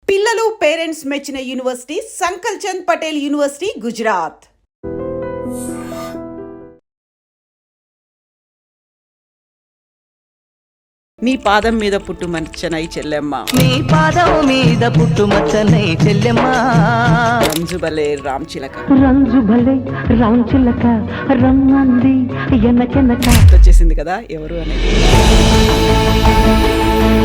పిల్లలు పేరెంట్స్ మెచ్చిన university సంకల్ Chand Patel university, Gujarat. నీ పాదం మీద పుట్టుమచ్చనై చెల్లెమ్మ, నీ పాదం మీద పుట్టుమచ్చనై చెల్లెమ్మ, రంజుబలే రామ్చిలక, రంజుబలే రామ్చిలక, రమ్మంది ఎనకెనక. వచ్చేసింది కదా ఎవరు అనేది.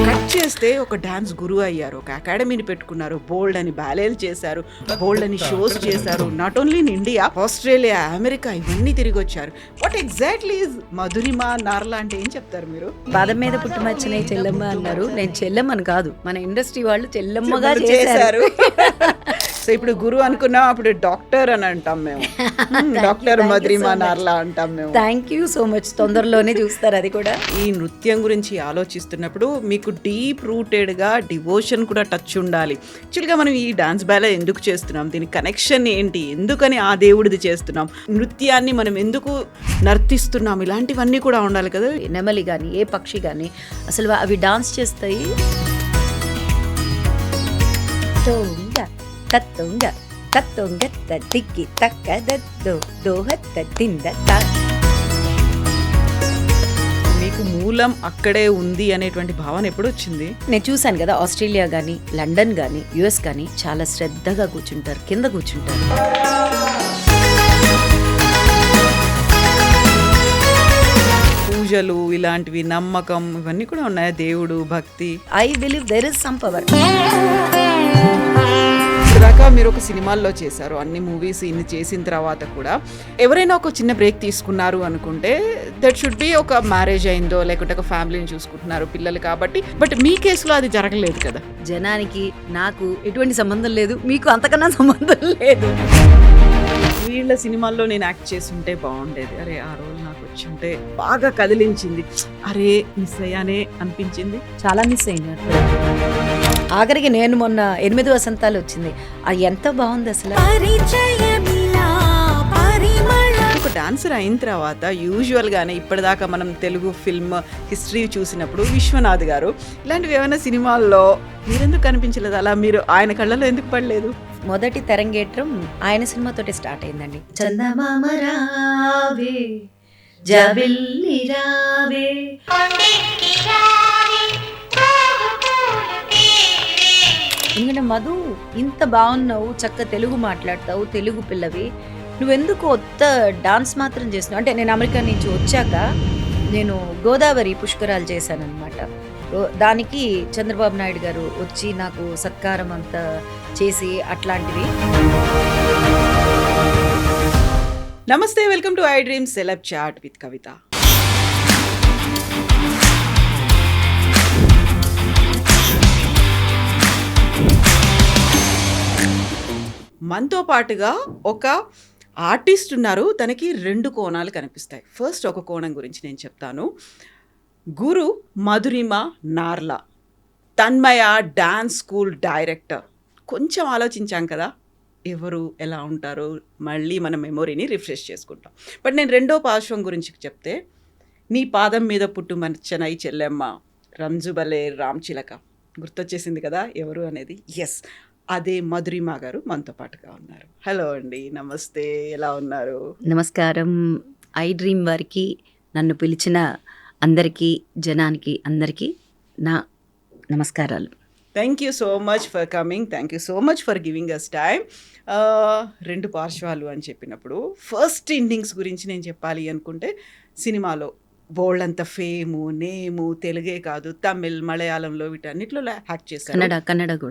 కట్ చేస్తే ఒక డాన్స్ గురువు అయ్యారు, ఒక అకాడమీని పెట్టుకున్నారు, బోల్డ్ అని బ్యాలేలు చేశారు, బోల్డ్ అని షోస్ చేశారు. Not only in India, Australia, America ఇవన్నీ తిరిగి వచ్చారు. వాట్ ఎగ్జాక్ట్లీ ఇస్ మధురిమ నార్లా అంటే ఏం చెప్తారు మీరు? పాదం మీద పుట్టుమచ్చనే చెల్లెమ్మ అన్నారు. నేను చెల్లెమ్మని కాదు, మన ఇండస్ట్రీ వాళ్ళు చెల్లెమ్మగా చేశారు. సో ఇప్పుడు గురువు అనుకున్నాం, అప్పుడు డాక్టర్ అని అంటాం మేము. డాక్టర్ మధురిమ నార్లా అంటాం మేము. Thank you so much. తొందరలోనే చూస్తారు అది కూడా. ఈ నృత్యం గురించి ఆలోచిస్తున్నప్పుడు మీకు డీప్ రూటెడ్ గా డివోషన్ కూడా టచ్ ఉండాలి. యాక్చువల్గా మనం ఈ డాన్స్ బ్యాలే ఎందుకు చేస్తున్నాం, దీని కనెక్షన్ ఏంటి, ఎందుకని ఆ దేవుడిది చేస్తున్నాం, నృత్యాన్ని మనం ఎందుకు నర్తిస్తున్నాం, ఇలాంటివన్నీ కూడా ఉండాలి కదా. నెమలి కానీ ఏ పక్షి కానీ అసలు అవి డాన్స్ చేస్తాయి. తత్తుంగ తత్తుంగ తిక్కి తక్క దద్దో దోహత్త తింద. మీకు మూలం అక్కడే ఉంది అనేటువంటి భావన ఎప్పుడు వచ్చింది? నేను చూశాను కదా, ఆస్ట్రేలియా కానీ లండన్ కానీ యుఎస్ కానీ చాలా శ్రద్ధగా కూర్చుంటారు, కింద కూర్చుంటారు. పూజలు ఇలాంటివి, నమ్మకం ఇవన్నీ కూడా ఉన్నాయా? దేవుడు భక్తి. I believe there is some power. దాకా మీరు ఒక సినిమాల్లో చేశారు, అన్ని మూవీస్ ఇన్ని చేసిన తర్వాత కూడా ఎవరైనా ఒక చిన్న బ్రేక్ తీసుకున్నారు అనుకుంటే దట్ షుడ్ బి ఒక మ్యారేజ్ అయిందో లేకుంటే ఒక ఫ్యామిలీని చూసుకుంటున్నారు, పిల్లలు కాబట్టి. బట్ మీ కేసులో అది జరగలేదు కదా. జనానికి నాకు ఎటువంటి సంబంధం లేదు, మీకు అంతకన్నా సంబంధం లేదు. వీళ్ళ సినిమాల్లో నేను యాక్ట్ చేస్తుంటే బాగుండేది, అరే ఆ రోల్ నాకు వచ్చి ఉంటే బాగా కదిలించింది, అరే మిస్ అయ్యానే అనిపించింది. చాలా మిస్ అయినారు. ఆఖరికి నేను మొన్న 8 వసంతాలు వచ్చింది, అది ఎంత బాగుంది అసలు. ఒక డాన్సర్ అయిన తర్వాత యూజువల్ గానే ఇప్పటిదాకా మనం తెలుగు ఫిల్మ్ హిస్టరీ చూసినప్పుడు విశ్వనాథ్ గారు ఇలాంటివి ఏమైనా సినిమాల్లో మీరెందుకు కనిపించలేదు, అలా మీరు ఆయన కళ్ళలో ఎందుకు పడలేదు? మొదటి తెరంగేట్రం ఆయన సినిమాతోటి స్టార్ట్ అయిందండి. చందమామ రావే జాబిల్లి రావే, ఎందుకంటే మధు ఇంత బాగున్నావు, చక్క తెలుగు మాట్లాడతావు, తెలుగు పిల్లవి, నువ్వెందుకు కొత్త డాన్స్ మాత్రం చేస్తున్నావు అంటే. నేను అమెరికా నుంచి వచ్చాక నేను గోదావరి పుష్కరాలు చేశాను అనమాట. దానికి చంద్రబాబు నాయుడు గారు వచ్చి నాకు సత్కారం అంతా చేసి అట్లాంటివి. నమస్తే, welcome to I dream celeb chat with Kavitha. మనతో పాటుగా ఒక ఆర్టిస్ట్ ఉన్నారు, తనకి 2 కోణాలు కనిపిస్తాయి. ఫస్ట్ ఒక కోణం గురించి నేను చెప్తాను. గురు మధురిమ నార్లా, తన్మయ డాన్స్ స్కూల్ డైరెక్టర్. కొంచెం ఆలోచించాం కదా ఎవరు ఎలా ఉంటారో, మళ్ళీ మన మెమొరీని రిఫ్రెష్ చేసుకుంటాం. బట్ నేను రెండో పార్శ్వం గురించి చెప్తే, నీ పాదం మీద పుట్టుమచ్చనై చెల్లెమ్మ, రంజుబలే రామ్చిలక. గుర్తొచ్చేసింది కదా ఎవరు అనేది. ఎస్, అదే మధురిమ గారు మనతో పాటుగా ఉన్నారు. హలో అండి, నమస్తే, ఎలా ఉన్నారు? నమస్కారం. ఐ డ్రీమ్ వారికి, నన్ను పిలిచిన అందరికీ, జనానికి అందరికీ నా నమస్కారాలు. Thank you so much for coming, thank you so much for giving us time. 2 పార్శ్వాలు అని చెప్పినప్పుడు ఫస్ట్ ఇన్నింగ్స్ గురించి నేను చెప్పాలి అనుకుంటే, సినిమాలో బోల్డ్ అంత ఫేము, నేము, తెలుగే కాదు, తమిళ్, మలయాళంలో వీటన్నిటిలో యాక్ట్ చేశారు,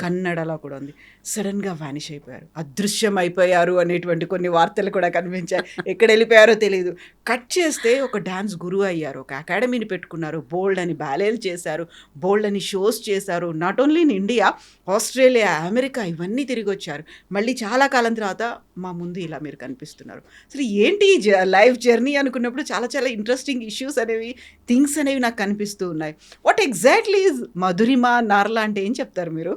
కన్నడలో కూడా ఉంది. సడన్గా వ్యానిష్ అయిపోయారు, అదృశ్యం అయిపోయారు అనేటువంటి కొన్ని వార్తలు కూడా కనిపించాయి. ఎక్కడ వెళ్ళిపోయారో తెలియదు. కట్ చేస్తే ఒక డాన్స్ గురువు అయ్యారు, ఒక అకాడమీని పెట్టుకున్నారు, బోల్డ్ అని బ్యాలేలు చేశారు, బోల్డ్ అని షోస్ చేశారు. Not only in India, Australia, America ఇవన్నీ తిరిగి వచ్చారు. మళ్ళీ చాలా కాలం తర్వాత మా ముందు ఇలా మీరు కనిపిస్తున్నారు. అసలు ఏంటి లైఫ్ జర్నీ అనుకున్నప్పుడు చాలా చాలా ఇంట్రెస్టింగ్ ఇష్యూస్ అనేవి, థింగ్స్ అనేవి నాకు కనిపిస్తూ ఉన్నాయి. వాట్ ఎగ్జాక్ట్లీ ఇస్ మధురిమ నార్లా అంటే ఏం చెప్తారు మీరు?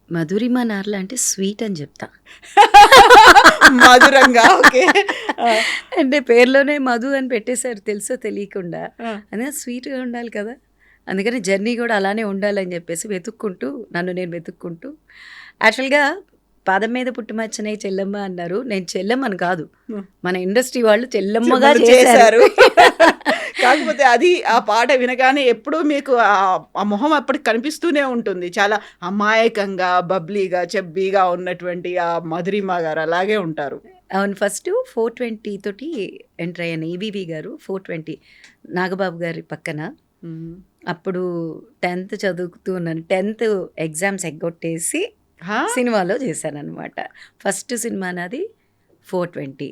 మధురిమ నార్లా అంటే స్వీట్ అని చెప్తా. మధురంగా, ఓకే. అంటే పేర్లోనే మధు అని పెట్టేశారు, తెలుసో తెలియకుండా. అదే స్వీట్గా ఉండాలి కదా, అందుకని జర్నీ కూడా అలానే ఉండాలని చెప్పేసి నన్ను నేను వెతుక్కుంటూ యాక్చువల్గా పాదం మీద పుట్టుమచ్చనే చెల్లెమ్మ అన్నారు. నేను చెల్లెమ్మని కాదు, మన ఇండస్ట్రీ వాళ్ళు చెల్లెమ్మగా చేశారు. కాకపోతే అది ఆ పాట వినగానే ఎప్పుడూ మీకు ఆ మొహం అప్పటికి కనిపిస్తూనే ఉంటుంది. చాలా అమాయకంగా, బబ్లీగా, చెబ్బీగా ఉన్నటువంటి ఆ మధురిమ గారు అలాగే ఉంటారు. అవును. ఫస్ట్ 420 తోటి ఎంటర్ అయ్యాను. ఈవీవి గారు 420 నాగబాబు గారి పక్కన. అప్పుడు 10th చదువుతూ ఉన్నాను. 10th ఎగ్జామ్స్ ఎగ్గొట్టేసి సినిమాలో చేశానన్నమాట. ఫస్ట్ సినిమా నాది 420.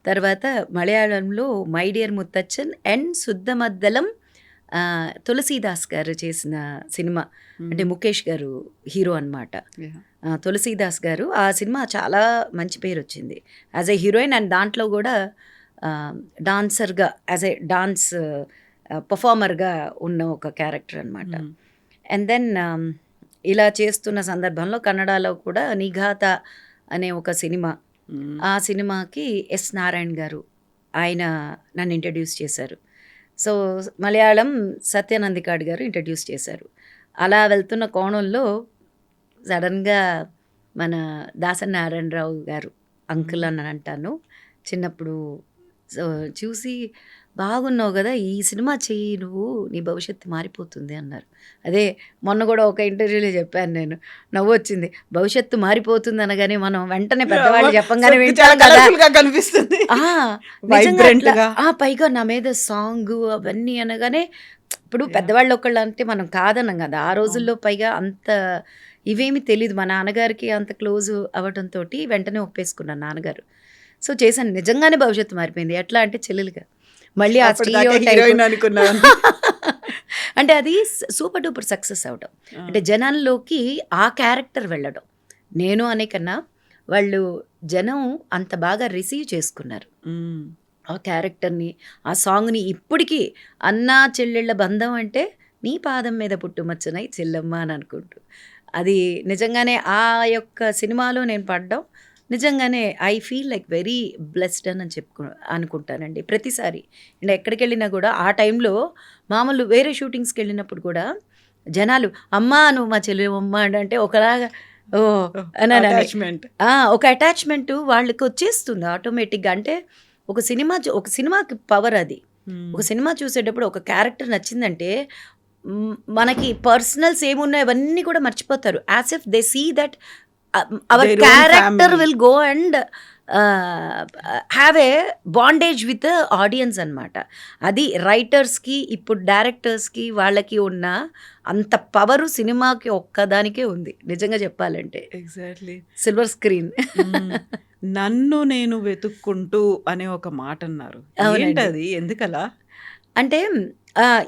తర్వాత మలయాళంలో మై డియర్ ముత్తచ్చన్ అండ్ శుద్ధమద్దలం తులసీదాస్ గారు చేసిన సినిమా. అంటే ముఖేష్ గారు హీరో అనమాట. తులసీదాస్ గారు ఆ సినిమా చాలా మంచి పేరు వచ్చింది యాజ్ ఏ హీరోయిన్. అండ్ దాంట్లో కూడా డాన్సర్గా యాజ్ ఏ డాన్స్ పర్ఫార్మర్గా ఉన్న ఒక క్యారెక్టర్ అనమాట. అండ్ దెన్ ఇలా చేస్తున్న సందర్భంలో కన్నడలో కూడా నిఘాత అనే ఒక సినిమా, ఆ సినిమాకి ఎస్ నారాయణ్ గారు ఆయన నన్ను ఇంట్రడ్యూస్ చేశారు. సో మలయాళం సత్యనందికాడ్ గారు ఇంట్రడ్యూస్ చేశారు. అలా వెళ్తున్న కోణంలో సడన్గా మన దాసరి నారాయణరావు గారు అంకుల్ అని అంటాను చిన్నప్పుడు. సో చూసి బాగున్నావు కదా, ఈ సినిమా చెయ్యి, నువ్వు నీ భవిష్యత్తు మారిపోతుంది అన్నారు. అదే మొన్న కూడా ఒక ఇంటర్వ్యూలో చెప్పాను నేను, నవ్వు వచ్చింది. భవిష్యత్తు మారిపోతుంది అనగానే మనం వెంటనే పెద్దవాళ్ళు చెప్పంగానే వింటాం కదా కనిపిస్తుంది. పైగా నా మీద సాంగ్ అవన్నీ అనగానే ఇప్పుడు పెద్దవాళ్ళు ఒకళ్ళు అంటే మనం కాదన్నాం కదా ఆ రోజుల్లో. పైగా అంత ఇవేమి తెలియదు. మా నాన్నగారికి అంత క్లోజ్ అవ్వడంతో వెంటనే ఒప్పేసుకున్నాను నాన్నగారు. సో చేశాను. నిజంగానే భవిష్యత్తు మారిపోయింది. ఎట్లా అంటే చెల్లెలుగా మళ్ళీ ఆ అనుకున్నాను. అంటే అది సూపర్ డూపర్ సక్సెస్ అవడం, అంటే జనాల్లోకి ఆ క్యారెక్టర్ వెళ్ళడం. నేను అనే కన్నా వాళ్ళు జనం అంత బాగా రిసీవ్ చేసుకున్నారు ఆ క్యారెక్టర్ని, ఆ సాంగ్ని. ఇప్పటికీ అన్నా చెల్లెళ్ళ బంధం అంటే నీ పాదం మీద పుట్టుమచ్చనై చెల్లమ్మ అని అనుకుంటూ, అది నిజంగానే ఆ యొక్క సినిమాలో నేను పడ్డం నిజంగానే I feel like very blessed అని అనుకుంటానండి ప్రతిసారి. అండ్ ఎక్కడికి వెళ్ళినా కూడా ఆ టైంలో మామూలు వేరే షూటింగ్స్కి వెళ్ళినప్పుడు కూడా జనాలు అమ్మా నువ్వు మా చెల్లి అమ్మ అంటే ఒకలాగా ఒక అటాచ్మెంట్ వాళ్ళకి వచ్చేస్తుంది ఆటోమేటిక్గా. అంటే ఒక సినిమాకి పవర్ అది. ఒక సినిమా చూసేటప్పుడు ఒక క్యారెక్టర్ నచ్చిందంటే మనకి పర్సనల్స్ ఏమున్నాయి అవన్నీ కూడా మర్చిపోతారు. As if they see that our character will go and have a bondage with the audience అన్నమాట. అది రైటర్స్కి ఇప్పుడు డైరెక్టర్స్కి వాళ్ళకి ఉన్న అంత పవరు సినిమాకి ఒక్కదానికే ఉంది నిజంగా చెప్పాలంటే. ఎగ్జాక్ట్లీ. Silver screen. నన్ను నేను వెతుక్కుంటూ అనే ఒక మాట అన్నారు. ఏంటది, ఎందుకలా? అంటే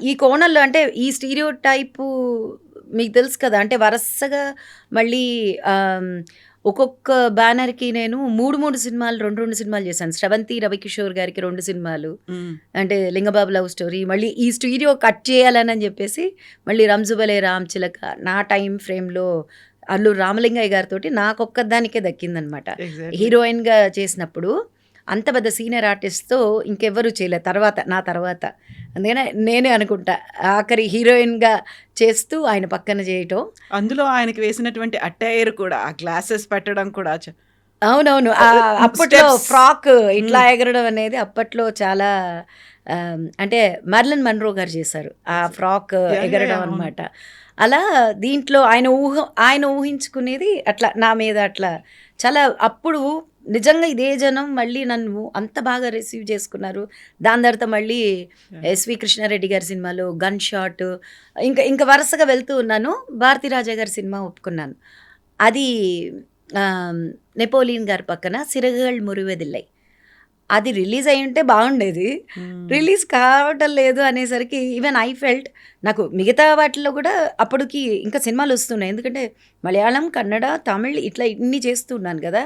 ఈ కోణంలో అంటే ఈ స్టీరియో టైపు మీకు తెలుసు కదా, అంటే వరుసగా మళ్ళీ ఒక్కొక్క బ్యానర్కి నేను 3 సినిమాలు 2 సినిమాలు చేశాను. శ్రవంతి రవికిషోర్ గారికి 2 సినిమాలు, అంటే లింగబాబు లవ్ స్టోరీ. మళ్ళీ ఈ స్టీరియో కట్ చేయాలని చెప్పేసి మళ్ళీ రంజుబలే రామ్ చిలక నా టైం ఫ్రేమ్లో అల్లూరు రామలింగయ్య గారితో నాకొక్కదానికే దక్కిందనమాట. హీరోయిన్గా చేసినప్పుడు అంత పెద్ద సీనియర్ ఆర్టిస్ట్తో ఇంకెవ్వరూ చేయలేదు నా తర్వాత. అందుకనే నేనే అనుకుంటా ఆఖరి హీరోయిన్గా చేస్తూ ఆయన పక్కన చేయటం. అందులో ఆయనకి వేసినటువంటి అటైర్ కూడా, ఆ గ్లాసెస్ పెట్టడం కూడా. అవునవును. అప్పట్లో ఫ్రాక్ ఇట్లా ఎగరడం అనేది అప్పట్లో చాలా అంటే మర్లిన్ మన్రో గారు చేశారు ఆ ఫ్రాక్ ఎగరడం అనమాట. అలా దీంట్లో ఆయన ఊహించుకునేది అట్లా నా మీద అట్లా చాలా. అప్పుడు నిజంగా ఇదే జనం మళ్ళీ నన్ను అంత బాగా రిసీవ్ చేసుకున్నారు. దాని తర్వాత మళ్ళీ ఎస్వి కృష్ణారెడ్డి గారి సినిమాలో గన్ షాట్, ఇంకా వరుసగా వెళ్తూ ఉన్నాను. భారతీరాజా గారి సినిమా ఒప్పుకున్నాను. అది నెపోలియన్ గారి పక్కన సిరగల్ మురువెదిల్లై. అది రిలీజ్ అయి ఉంటే బాగుండేది, రిలీజ్ కావటం లేదు అనేసరికి ఈవెన్ ఐ ఫెల్ట్. నాకు మిగతా వాటిల్లో కూడా అప్పటికి ఇంకా సినిమాలు వస్తున్నాయి, ఎందుకంటే మలయాళం, కన్నడ, తమిళ్ ఇట్లా ఇన్ని చేస్తున్నాను కదా.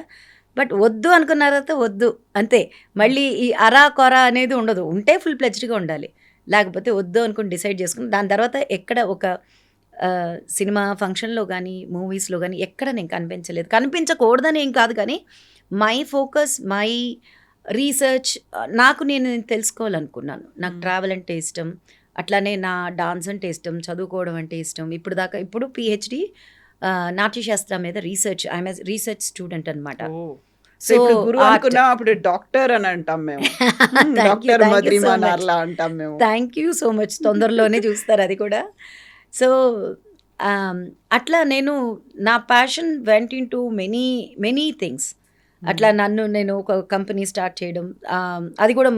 బట్ వద్దు అనుకున్న తర్వాత వద్దు అంతే. మళ్ళీ ఈ అరా కొర అనేది ఉండదు. ఉంటే ఫుల్ ప్లెజ్డ్గా ఉండాలి, లేకపోతే వద్దు అనుకుని డిసైడ్ చేసుకుని దాని తర్వాత ఎక్కడ ఒక సినిమా ఫంక్షన్లో కానీ మూవీస్లో కానీ ఎక్కడ నేను కనిపించలేదు. కనిపించకూడదని ఏం కాదు, కానీ మై ఫోకస్, మై రీసెర్చ్, నేను తెలుసుకోవాలనుకున్నాను. నాకు ట్రావెల్ అంటే ఇష్టం, అట్లానే నా డాన్స్ అంటే ఇష్టం, చదువుకోవడం అంటే ఇష్టం. ఇప్పుడు పిహెచ్డి నాట్యశాస్త్రం మీద రీసెర్చ్, ఐఎమ్ రీసెర్చ్ స్టూడెంట్ అనమాట. సో ఇప్పుడు గురువు అనుకున్నా అప్పుడు డాక్టర్ అని అంటాం మేము. డాక్టర్ మద్రిమా నార్లా అంటాం మేము. Thank you so much. తొందరలోనే చూస్తారు అది కూడా. సో అట్లా నా passion went in to many things. అట్లా నేను ఒక కంపెనీ స్టార్ట్ చేయడం, అది కూడా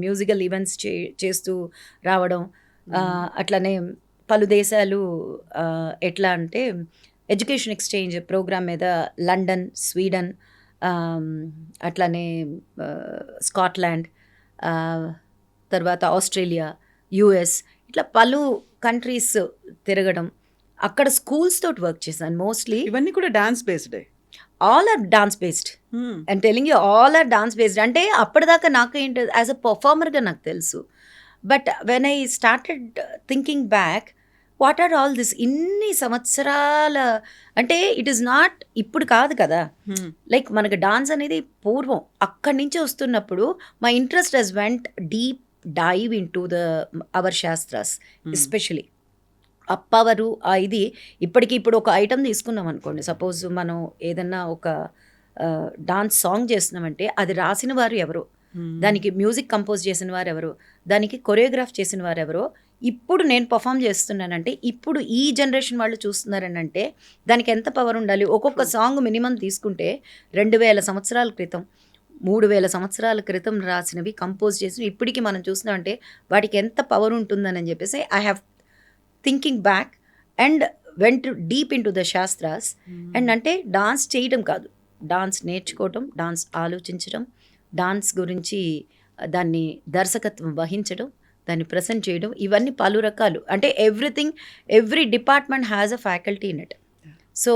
మ్యూజికల్ ఈవెంట్స్ చేస్తూ రావడం. అట్లానే పలు దేశాలు ఎట్లా అంటే ఎడ్యుకేషన్ ఎక్స్చేంజ్ ప్రోగ్రామ్ మీద లండన్, స్వీడన్, అట్లానే స్కాట్లాండ్, తర్వాత ఆస్ట్రేలియా, యుఎస్, ఇట్లా పలు కంట్రీస్ తిరగడం. అక్కడ స్కూల్స్ తోటి వర్క్ చేశాను మోస్ట్లీ. ఇవన్నీ కూడా dance based. All are dance based. And telling you, all are dance based. అంటే అప్పటిదాకా నాకు ఏంటి, యాజ్ అ పర్ఫార్మర్గా నాకు తెలుసు. But when I started thinking back, what are all this, ఇన్ని సంవత్సరాల, అంటే ఇట్ ఈస్ నాట్ ఇప్పుడు కాదు కదా. లైక్ మనకు డాన్స్ అనేది పూర్వం అక్కడి నుంచి వస్తున్నప్పుడు my interest has went deep dive in to our shastras, especially అప్పవరు. ఇది ఇప్పుడు ఒక ఐటమ్ తీసుకున్నాం అనుకోండి, సపోజ్ మనం ఏదన్నా ఒక డాన్స్ సాంగ్ చేస్తున్నామంటే అది రాసిన వారు ఎవరు, దానికి మ్యూజిక్ కంపోజ్ చేసిన వారు ఎవరు, దానికి కొరియోగ్రాఫ్ చేసిన వారు ఎవరో, ఇప్పుడు నేను పర్ఫామ్ చేస్తున్నానంటే ఇప్పుడు ఈ జనరేషన్ వాళ్ళు చూస్తున్నారని అంటే దానికి ఎంత పవర్ ఉండాలి. ఒక్కొక్క సాంగ్ మినిమం తీసుకుంటే 2000 సంవత్సరాల క్రితం, 3000 సంవత్సరాల క్రితం రాసినవి, కంపోజ్ చేసినవి ఇప్పటికీ మనం చూస్తున్నామంటే వాటికి ఎంత పవర్ ఉంటుందని చెప్పేసి I have thinking back and went deep in to the shastras. And అంటే డాన్స్ చేయడం కాదు, డాన్స్ నేర్చుకోవటం, డాన్స్ ఆలోచించడం, డాన్స్ గురించి దాన్ని దర్శకత్వం వహించడం, దాన్ని ప్రజెంట్ చేయడం, ఇవన్నీ పలు రకాలు. అంటే every department has a faculty in it. So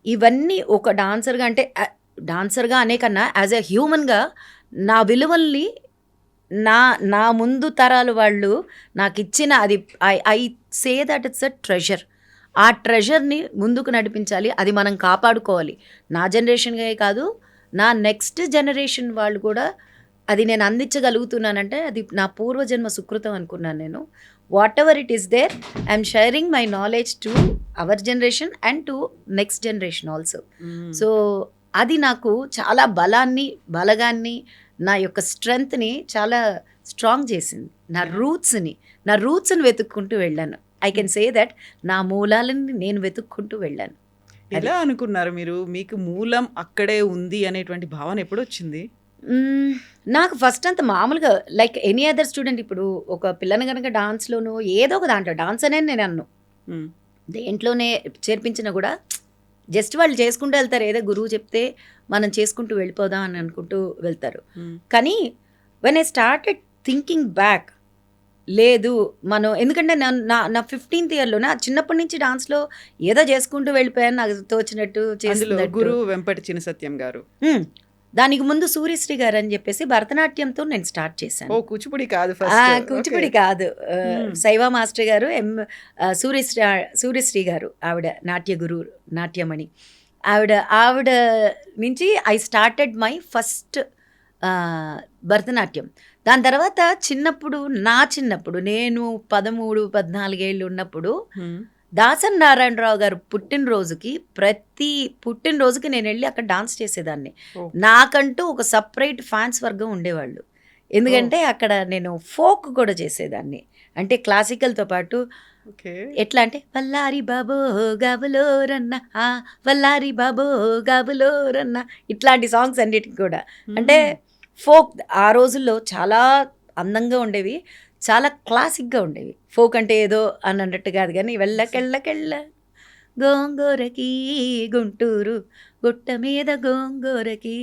ఇవన్నీ ఒక డాన్సర్గా, అంటే డాన్సర్గా అనే కన్నా యాజ్ ఎ హ్యూమన్గా నా విలువల్ని నా ముందు తరాలు వాళ్ళు నాకు ఇచ్చిన, అది I say that it's a treasure. ఆ ట్రెజర్ని ముందుకు నడిపించాలి, అది మనం కాపాడుకోవాలి. నా జనరేషన్గా కాదు, నా నెక్స్ట్ జనరేషన్ వాళ్ళు కూడా అది నేను అందించగలుగుతున్నానంటే అది నా పూర్వజన్మ సుకృతం అనుకున్నాను నేను. Whatever it is there, I'm sharing my knowledge to our generation and to next generation also. So అది నాకు చాలా బలగాన్ని, నా యొక్క స్ట్రెంగ్త్ని చాలా స్ట్రాంగ్ చేసింది. నా రూట్స్ని వెతుక్కుంటూ వెళ్ళాను. ఐ కెన్ సే దట్ నా మూలాలని నేను వెతుక్కుంటూ వెళ్ళాను. ఎలా అనుకున్నారు మీరు, మీకు మూలం అక్కడే ఉంది అనేటువంటి భావన ఎప్పుడు వచ్చింది? నాకు ఫస్ట్ అంత మామూలుగా లైక్ ఎనీ అదర్ స్టూడెంట్, ఇప్పుడు ఒక పిల్లని కనుక డాన్స్లోనూ ఏదో ఒక దాంట్లో డాన్స్ అనేది నేను అన్ను దేంట్లోనే చేర్పించినా కూడా జస్ట్ వాళ్ళు చేసుకుంటూ వెళ్తారు, ఏదో గురువు చెప్తే మనం చేసుకుంటూ వెళ్ళిపోదాం అని అనుకుంటూ వెళ్తారు. కానీ when I started thinking back, లేదు మనం, ఎందుకంటే నా 15th ఇయర్లో నా చిన్నప్పటి నుంచి డాన్స్లో ఏదో చేసుకుంటూ వెళ్ళిపోయాను, నాకు తోచినట్టు చేస్తున్నట్టు. గురువు వెంపటి చిన్న సత్యం గారు, దానికి ముందు సూర్యశ్రీ గారు అని చెప్పేసి భరతనాట్యంతో నేను స్టార్ట్ చేశాను. కూచిపూడి కాదు, కూచిపూడి కాదు, శైవ మాస్టర్ గారు, సూర్యశ్రీ గారు, ఆవిడ నాట్య గురువు, నాట్యమణి ఆవిడ నుంచి I started my first Bharatanatyam. దాని తర్వాత చిన్నప్పుడు నేను 13-14 ఏళ్ళు ఉన్నప్పుడు దాసన్ నారాయణరావు గారు ప్రతి పుట్టినరోజుకి నేను వెళ్ళి అక్కడ డాన్స్ చేసేదాన్ని. నాకంటూ ఒక సపరేట్ ఫ్యాన్స్ వర్గం ఉండేవాళ్ళు, ఎందుకంటే అక్కడ నేను ఫోక్ కూడా చేసేదాన్ని. అంటే క్లాసికల్తో పాటు ఎట్లా అంటే వల్లారి బాబో గాబులో రన్న, వల్లారి బాబో గాబులో రన్న, ఇట్లాంటి సాంగ్స్ అన్నిటికి కూడా. అంటే ఫోక్ ఆ రోజుల్లో చాలా అందంగా ఉండేవి, చాలా క్లాసిక్గా ఉండేవి. ఫోక్ అంటే ఏదో అని అన్నట్టు కాదు, కానీ వెళ్ళకెళ్ళకెళ్ళ గోంగూరకి గుంటూరు గుట్ట మీద గోంగూరకి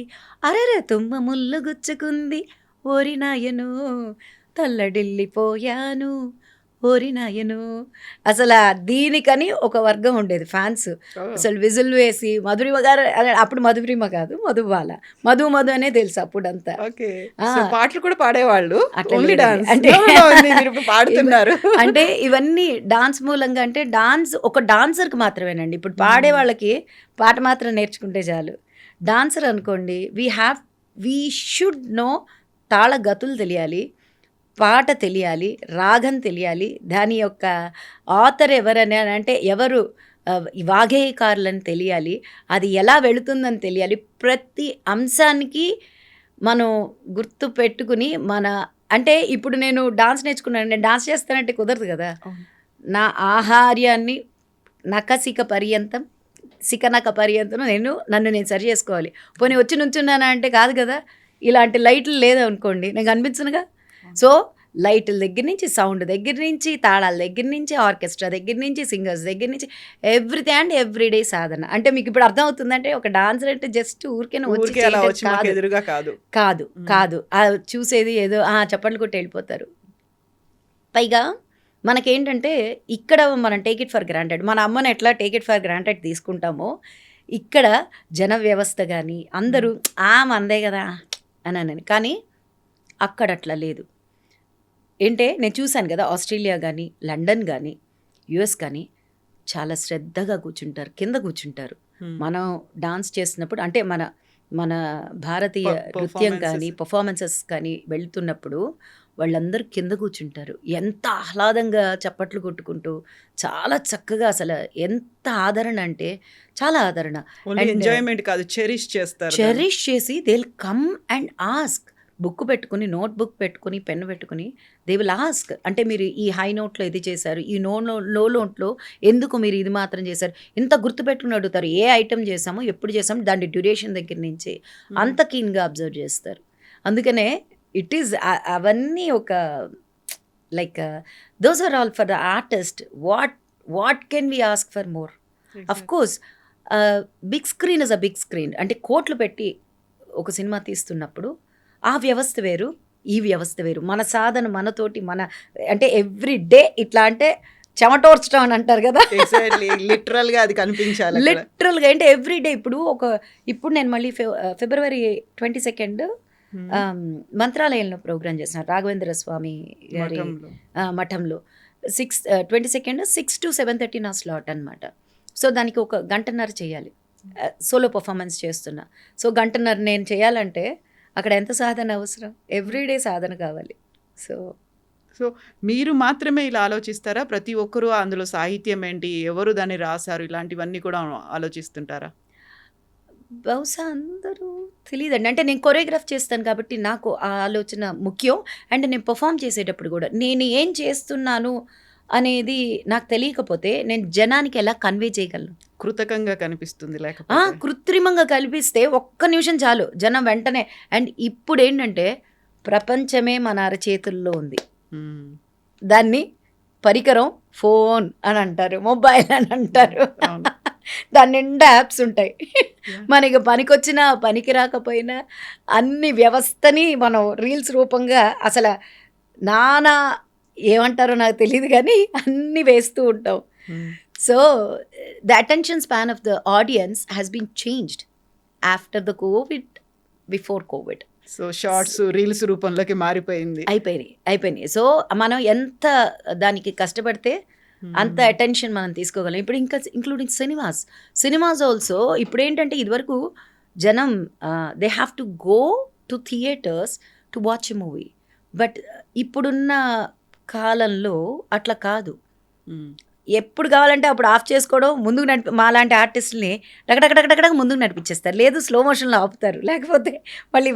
అరెరే తుమ్మ ముళ్ళు గుచ్చుకుంది ఓరి నాయను తల్లడిల్లిపోయాను ఓరి నాయను. అసలు దీనికని ఒక వర్గం ఉండేది ఫ్యాన్స్. అసలు విజిల్ వేసి మధురిమ గారు, అప్పుడు మధురిమ కాదు మధుబాల, మధు అనే తెలుసు అప్పుడంతా. పాటలు కూడా పాడేవాళ్ళు, పాడుతున్నారు. అంటే ఇవన్నీ డాన్స్ మూలంగా, అంటే డాన్స్ ఒక డాన్సర్కి మాత్రమేనండి. ఇప్పుడు పాడే వాళ్ళకి పాట మాత్రం నేర్చుకుంటే చాలు. డాన్సర్ అనుకోండి, వీ షుడ్ నో తాళ గతులు తెలియాలి, పాట తెలియాలి, రాగం తెలియాలి, దాని యొక్క ఆథర్ ఎవరని అంటే ఎవరు ఈ వాగ్గేయకారులని తెలియాలి, అది ఎలా వెళుతుందని తెలియాలి. ప్రతి అంశానికి మనం గుర్తు పెట్టుకుని అంటే ఇప్పుడు నేను డాన్స్ నేర్చుకున్నాను, నేను డాన్స్ చేస్తానంటే కుదరదు కదా. నా ఆహార్యాన్ని నఖశిఖ పర్యంతం శిఖనఖ పర్యంతం నన్ను నేను సరి చేసుకోవాలి. పోనీ వచ్చి నుంచున్నానా అంటే కాదు కదా. ఇలాంటి లైట్లు లేదనుకోండి నేను కనిపించనుగా. సో లైట్ల దగ్గర నుంచి, సౌండ్ దగ్గర నుంచి, తాళాల దగ్గర నుంచి, ఆర్కెస్ట్రా దగ్గర నుంచి, సింగర్స్ దగ్గర నుంచి, ఎవ్రీథింగ్ అండ్ ఎవ్రీడే సాధన. అంటే మీకు ఇప్పుడు అర్థమవుతుందంటే ఒక డాన్సర్ అంటే జస్ట్ ఊరికే కాదు చూసేది ఏదో చప్పట్లు కొట్టి వెళ్ళిపోతారు. పైగా మనకేంటంటే ఇక్కడ మనం టేక్ ఇట్ ఫర్ గ్రాంటెడ్, మన అమ్మని ఎట్లా టేక్ ఇట్ ఫర్ గ్రాంటెడ్ తీసుకుంటామో ఇక్కడ జన వ్యవస్థ కానీ అందరూ మందే కదా అని. కానీ అక్కడ అట్లా లేదు. ఏంటే నేను చూశాను కదా, ఆస్ట్రేలియా కానీ, లండన్ కానీ, యుఎస్ కానీ చాలా శ్రద్ధగా కూర్చుంటారు, కింద కూర్చుంటారు. మనం డాన్స్ చేస్తున్నప్పుడు అంటే మన భారతీయ నృత్యం కానీ పర్ఫార్మెన్సెస్ కానీ వెళ్తున్నప్పుడు వాళ్ళందరూ కింద కూర్చుంటారు. ఎంత ఆహ్లాదంగా చప్పట్లు కొట్టుకుంటూ చాలా చక్కగా, అసలు ఎంత ఆదరణ అంటే చాలా ఆదరణ. ఎంజాయ్మెంట్ కాదు, చెరిష్ చేసి they will come and ask. Book పెట్టుకుని, నోట్ బుక్ పెట్టుకుని, పెన్ను పెట్టుకుని దే విల్ ఆస్క్. అంటే మీరు ఈ హై నోట్లో ఇది చేశారు, ఈ లో నోట్లో ఎందుకు మీరు ఇది మాత్రం చేశారు, ఇంత గుర్తుపెట్టుకుని అడుగుతారు. ఏ ఐటమ్ చేసామో, ఎప్పుడు చేసామో, దాని డ్యూరేషన్ దగ్గర నుంచి అంత కీన్గా అబ్జర్వ్ చేస్తారు. అందుకనే ఇట్ ఈజ్ అవన్నీ ఒక like those are all for the artist. What can we ask for more? Of course big screen is a big screen. అంటే కోట్లు పెట్టి ఒక సినిమా తీస్తున్నప్పుడు ఆ వ్యవస్థ వేరు, ఈ వ్యవస్థ వేరు. మన సాధన మనతోటి అంటే ఎవ్రీ డే ఇట్లా అంటే చెమటోర్చడం అని అంటారు కదా, లిటరల్గా అది కనిపించాలి. లిటరల్గా అంటే ఎవ్రీ డే. ఇప్పుడు నేను మళ్ళీ ఫిబ్రవరి 22 మంత్రాలయంలో ప్రోగ్రామ్ చేసిన రాఘవేంద్ర స్వామి గారి మఠంలో 22 6 to 7:30 నా స్లాట్ అనమాట. సో దానికి ఒక గంటన్నర చేయాలి, సోలో పర్ఫార్మెన్స్ చేస్తున్నా. సో గంటన్నర నేను చేయాలంటే అక్కడ ఎంత సాధన అవసరం, ఎవ్రీడే సాధన కావాలి. సో మీరు మాత్రమే ఇలా ఆలోచిస్తారా? ప్రతి ఒక్కరూ అందులో సాహిత్యం ఏంటి, ఎవరు దాన్ని రాశారు, ఇలాంటివన్నీ కూడా ఆలోచిస్తుంటారా? బహుశా అందరూ తెలియదండి. అంటే నేను కొరియోగ్రాఫ్ చేస్తాను కాబట్టి నాకు ఆ ఆలోచన ముఖ్యం. అండ్ నేను పర్ఫామ్ చేసేటప్పుడు కూడా నేను ఏం చేస్తున్నాను అనేది నాకు తెలియకపోతే నేను జనానికి ఎలా కన్వే చేయగలను? కృతకంగా కనిపిస్తుంది, కృత్రిమంగా కల్పిస్తే ఒక్క నిమిషం చాలు, జనం వెంటనే. అండ్ ఇప్పుడు ఏంటంటే ప్రపంచమే మన అరచేతుల్లో ఉంది. దాన్ని పరికరం ఫోన్ అని అంటారు, మొబైల్ అని అంటారు. దాని నిండా యాప్స్ ఉంటాయి. మనకి పనికొచ్చినా పనికి రాకపోయినా అన్ని వ్యవస్థని మనం రీల్స్ రూపంగా అసలు నానా ఏమంటారో నాకు తెలియదు కానీ అన్నీ వేస్తూ ఉంటాం. So the attention span of the audience has been changed after the Covid, before Covid. So shorts, reels రూపంలోకి అయిపోయినాయి. సో మనం ఎంత దానికి కష్టపడితే అంత అటెన్షన్ మనం తీసుకోగలం. ఇప్పుడు ఇంకా ఇంక్లూడింగ్ సినిమాస్ ఆల్సో. ఇప్పుడు ఏంటంటే ఇదివరకు జనం they have to go to theatres to watch a movie. But ఇప్పుడున్న కాలంలో అట్లా కాదు. ఎప్పుడు కావాలంటే అప్పుడు ఆఫ్ చేసుకోవడం, ముందుకు మాలాంటి ఆర్టిస్టుల్ని టకటకటకటక ముందుకు నడిపించేస్తారు. లేదు స్లో మోషన్లో ఆపుతారు, లేకపోతే మళ్ళీ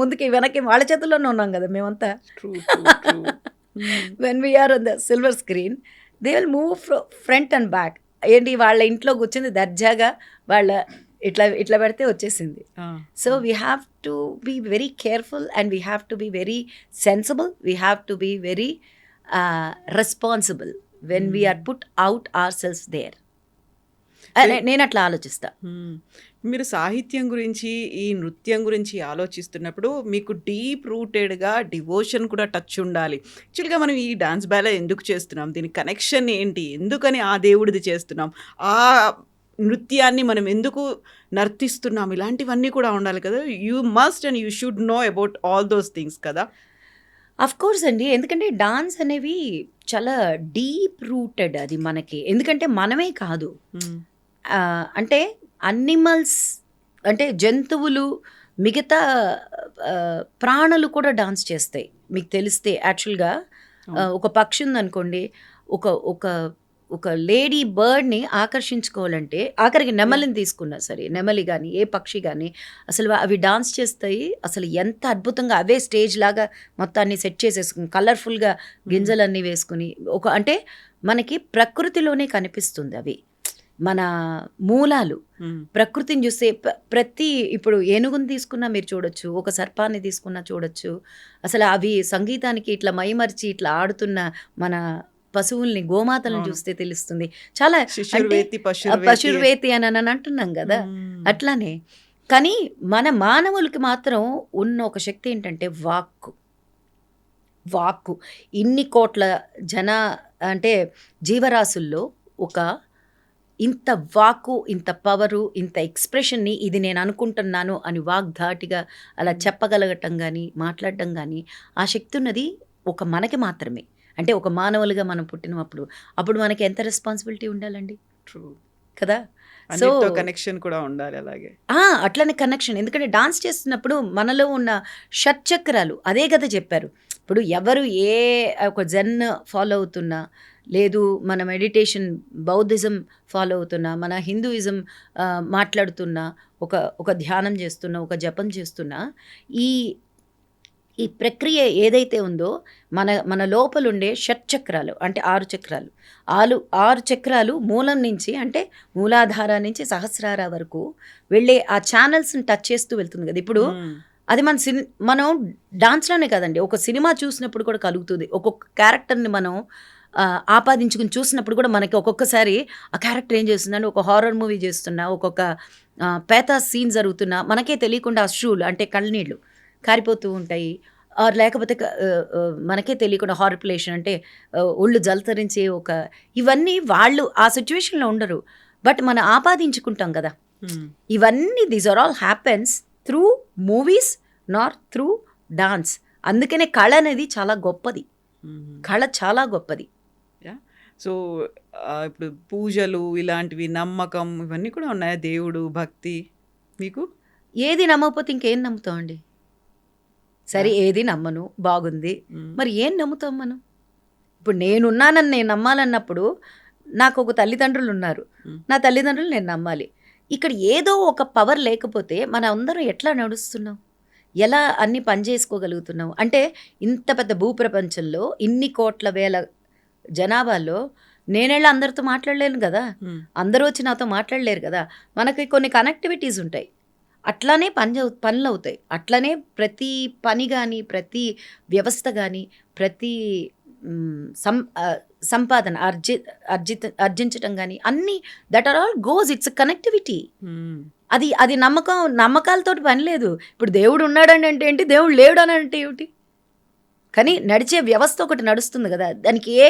ముందుకి వెనక్కి వాళ్ళ చేతుల్లోనే ఉన్నాం కదా మేమంతా. When we are on the silver screen they will move front and back. ఏంటి వాళ్ళ ఇంట్లో కూర్చుంది దర్జాగా వాళ్ళ ఇట్లా పెడితే వచ్చేసింది. So we have to be very careful and we have to be very sensible. We have to be very responsible when we are put out our self there. నేను అట్లా ఆలోచిస్తా. మీరు సాహిత్యం గురించి, ఈ నృత్యం గురించి ఆలోచిస్తున్నప్పుడు మీకు డీప్ రూటెడ్గా డివోషన్ కూడా టచ్ ఉండాలి. యాక్చువల్గా మనం ఈ డాన్స్ బ్యాలే ఎందుకు చేస్తున్నాం, దీని కనెక్షన్ ఏంటి, ఎందుకని ఆ దేవుడిది చేస్తున్నాం, ఆ నృత్యాన్ని మనం ఎందుకు నర్తిస్తున్నాం, ఇలాంటివన్నీ కూడా ఉండాలి కదా. You must and you should know about all those things కదా. అఫ్ కోర్స్ అండి, ఎందుకంటే డాన్స్ అనేవి చాలా డీప్ రూటెడ్ అది మనకి. ఎందుకంటే మనమే కాదు, అంటే అనిమల్స్ అంటే జంతువులు, మిగతా ప్రాణులు కూడా డాన్స్ చేస్తాయి. మీకు తెలిస్తే యాక్చువల్గా ఒక పక్షి ఉందనుకోండి, ఒక ఒక ఒక లేడీ బర్డ్ని ఆకర్షించుకోవాలంటే ఆఖరికి నెమలిని తీసుకున్నా సరే, నెమలి కానీ ఏ పక్షి కానీ అసలు అవి డాన్స్ చేస్తాయి. అసలు ఎంత అద్భుతంగా అవే స్టేజ్ లాగా మొత్తాన్ని సెట్ చేసేసుకుని కలర్ఫుల్గా గింజలన్నీ వేసుకుని అంటే మనకి ప్రకృతిలోనే కనిపిస్తుంది అవి మన మూలాలు. ప్రకృతిని చూస్తే ప్రతి ఇప్పుడు ఏనుగుని తీసుకున్నా మీరు చూడొచ్చు, ఒక సర్పాన్ని తీసుకున్నా చూడొచ్చు. అసలు అవి సంగీతానికి ఇట్లా మైమర్చి ఇట్లా ఆడుతున్న మన పశువుల్ని, గోమాతలను చూస్తే తెలుస్తుంది. చాలా పశుర్వేతి అని అంటున్నాం కదా, అట్లానే. కానీ మన మానవులకి మాత్రం ఉన్న ఒక శక్తి ఏంటంటే వాక్కు. ఇన్ని కోట్ల అంటే జీవరాశుల్లో ఒక ఇంత వాక్కు, ఇంత పవరు, ఇంత ఎక్స్ప్రెషన్ని ఇది నేను అనుకుంటున్నాను అని వాగ్ధాటిగా అలా చెప్పగలగటం కానీ మాట్లాడటం కానీ ఆ శక్తి ఉన్నది ఒక మనకి మాత్రమే. అంటే ఒక మానవులుగా మనం పుట్టినప్పుడు అప్పుడు మనకి ఎంత రెస్పాన్సిబిలిటీ ఉండాలండి. ట్రూ కదా. సో కనెక్షన్ కూడా ఉండాలి అలాగే. అట్లనే కనెక్షన్. ఎందుకంటే డాన్స్ చేస్తున్నప్పుడు మనలో ఉన్న షట్చక్రాలు అదే కదా చెప్పారు. ఇప్పుడు ఎవరు ఏ ఒక జెన్ ఫాలో అవుతున్నా, లేదు మన మెడిటేషన్ బౌద్ధిజం ఫాలో అవుతున్నా, మన హిందూయిజం మాట్లాడుతున్నా, ఒక ధ్యానం చేస్తున్నా, ఒక జపం చేస్తున్నా, ఈ ప్రక్రియ ఏదైతే ఉందో మన లోపలుండే షట్చక్రాలు అంటే 6 చక్రాలు, 6 చక్రాలు మూలం నుంచి అంటే మూలాధార నుంచి సహస్రార వరకు వెళ్ళే ఆ ఛానల్స్ని టచ్ చేస్తూ వెళ్తుంది కదా. ఇప్పుడు అది మనం డాన్స్లోనే కదండి, ఒక సినిమా చూసినప్పుడు కూడా కలుగుతుంది. ఒక్కొక్క క్యారెక్టర్ని మనం ఆపాదించుకుని చూసినప్పుడు కూడా మనకి ఒక్కొక్కసారి ఆ క్యారెక్టర్ ఏం చేస్తుందని, ఒక హారర్ మూవీ చేస్తున్నా, ఒక్కొక్క పేతా సీన్ జరుగుతున్నా మనకే తెలియకుండా అశ్రువులు అంటే కళ్ళనీళ్ళు కారిపోతూ ఉంటాయి. లేకపోతే మనకే తెలియకుండా హార్పులేషన్ అంటే ఒళ్ళు జలతరించే ఇవన్నీ వాళ్ళు ఆ సిచ్యువేషన్లో ఉండరు, బట్ మనం ఆపాదించుకుంటాం కదా. ఇవన్నీ these are all happens through movies not through dance. అందుకనే కళ అనేది చాలా గొప్పది. కళ చాలా గొప్పది. సో ఇప్పుడు పూజలు ఇలాంటివి, నమ్మకం ఇవన్నీ కూడా ఉన్నాయా? దేవుడు భక్తి మీకు? ఏది నమ్మకపోతే ఇంకేం నమ్ముతామండి? సరే ఏది నమ్మను, బాగుంది, మరి ఏం నమ్ముతాం మనం? ఇప్పుడు నేనున్నానని నేను నమ్మాలన్నప్పుడు నాకు ఒక తల్లిదండ్రులు ఉన్నారు, నా తల్లిదండ్రులు నేను నమ్మాలి. ఇక్కడ ఏదో ఒక పవర్ లేకపోతే మన అందరం ఎట్లా నడుస్తున్నాం, ఎలా అన్ని పని చేసుకోగలుగుతున్నాం? అంటే ఇంత పెద్ద భూప్రపంచంలో ఇన్ని కోట్ల వేల జనాభాలో నేనెళ్ళి అందరితో మాట్లాడలేను కదా, అందరూ వచ్చి నాతో మాట్లాడలేరు కదా. మనకి కొన్ని కనెక్టివిటీస్ ఉంటాయి, అట్లానే పనులు అవుతాయి. అట్లనే ప్రతి పని కానీ, ప్రతి వ్యవస్థ కానీ, ప్రతి సంపాదన ఆర్జించటం కానీ అన్నీ that are all goes, it's connectivity. అది నమ్మకాలతో పని లేదు. ఇప్పుడు దేవుడు ఉన్నాడని అంటే ఏంటి, దేవుడు లేడు అని అంటే ఏమిటి? కానీ నడిచే వ్యవస్థ ఒకటి నడుస్తుంది కదా, దానికి ఏ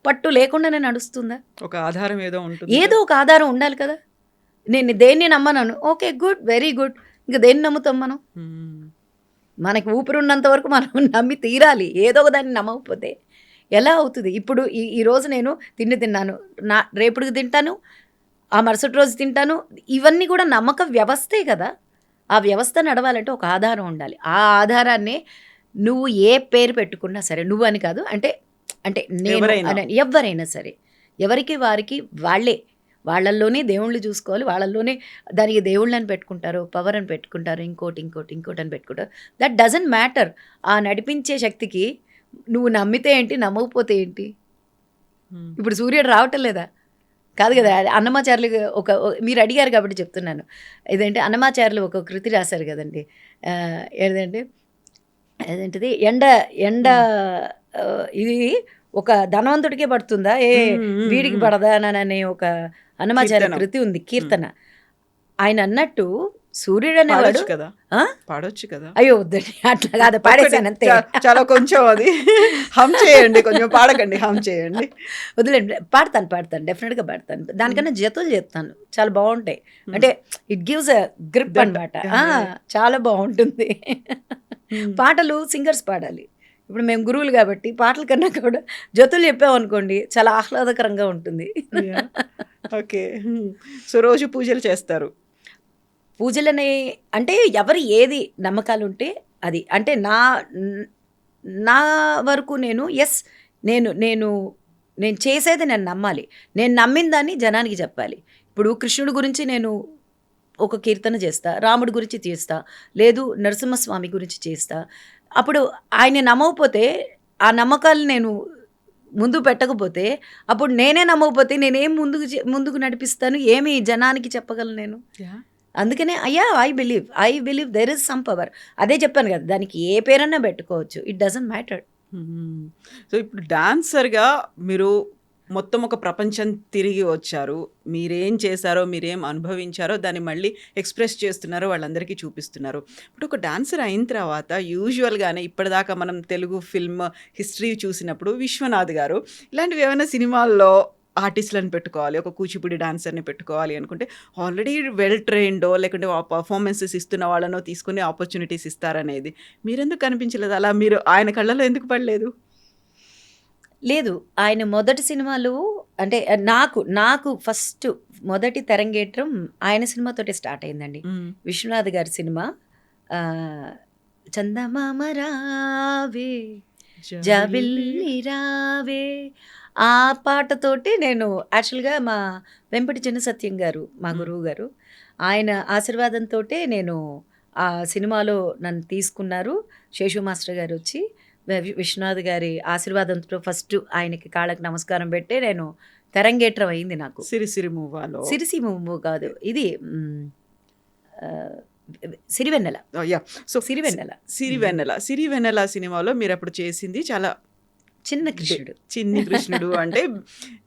పట్టు లేకుండానే నడుస్తుందా? ఒక ఆధారం ఏదో ఉంటుంది, ఏదో ఒక ఆధారం ఉండాలి కదా. నేను దేన్ని నమ్మనాను, ఓకే గుడ్, వెరీ గుడ్. ఇంకా దేన్ని నమ్ముతాం మనం? మనకి ఊపిరి ఉన్నంత వరకు మనం నమ్మి తీరాలి. ఏదో ఒక దాన్ని నమ్మకపోతే ఎలా అవుతుంది? ఇప్పుడు ఈరోజు నేను తిన్నాను, రేపుడికి తింటాను, ఆ మరుసటి రోజు తింటాను. ఇవన్నీ కూడా నమ్మక వ్యవస్థే కదా. ఆ వ్యవస్థ నడవాలంటే ఒక ఆధారం ఉండాలి. ఆ ఆధారాన్నే నువ్వు ఏ పేరు పెట్టుకున్నా సరే, నువ్వు అని కాదు, అంటే నేను ఎవరైనా సరే, ఎవరికి వారికి వాళ్ళల్లోనే దేవుళ్ళు చూసుకోవాలి. వాళ్ళల్లోనే దానికి దేవుళ్ళని పెట్టుకుంటారు, పవర్ అని పెట్టుకుంటారు, ఇంకోటి అని పెట్టుకుంటారు. That doesn't matter. ఆ నడిపించే శక్తికి నువ్వు నమ్మితే ఏంటి, నమ్మకపోతే ఏంటి? ఇప్పుడు సూర్యుడు రావటం లేదా? కాదు కదా. అన్నమాచార్యులు మీరు అడిగారు కాబట్టి చెప్తున్నాను. ఇదేంటి అన్నమాచార్యులు ఒక కృతి రాశారు కదండి, ఏదేంటిది ఎండ ఇది ఒక ధనవంతుడికే పడుతుందా, వీడికి పడదా అనే ఒక అన్నమాచార్య కృతి ఉంది, కీర్తన. ఆయన అన్నట్టు సూర్యుడు అనేవాడు కదా, పాడొచ్చు కదా. అయ్యో వద్దండి, అట్లా కాదు, పాడేసాను అంతే. చాలా కొంచెం అది హమ్ చేయండి, కొంచెం పాడకండి, హమ్ చేయండి. వదిలేండి, పాడతాను, డెఫినెట్గా పాడతాను. దానికన్నా జతులు చెప్తాను, చాలా బాగుంటాయి. అంటే ఇట్ గివ్స్ అ గ్రిప్ అనమాట, చాలా బాగుంటుంది. పాటలు సింగర్స్ పాడాలి. ఇప్పుడు మేము గురువులు కాబట్టి పాటల కన్నా కూడా జతులు చెప్పామనుకోండి చాలా ఆహ్లాదకరంగా ఉంటుంది. ఓకే. సో రోజు పూజలు చేస్తారు? పూజలని అంటే ఎవరు ఏది నమ్మకాలు ఉంటే అది. అంటే నా వరకు నేను నేను నేను నేను చేసేది నేను నమ్మాలి. నేను నమ్మిన దాన్ని జనానికి చెప్పాలి. ఇప్పుడు కృష్ణుడి గురించి నేను ఒక కీర్తన చేస్తా, రాముడి గురించి చేస్తా, లేదు నరసింహస్వామి గురించి చేస్తా. అప్పుడు ఆయన నమ్మకపోతే, ఆ నమ్మకాలు నేను ముందు పెట్టకపోతే, అప్పుడు నేనే నమ్మకపోతే నేనేం ముందుకు నడిపిస్తాను, ఏమి జనానికి చెప్పగలను నేను? అందుకనే I believe there is some power. అదే చెప్పాను కదా, దానికి ఏ పేరన్నా పెట్టుకోవచ్చు, ఇట్ డజంట్ మ్యాటర్. సో ఇప్పుడు డాన్సర్గా మీరు మొత్తం ఒక ప్రపంచం తిరిగి వచ్చారు. మీరేం చేశారో, మీరేం అనుభవించారో దాన్ని మళ్ళీ ఎక్స్ప్రెస్ చేస్తున్నారో వాళ్ళందరికీ చూపిస్తున్నారు. ఇప్పుడు ఒక డాన్సర్ అయిన తర్వాత యూజువల్గానే ఇప్పటిదాకా మనం తెలుగు ఫిల్మ్ హిస్టరీ చూసినప్పుడు విశ్వనాథ్ గారు ఇలాంటివి ఏమైనా సినిమాల్లో ఆర్టిస్టులను పెట్టుకోవాలి, ఒక కూచిపూడి డాన్సర్ని పెట్టుకోవాలి అనుకుంటే ఆల్రెడీ వెల్ ట్రైన్డో లేకుంటే పర్ఫార్మెన్సెస్ ఇస్తున్న వాళ్ళనో తీసుకుని ఆపర్చునిటీస్ ఇస్తారనేది మీరెందుకు కనిపించలేదు? అలా మీరు ఆయన కళ్ళలో ఎందుకు పడలేదు? లేదు, ఆయన మొదటి సినిమాలు అంటే నాకు ఫస్ట్ మొదటి తెరంగేట్రం ఆయన సినిమాతోటి స్టార్ట్ అయిందండి. విశ్వనాథ్ గారి సినిమా చందమామ రావే జాబిల్లి రావే, ఆ పాటతోటి నేను యాక్చువల్గా మా వెంపటి చిన్న సత్యం గారు, మా గురువు గారు, ఆయన ఆశీర్వాదంతో నేను ఆ సినిమాలో నన్ను తీసుకున్నారు. శేషు మాస్టర్ గారు వచ్చి విశ్వనాథ్ గారి ఆశీర్వాదంతో ఫస్ట్ ఆయనకి కాళ్ళకి నమస్కారం పెట్టి నేను తెరంగేట్రం అయింది నాకు. సిరిసిరి మూవ్ కాదు, ఇది సిరివెన్నెల. సో సిరివెన్నెల సినిమాలో మీరు అప్పుడు చేసింది చాలా చిన్ని కృష్ణుడు అంటే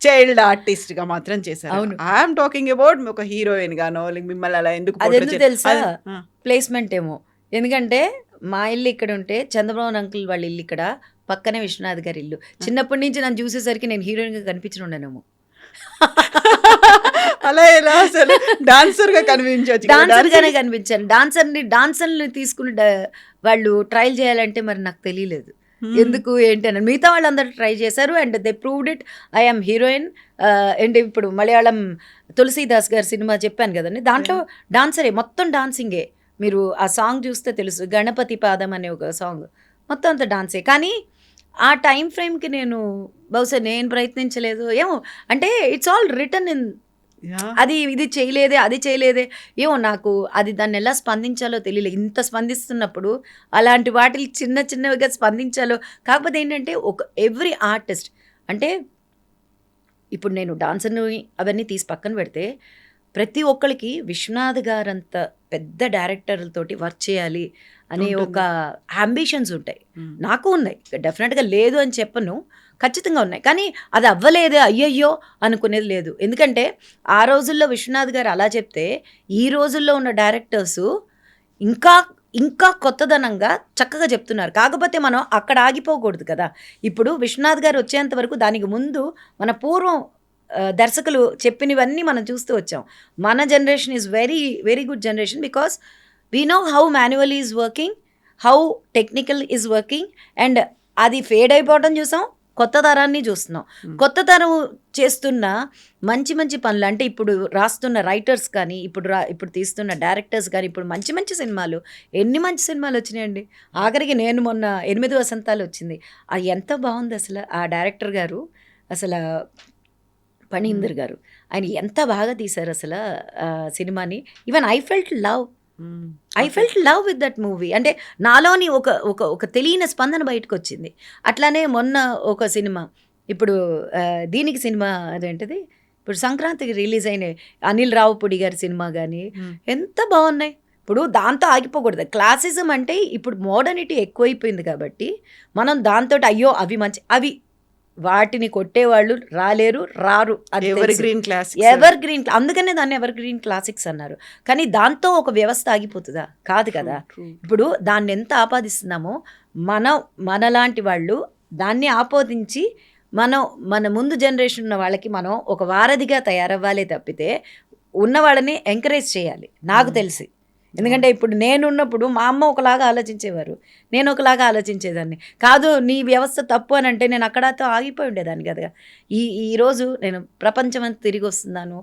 చైల్డ్ ఆర్టిస్ట్ గా మాత్రం చేశారు. అవును, ఐఎమ్ టాకింగ్ అబౌట్ ఒక హీరోయిన్ గానో మిమ్మల్ని అలా ఎందుకు తెలుసా? ప్లేస్మెంట్ ఏమో, ఎందుకంటే మా ఇల్లు ఇక్కడ ఉంటే చంద్రబాబు అంకుల్ వాళ్ళ ఇల్లు ఇక్కడ, పక్కనే విశ్వనాథ్ గారి ఇల్లు. చిన్నప్పటి నుంచి నన్ను చూసేసరికి నేను హీరోయిన్గా కనిపించిన ఉండనేమో. అలా ఎలా అసలు డాన్సర్గా కనిపించవచ్చు? డాన్సర్గానే కనిపించాను. డాన్సర్ని తీసుకుని వాళ్ళు ట్రయల్ చేయాలంటే మరి నాకు తెలియలేదు ఎందుకు ఏంటి అని. మిగతా వాళ్ళందరూ ట్రై చేశారు and they proved it. I'm heroine. And ఇప్పుడు మలయాళం తులసీదాస్ గారి సినిమా చెప్పాను కదండి, దాంట్లో డాన్సరే, మొత్తం డాన్సింగే. మీరు ఆ సాంగ్ చూస్తే తెలుసు, గణపతి పాదం అనే ఒక సాంగ్, మొత్తం అంత డాన్సే. కానీ ఆ టైం ఫ్రేమ్కి నేను బహుశా నేను ప్రయత్నించలేదు ఏమో, అంటే ఇట్స్ ఆల్ రిటర్న్ ఇన్. అది ఇది చేయలేదే, అది చేయలేదే, ఏమో నాకు అది దాన్ని ఎలా స్పందించాలో తెలియలేదు. ఇంత స్పందిస్తున్నప్పుడు అలాంటి వాటికి చిన్నవిగా స్పందించాలో. కాకపోతే ఏంటంటే ఎవ్రీ ఆర్టిస్ట్, అంటే ఇప్పుడు నేను డాన్సర్ని అవన్నీ తీసి పక్కన పెడితే ప్రతి ఒక్కరికి విశ్వనాథ్ గారంత పెద్ద డైరెక్టర్లతోటి వర్క్ చేయాలి అనే ఒక అంబిషన్స్ ఉంటాయి. నాకు ఉన్నాయి, డెఫినెట్గా లేదు అని చెప్పను, ఖచ్చితంగా ఉన్నాయి. కానీ అది అవ్వలేదే అయ్యయ్యో అనుకునేది లేదు. ఎందుకంటే ఆ రోజుల్లో విశ్వనాథ్ గారు అలా చెప్తే ఈ రోజుల్లో ఉన్న డైరెక్టర్సు ఇంకా కొత్తదనంగా చక్కగా చెప్తున్నారు. కాకపోతే మనం అక్కడ ఆగిపోకూడదు కదా. ఇప్పుడు విశ్వనాథ్ గారు వచ్చేంత వరకు దానికి ముందు మన పూర్వం దర్శకులు చెప్పినవన్నీ మనం చూస్తూ వచ్చాం. మన generation is very very good generation because we know how manual is working, how technical is working. And అది ఫేడ్ అయిపోవడం చూసాం, కొత్త తరాన్ని చూస్తున్నాం. కొత్త తరం చేస్తున్న మంచి మంచి పనులు, అంటే ఇప్పుడు రాస్తున్న రైటర్స్ కానీ, ఇప్పుడు తీస్తున్న డైరెక్టర్స్ కానీ, ఇప్పుడు మంచి మంచి సినిమాలు, ఎన్ని మంచి సినిమాలు వచ్చినాయండి. ఆఖరికి నేను మొన్న 8 వసంతాలు వచ్చింది, అది ఎంత బాగుంది అసలు. ఆ డైరెక్టర్ గారు అసలు ఫణీందర్ గారు, ఆయన ఎంత బాగా తీశారు అసలు సినిమాని. Even I felt love with that movie. అంటే నాలోని ఒక తెలియని స్పందన బయటకు వచ్చింది. అట్లానే మొన్న ఒక సినిమా, ఇప్పుడు దీనికి సినిమా అదేంటిది, ఇప్పుడు సంక్రాంతికి రిలీజ్ అయిన అనిల్ రావుపూడి గారి సినిమా కానీ ఎంత బాగున్నాయి. ఇప్పుడు దాంతో ఆగిపోకూడదు. క్లాసిజం అంటే ఇప్పుడు మోడర్నిటీ ఎక్కువైపోయింది కాబట్టి మనం దాంతో అయ్యో అవి మంచి, అవి వాటిని కొట్టేవాళ్ళు రారు. ఎవర్ గ్రీన్, అందుకనే దాన్ని ఎవర్ గ్రీన్ క్లాసిక్స్ అన్నారు. కానీ దాంతో ఒక వ్యవస్థ ఆగిపోతుందా? కాదు కదా. ఇప్పుడు దాన్ని ఎంత ఆపాదిస్తున్నామో మనలాంటి వాళ్ళు దాన్ని ఆపాదించి మన ముందు జనరేషన్ ఉన్న వాళ్ళకి మనం ఒక వారధిగా తయారవ్వాలే తప్పితే ఉన్న వాళ్ళని ఎంకరేజ్ చేయాలి నాకు తెలిసి. ఎందుకంటే ఇప్పుడు నేనున్నప్పుడు మా అమ్మ ఒకలాగా ఆలోచించేవారు, నేను ఒకలాగా ఆలోచించేదాన్ని. కాదు నీ వ్యవస్థ తప్పు అని అంటే నేను అక్కడతో ఆగిపోయి ఉండేదాన్ని కదా. ఈరోజు నేను ప్రపంచం అంతా తిరిగి వస్తున్నాను.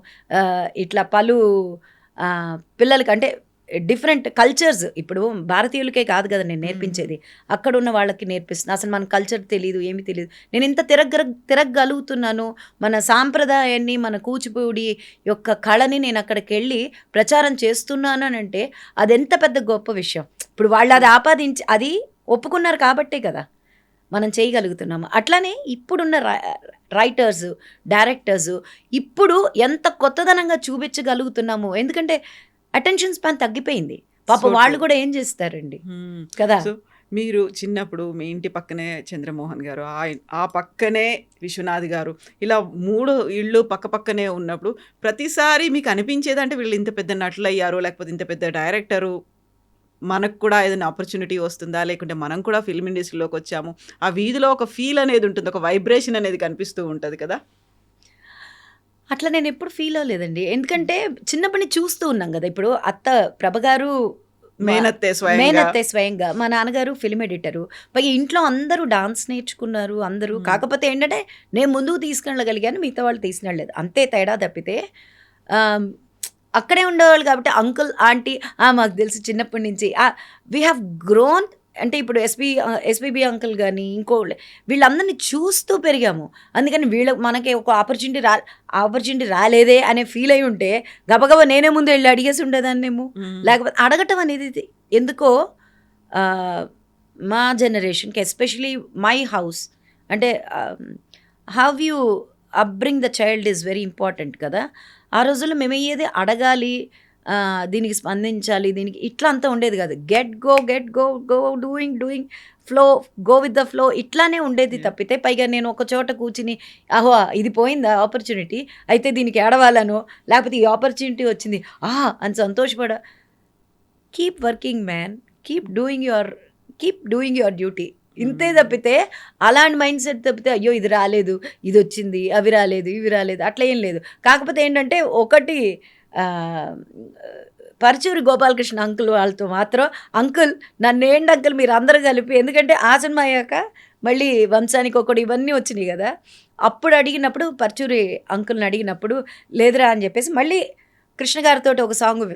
ఇట్లా పలు పిల్లలకి, అంటే డిఫరెంట్ కల్చర్స్ ఇప్పుడు భారతీయులకే కాదు కదా నేను నేర్పించేది, అక్కడ ఉన్న వాళ్ళకి నేర్పిస్తున్నా. అసలు మన కల్చర్ తెలియదు, ఏమీ తెలియదు. నేను ఇంత తిరగగలుగుతున్నాను, మన సాంప్రదాయాన్ని, మన కూచిపూడి యొక్క కళని నేను అక్కడికి వెళ్ళి ప్రచారం చేస్తున్నాను అని అంటే అది ఎంత పెద్ద గొప్ప విషయం. ఇప్పుడు వాళ్ళు అది ఆపాదించి అది ఒప్పుకున్నారు కాబట్టే కదా మనం చేయగలుగుతున్నాము. అట్లానే ఇప్పుడున్న రైటర్స్, డైరెక్టర్స్ ఇప్పుడు ఎంత కొత్తదనంగా చూపించగలుగుతున్నాము. ఎందుకంటే అటెన్షన్ స్పాన్ తగ్గిపోయింది. పాప వాళ్ళు కూడా ఏం చేస్తారండి కదా. సో మీరు చిన్నప్పుడు మీ ఇంటి పక్కనే చంద్రమోహన్ గారు, ఆ పక్కనే విశ్వనాథ్ గారు, ఇలా 3 ఇళ్ళు పక్క పక్కనే ఉన్నప్పుడు ప్రతిసారి మీకు అనిపించేది అంటే వీళ్ళు ఇంత పెద్ద నటులు అయ్యారు, లేకపోతే ఇంత పెద్ద డైరెక్టరు, మనకు కూడా ఏదైనా ఆపర్చునిటీ వస్తుందా, లేకుంటే మనం కూడా ఫిల్మ్ ఇండస్ట్రీలోకి వచ్చాము, ఆ వీధిలో ఒక ఫీల్ అనేది ఉంటుంది, ఒక వైబ్రేషన్ అనేది కనిపిస్తూ ఉంటుంది కదా. అట్లా నేను ఎప్పుడు ఫీల్ అవ్వలేదండి. ఎందుకంటే చిన్నప్పటి నుంచి చూస్తూ ఉన్నాం కదా. ఇప్పుడు అత్త ప్రభ గారు మేనత్తే స్వయంగా, మా నాన్నగారు ఫిల్మ్ ఎడిటరు, పైగా ఇంట్లో అందరూ డాన్స్ నేర్చుకున్నారు అందరూ. కాకపోతే ఏంటంటే నేను ముందుకు తీసుకెళ్ళగలిగాను, మిగతా వాళ్ళు తీసుకెళ్ళలేదు, అంతే తేడా తప్పితే. అక్కడే ఉండేవాళ్ళు కాబట్టి అంకుల్ ఆంటీ మాకు తెలుసు చిన్నప్పటి నుంచి. We have grown. అంటే ఇప్పుడు ఎస్పీబీ అంకుల్ కానీ ఇంకోళ్ళు వీళ్ళందరినీ చూస్తూ పెరిగాము. అందుకని మనకి ఒక ఆపర్చునిటీ రాలేదే అనే ఫీల్ అయి ఉంటే గబగబా నేనే ముందు వెళ్ళి అడిగేసి ఉండేదాన్నేమో. లేకపోతే అడగటం అనేది ఎందుకో మా జనరేషన్కి, ఎస్పెషలీ మై హౌస్, అంటే how you upbring the child is very important కదా. ఆ రోజుల్లో మేము అయ్యేది అడగాలి, దీనికి స్పందించాలి, దీనికి ఇట్లా అంతా ఉండేది కాదు. Get go doing go with the flow ఇట్లానే ఉండేది తప్పితే. పైగా నేను ఒక చోట కూర్చుని ఇది పోయిందా ఆపర్చునిటీ, అయితే దీనికి ఏడవాలను, లేకపోతే ఈ ఆపర్చునిటీ వచ్చింది అని సంతోషపడ. Keep working man, keep doing your duty, ఇంతే తప్పితే. అలాంటి మైండ్ సెట్ తప్పితే అయ్యో ఇది రాలేదు, ఇది వచ్చింది, అవి రాలేదు, ఇవి రాలేదు, అట్లా ఏం లేదు. కాకపోతే ఏంటంటే ఒకటి పరచూరి గోపాలకృష్ణ అంకుల్ వాళ్ళతో మాత్రం, అంకుల్ నన్నేంటి అంకుల్ మీరు అందరూ కలిపి, ఎందుకంటే ఆ సినిమా అయ్యాక మళ్ళీ వంశానికి ఒకటి ఇవన్నీ వచ్చినాయి కదా. అప్పుడు అడిగినప్పుడు పరచూరి అంకుల్ని అడిగినప్పుడు లేదురా అని చెప్పేసి మళ్ళీ కృష్ణ గారితో ఒక సాంగ్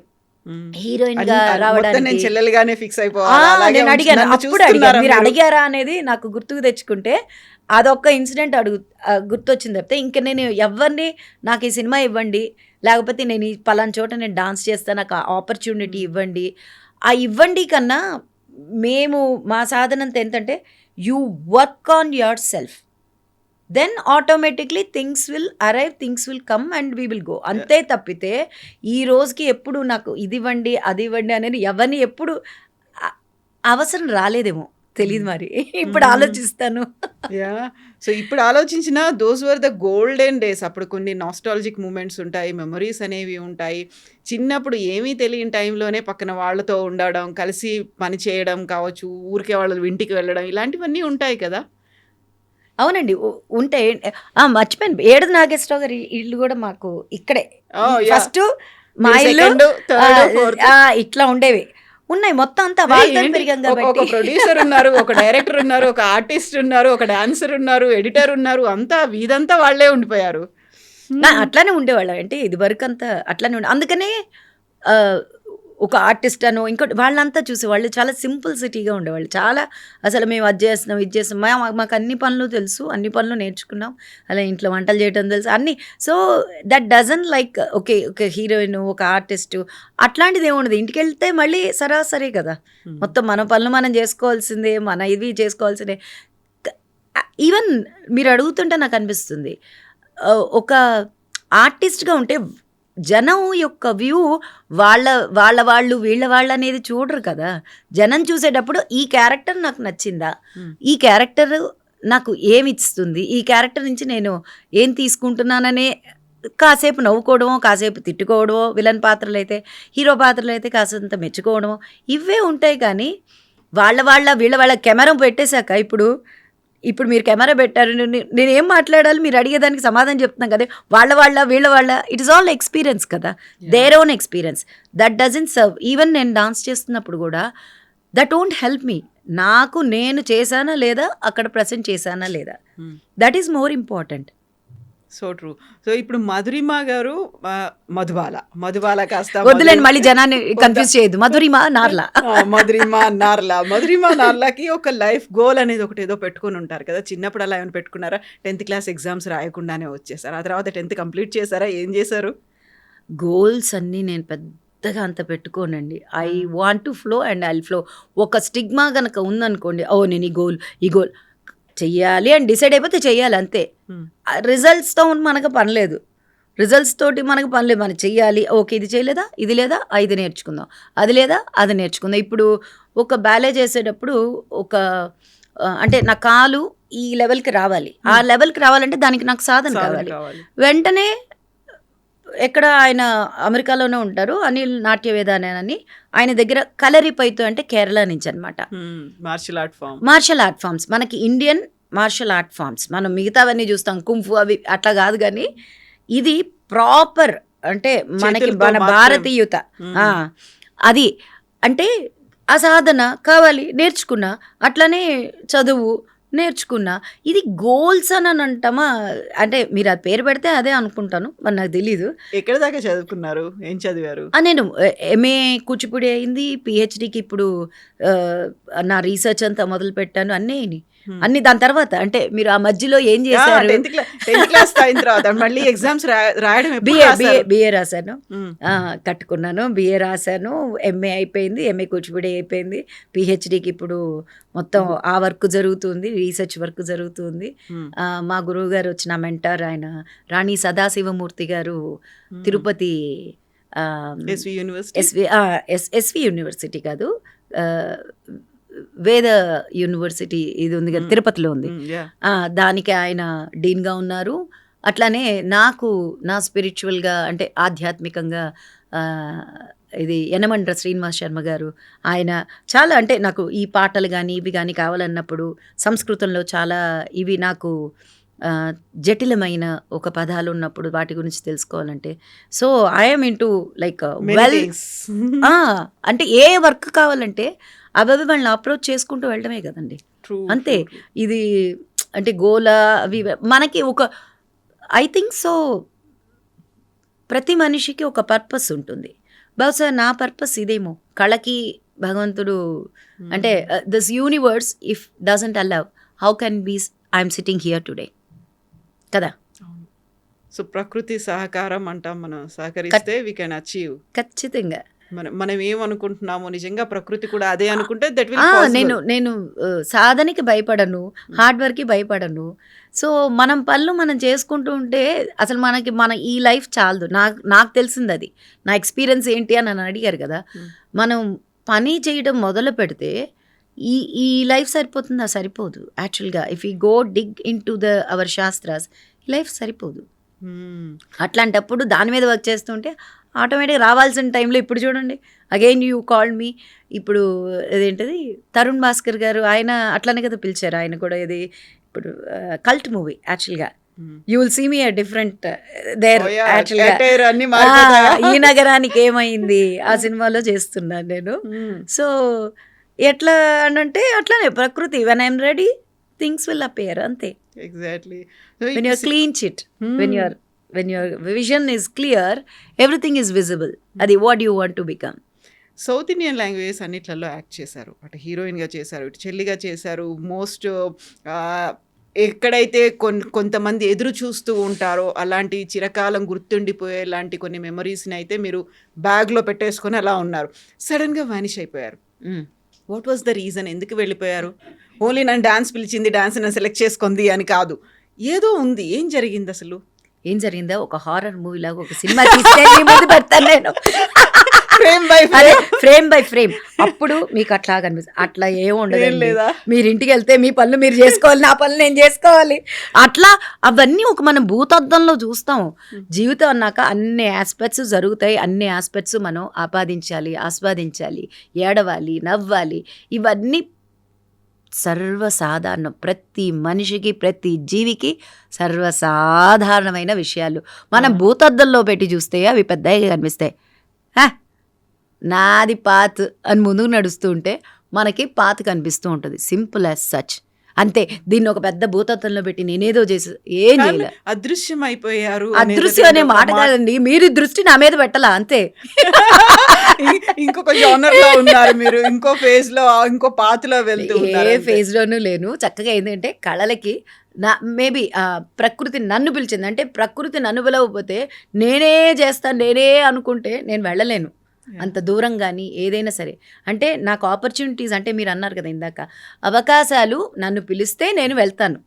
హీరోయిన్ గా రావడానికి చెల్లెలుగానే ఫిక్స్ అయిపోవాలి నేను అడిగాను. అప్పుడు అడిగాను, మీరు అడిగారా అనేది నాకు గుర్తుకు తెచ్చుకుంటే అదొక్క ఇన్సిడెంట్ గుర్తొచ్చింది తప్పితే ఇంకా నేను ఎవరిని నాకు ఈ సినిమా ఇవ్వండి, లేకపోతే నేను ఈ పలానా చోట నేను డాన్స్ చేస్తాను, నాకు ఆపర్చునిటీ ఇవ్వండి, ఆ ఇవ్వండి కన్నా మా సాధనంత ఏంటంటే you work on your self, then automatically things will arrive, things will come and we will go. అంతే తప్పితే ఈ రోజుకి ఎప్పుడు నాకు ఇది ఇవ్వండి అది ఇవ్వండి అనేది ఎవరిని ఎప్పుడు అవసరం రాలేదేమో తెలియదు. మరి ఇప్పుడు ఆలోచిస్తాను. సో ఇప్పుడు ఆలోచించిన those were the golden days. అప్పుడు కొన్ని నాస్టాలజిక్ మూమెంట్స్ ఉంటాయి, మెమరీస్ అనేవి ఉంటాయి. చిన్నప్పుడు ఏమీ తెలియని టైంలోనే పక్కన వాళ్ళతో ఉండడం, కలిసి పని చేయడం కావచ్చు, ఊరికే వాళ్ళ ఇంటికి వెళ్ళడం, ఇలాంటివన్నీ ఉంటాయి కదా. అవునండి ఉంటే మర్చిపోయాను, ఏడు నాగేశ్వరరావు గారి ఇల్లు కూడా మాకు ఇక్కడే. ఫస్ట్ మా ఇల్లు ఇట్లా ఉండేవి ఉన్నాయి, మొత్తం అంతా వాళ్ళతో పెరిగాం కాబట్టి. ఒక ప్రొడ్యూసర్ ఉన్నారు, ఒక డైరెక్టర్ ఉన్నారు, ఒక ఆర్టిస్ట్ ఉన్నారు, ఒక డాన్సర్ ఉన్నారు, ఎడిటర్ ఉన్నారు, అంతా వీధంతా వాళ్ళే ఉండిపోయారు. అట్లానే ఉండేవాళ్ళం. అంటే ఇది వరకు అంతా అట్లానే ఉండే. అందుకనే ఒక ఆర్టిస్ట్ అనో ఇంకోటి వాళ్ళంతా చూసేవాళ్ళు చాలా సింపుల్ సిటీగా ఉండేవాళ్ళు. చాలా అసలు మేము అది చేస్తున్నాం ఇది చేస్తున్నాం, మాకు అన్ని పనులు తెలుసు, అన్ని పనులు నేర్చుకున్నాం, అలా ఇంట్లో వంటలు చేయడం తెలుసు అన్నీ. సో దట్ డజన్ లైక్ ఒక హీరోయిన్, ఒక ఆర్టిస్టు అట్లాంటిది ఏముండదు. ఇంటికి వెళ్తే మళ్ళీ సరాసరి కదా, మొత్తం మన పనులు మనం చేసుకోవాల్సిందే, మన ఇవి చేసుకోవాల్సిందే. ఈవెన్ మీరు అడుగుతుంటే నాకు అనిపిస్తుంది, ఒక ఆర్టిస్ట్గా ఉంటే జనం యొక్క వ్యూ వాళ్ళు వీళ్ళ వాళ్ళు అనేది చూడరు కదా. జనం చూసేటప్పుడు ఈ క్యారెక్టర్ నాకు నచ్చిందా, ఈ క్యారెక్టర్ నాకు ఏమి ఇస్తుంది, ఈ క్యారెక్టర్ నుంచి నేను ఏం తీసుకుంటున్నాననే కాసేపు నవ్వుకోవడమో, కాసేపు తిట్టుకోవడమో, విలన్ పాత్రలు అయితే, హీరో పాత్రలు అయితే కాసేంత మెచ్చుకోవడమో, ఇవే ఉంటాయి. కానీ వీళ్ళ కెమెరా పెట్టేశాక ఇప్పుడు మీరు కెమెరా పెట్టారు, నేనేం మాట్లాడాలి, మీరు అడిగేదానికి సమాధానం చెప్తున్నాం కదా. వీళ్ళ ఇట్ ఇస్ ఆల్ ఎక్స్పీరియన్స్ కదా, their own experience. That doesn't serve. Even నేను డాన్స్ చేస్తున్నప్పుడు కూడా దట్ ఓంట్ హెల్ప్ మీ. నేను చేశానా లేదా, అక్కడ ప్రజెంట్ చేశానా లేదా, that is more important. So true. So ఇప్పుడు మధురిమ గారు మధుబాల కాస్త వద్దులేండి మళ్ళీ జనాన్ని కన్ఫ్యూజ్ చేయొద్దు. మధురిమ నార్లా. మధురిమ నార్లాకి ఒక లైఫ్ గోల్ అనేది ఒకటి ఏదో పెట్టుకుని ఉంటారు కదా. చిన్నప్పుడు అలా ఏమైనా పెట్టుకున్నారా? 10th క్లాస్ ఎగ్జామ్స్ రాయకుండానే వచ్చేసారు, ఆ తర్వాత 10th కంప్లీట్ చేశారా, ఏం చేశారు? గోల్స్ అన్నీ నేను పెద్దగా అంత పెట్టుకోనండి. I want to flow and I'll flow. ఒక స్టిగ్మా కనుక ఉందనుకోండి, ఓ నేను ఈ గోల్ చెయ్యాలి అని డిసైడ్ అయిపోతే చెయ్యాలి అంతే. రిజల్ట్స్తో మనకు పనిలేదు, రిజల్ట్స్ తోటి మనకు పనిలేదు. మనం చెయ్యాలి, ఓకే ఇది చేయలేదా, ఇది లేదా, ఇది నేర్చుకుందాం, అది లేదా అది నేర్చుకుందాం. ఇప్పుడు ఒక బ్యాలే చేసేటప్పుడు అంటే నా కాలు ఈ లెవెల్కి రావాలి, ఆ లెవెల్కి రావాలంటే దానికి నాకు సాధన కావాలి. వెంటనే ఎక్కడ ఆయన అమెరికాలోనే ఉంటారు, అనిల్ నాట్యవేదాని, ఆయన దగ్గర కలరిపైతు అంటే కేరళ నుంచి అనమాట. మార్షల్ ఆర్ట్ ఫామ్స్ మనకి ఇండియన్ మార్షల్ ఆర్ట్ ఫామ్స్, మనం మిగతావన్నీ చూస్తాం కుంఫు అవి అట్లా కాదు, కానీ ఇది ప్రాపర్ అంటే మనకి మన భారతీయత. అది అంటే ఆ సాధన కావాలి, నేర్చుకున్నా. అట్లనే చదువు నేర్చుకున్నా. ఇది గోల్స్ అని అంటామా అంటే మీరు అది పేరు పెడితే అదే అనుకుంటాను, మరి నాకు తెలీదు. ఎక్కడ దాకా చదువుకున్నారు, ఏం చదివారు? నేను ఎంఏ కూచిపూడి అయింది, పిహెచ్డికి ఇప్పుడు నా రీసెర్చ్ అంతా మొదలు పెట్టాను, అన్ని దాని తర్వాత. అంటే మీరు ఆ మధ్యలో ఏం చేశారు? 10th క్లాస్ అయిన తర్వాత మళ్ళీ ఎగ్జామ్స్ రాయడం. బిఏ రాశాను, కట్టుకున్నాను, బిఏ రాశాను, ఎంఏ అయిపోయింది, ఎంఏ కూచిపూడి అయిపోయింది, పిహెచ్డికి ఇప్పుడు మొత్తం ఆ వర్క్ జరుగుతుంది, రీసెర్చ్ వర్క్ జరుగుతుంది. మా గురువు గారు వచ్చిన మెంటర్ ఆయన రాణి సదాశివమూర్తి గారు, తిరుపతి ఎస్వి యూనివర్సిటీ కాదు, వేద యూనివర్సిటీ ఇది ఉంది కదా, తిరుపతిలో ఉంది, దానికి ఆయన డీన్గా ఉన్నారు. అట్లానే నాకు నా స్పిరిచువల్గా అంటే ఆధ్యాత్మికంగా ఇది యనమండ్ర శ్రీనివాస్ శర్మ గారు, ఆయన చాలా అంటే నాకు ఈ పాటలు కానీ ఇవి కానీ కావాలన్నప్పుడు సంస్కృతంలో చాలా ఇవి నాకు జటిలమైన ఒక పదాలు ఉన్నప్పుడు వాటి గురించి తెలుసుకోవాలంటే, సో ఐఎమ్ ఇంటూ లైక్ అంటే ఏ వర్క్ కావాలంటే అవి వాళ్ళని అప్రోచ్ చేసుకుంటూ వెళ్ళడమే కదండి, అంతే. ఇది అంటే గోలా అవి మనకి ఒక ఐ థింక్ సో ప్రతి మనిషికి ఒక పర్పస్ ఉంటుంది. బహుశా నా పర్పస్ ఇదేమో, కళకి భగవంతుడు అంటే this universe if doesn't allow how can be I'm sitting here today కదా. సో ప్రకృతి సహకారం అంటాం, మనం సహకరిస్తే వీ కెన్ అచీవ్. ఖచ్చితంగా మనం ఏమనుకుంటున్నామో నిజంగా ప్రకృతి కూడా అదే అనుకుంటే దట్ విల్. నేను సాధనకి భయపడను, హార్డ్ వర్క్కి భయపడను. సో మనం పనులు మనం చేసుకుంటూ ఉంటే అసలు మన ఈ లైఫ్ చాలదు. నాకు తెలిసింది అది, నా ఎక్స్పీరియన్స్ ఏంటి అని నన్ను అడిగారు కదా. మనం పని చేయడం మొదలు పెడితే ఈ లైఫ్ సరిపోతుందా? సరిపోదు. యాక్చువల్గా if you go dig in to our shastras, life సరిపోదు. అట్లాంటప్పుడు దాని మీద వర్క్ చేస్తుంటే ఆటోమేటిక్గా రావాల్సిన టైంలో, ఇప్పుడు చూడండి అగైన్ యూ కాల్డ్ మీ, ఇప్పుడు అదేంటది తరుణ్ భాస్కర్ గారు, ఆయన అట్లానే కదా పిలిచారు, ఆయన కూడా ఇది ఇప్పుడు కల్ట్ మూవీ యాక్చువల్గా. You will see me a different there. యాక్చువల్గా ఈ నగరానికి ఏమైంది ఆ సినిమాలో చేస్తున్నాను నేను. సో ఎట్లా అంటే అట్లానే ప్రకృతి, when I'm ready things will appear, అంతే. Exactly. When your clean chit, when your vision is clear, everything is visible. అది what you want to become. South Indian languages అన్నిట్లలో యాక్ట్ చేశారు, అటు హీరోయిన్గా చేశారు, ఇటు చెల్లిగా చేశారు. మోస్ట్ ఎక్కడైతే కొంతమంది ఎదురు చూస్తూ ఉంటారో అలాంటి చిరకాలం గుర్తుండిపోయే లాంటి కొన్ని మెమరీస్ని అయితే మీరు బ్యాగ్లో పెట్టేసుకొని అలా ఉన్నారు. సడన్గా వానిష్ అయిపోయారు. What was the reason? ఎందుకు వెళ్ళిపోయారు? ఓన్లీ నన్ను డాన్స్ పిలిచింది, డాన్స్ నన్ను సెలెక్ట్ చేసుకుంది అని కాదు, ఏదో ఉంది. ఏం జరిగింది అసలు? ఏం జరిగిందా? ఒక హారర్ మూవీ లాగా ఒక సినిమా తీస్తే ముందు పెడతాను నేను, ఫ్రేమ్ బై ఫ్రేమ్. అప్పుడు మీకు అట్లా కనిపిస్తుంది. అట్లా ఏముండదు, మీరు ఇంటికి వెళ్తే మీ పనులు మీరు చేసుకోవాలి, నా పనులు నేను చేసుకోవాలి. అట్లా అవన్నీ ఒక మనం భూతద్దంలో చూస్తాం. జీవితం అన్నాక అన్ని ఆస్పెక్ట్స్ జరుగుతాయి, అన్ని ఆస్పెక్ట్స్ మనం ఆస్వాదించాలి, ఏడవాలి, నవ్వాలి. ఇవన్నీ సర్వసాధారణం, ప్రతి మనిషికి ప్రతి జీవికి సర్వసాధారణమైన విషయాలు. మనం భూతద్దంలో పెట్టి చూస్తే అవి పెద్దగా కనిపిస్తాయి. నాది పాత్ అని ముందుకు నడుస్తూ ఉంటే మనకి పాత్ కనిపిస్తూ ఉంటుంది, సింపుల్ యాజ్ సచ్. అంతే. దీన్ని ఒక పెద్ద భూతత్వంలో పెట్టి నేనేదో చేసి ఏం చేయలే. అదృశ్యం అయిపోయారు. అదృశ్యం అనే మాట కాదండి, మీరు దృష్టి నా మీద పెట్టలా అంతే. ఇంకొక జోనర్ లో ఉన్నారు మీరు, ఇంకో ఫేజ్ లో, ఇంకో పాతలో వెళ్తూ ఏ ఉన్నారు. ఫేజ్ లోనూ లేను. చక్కగా ఏంటంటే కళలకి నా మేబీ ప్రకృతి నన్ను పిలిచింది. అంటే ప్రకృతి నన్ను పిలవకపోతే నేనే చేస్తాను, నేనే అనుకుంటే నేను వెళ్ళలేను అంత దూరం. కానీ ఏదైనా సరే అంటే నాకు ఆపర్చునిటీస్, అంటే మీరు అన్నారు కదా ఇందాక, అవకాశాలు నన్ను పిలిస్తే నేను వెళ్తాను